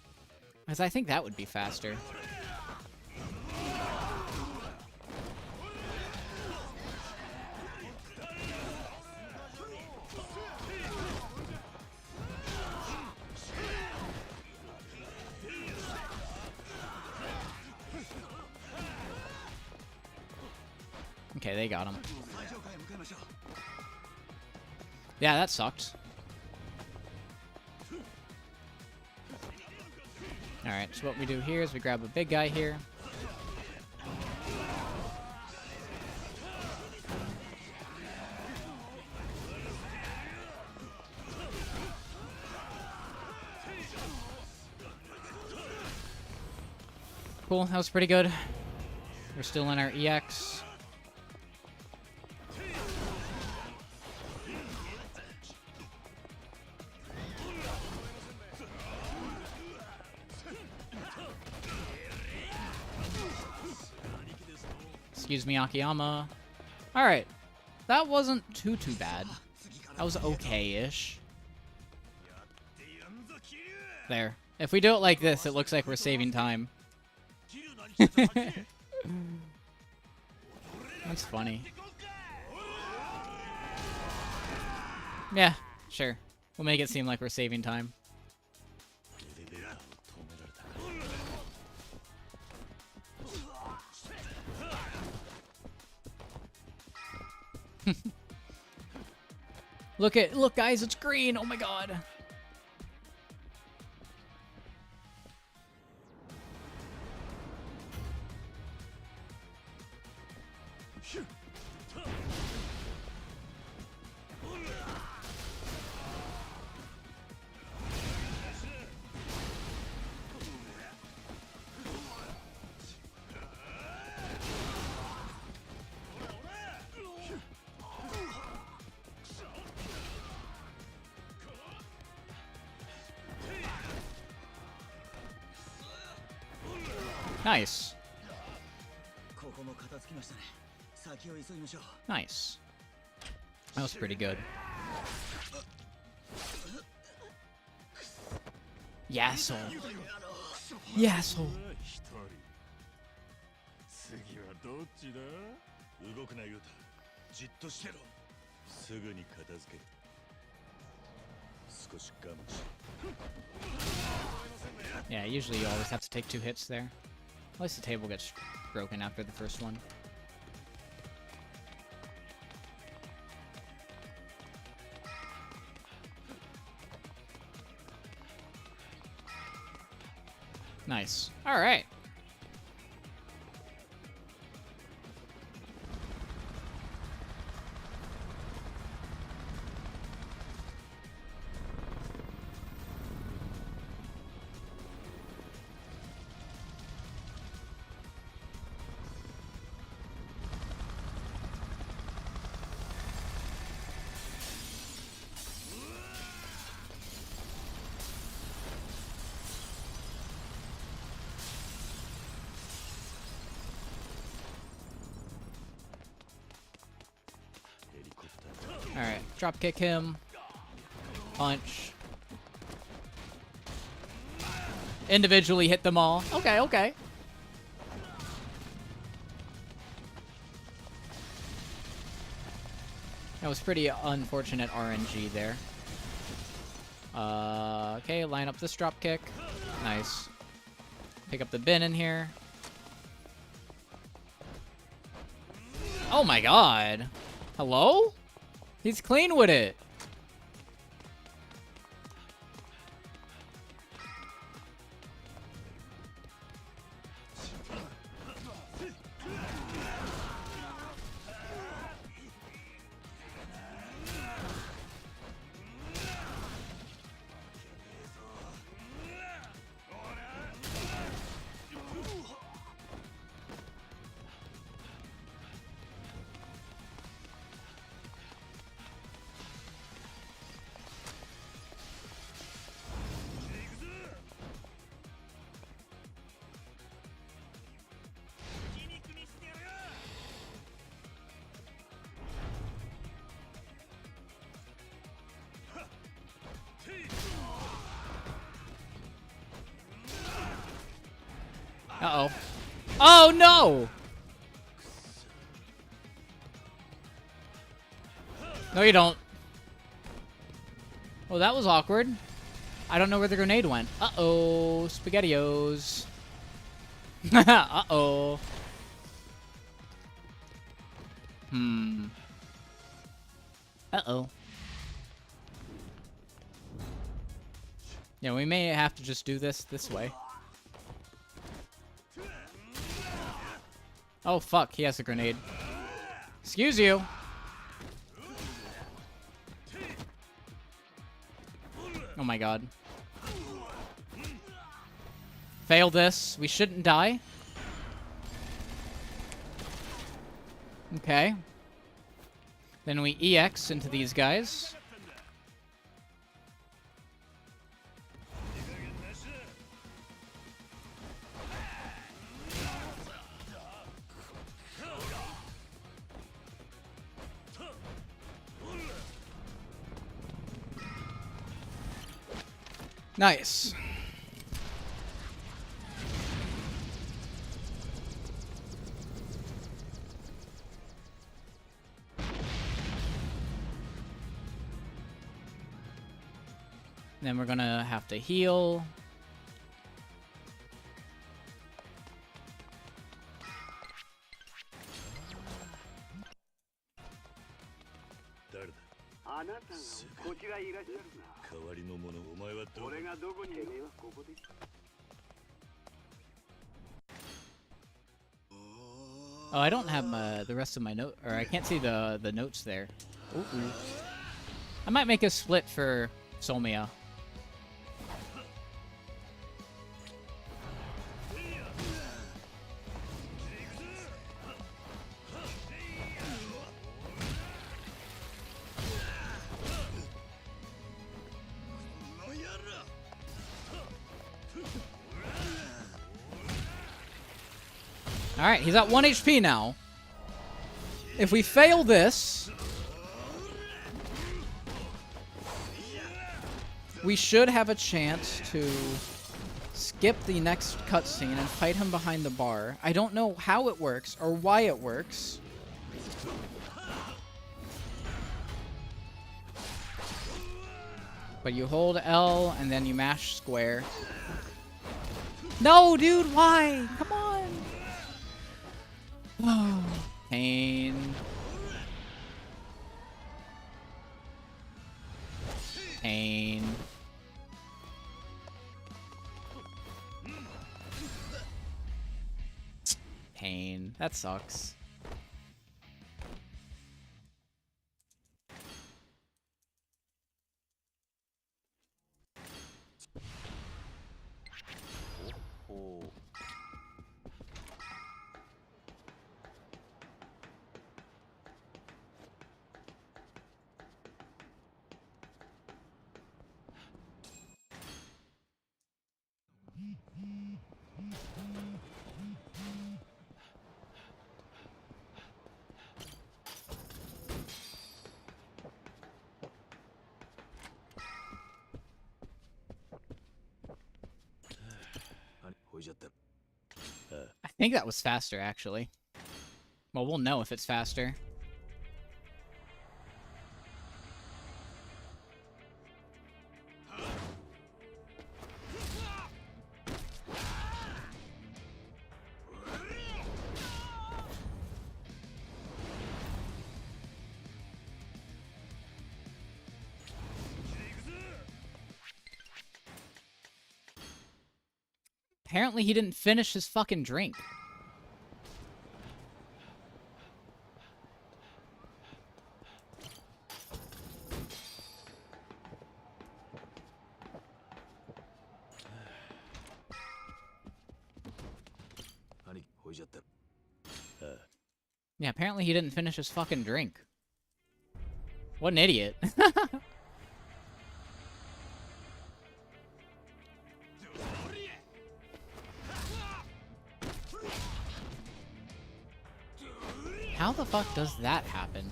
Because I think that would be faster. Okay, they got him. Yeah, that sucked. Alright, so what we do here is we grab a big guy here. Cool, that was pretty good. We're still in our EX. Excuse me, Akiyama. Alright. That wasn't too bad. That was okay-ish. There. If we do it like this, it looks like we're saving time. That's funny. Yeah, sure. We'll make it seem like we're saving time. Look guys, it's green. Oh my god. Nice. Nice. That was pretty good. Yasso. Yasso. 次はどっちだ？動くなユタ。じっとしてろ。すぐに片付ける。少し我慢し。Yeah, usually you always have to take 2 hits there. At least the table gets broken after the first one. Nice. All right. Alright, drop kick him. Punch. Individually hit them all. Okay, okay. That was pretty unfortunate RNG there. Okay, line up this drop kick. Nice. Pick up the bin in here. Oh my god. Hello? He's clean with it. Uh-oh. Oh, no! No, you don't. Oh, that was awkward. I don't know where the grenade went. Uh-oh. SpaghettiOs. Uh-oh. Uh-oh. Yeah, we may have to just do this way. Oh, fuck. He has a grenade. Excuse you. Oh my god. Fail this. We shouldn't die. Okay. Then we EX into these guys. Nice. Then we're gonna have to heal. Oh, I don't have the rest of my note, or I can't see the notes there. Ooh. I might make a split for Solmia. Alright, he's at 1 HP now. If we fail this, we should have a chance to skip the next cutscene and fight him behind the bar. I don't know how it works or why it works. But you hold L and then you mash square. No, dude, why? Come on. Oh, pain. Pain. Pain. That sucks. I think that was faster, actually. Well, we'll know if it's faster. Apparently he didn't finish his fucking drink. Yeah, apparently he didn't finish his fucking drink. What an idiot. How the fuck does that happen?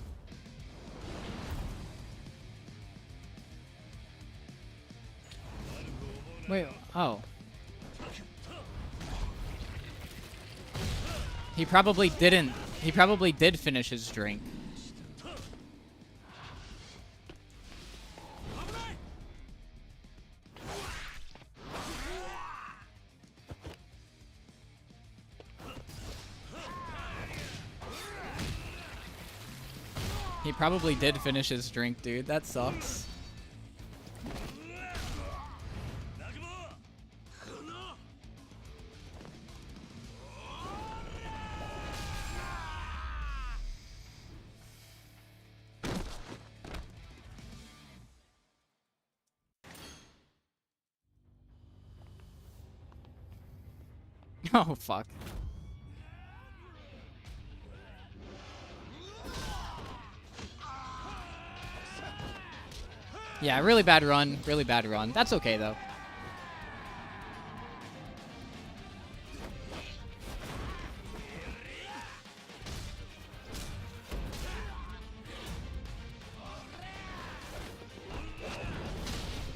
Wait, oh. He probably didn't. He probably did finish his drink. He probably did finish his drink, dude. That sucks. Oh, fuck. Yeah, really bad run. Really bad run. That's okay, though.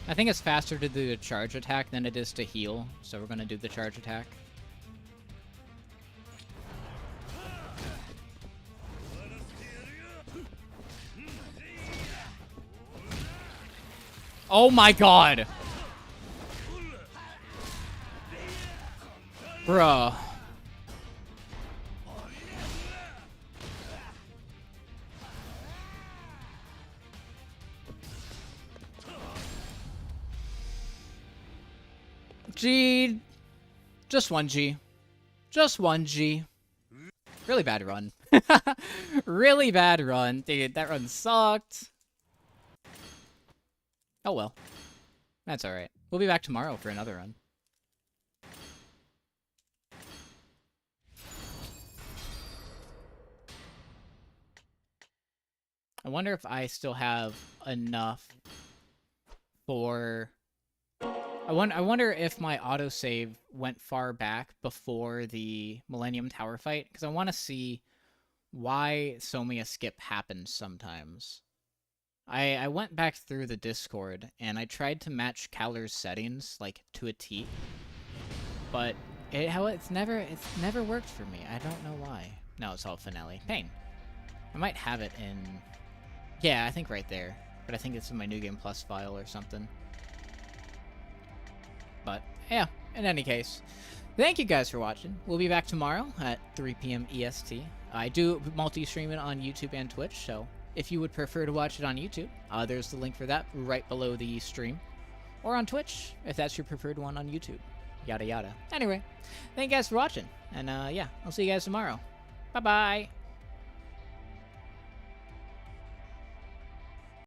I think it's faster to do a charge attack than it is to heal, so we're gonna do the charge attack. Oh my god! Bruh. G. Just 1G. Just 1G. Really bad run. Really bad run. Dude, that run sucked. Oh well. That's alright. We'll be back tomorrow for another run. I wonder if I still have enough for... I wonder if my autosave went far back before the Millennium Tower fight, because I want to see why so many a skip happens sometimes. I went back through the Discord, and I tried to match Caller's settings, like, to a T, but it's never worked for me. I don't know why. No, it's all Finale. Pain. I might have it in... Yeah, I think right there, but I think it's in my New Game Plus file or something. But, yeah, in any case, thank you guys for watching. We'll be back tomorrow at 3 p.m. EST. I do multi-stream it on YouTube and Twitch, so if you would prefer to watch it on YouTube, there's the link for that right below the stream. Or on Twitch, if that's your preferred one on YouTube. Yada yada. Anyway, thank you guys for watching, and yeah, I'll see you guys tomorrow. Bye-bye!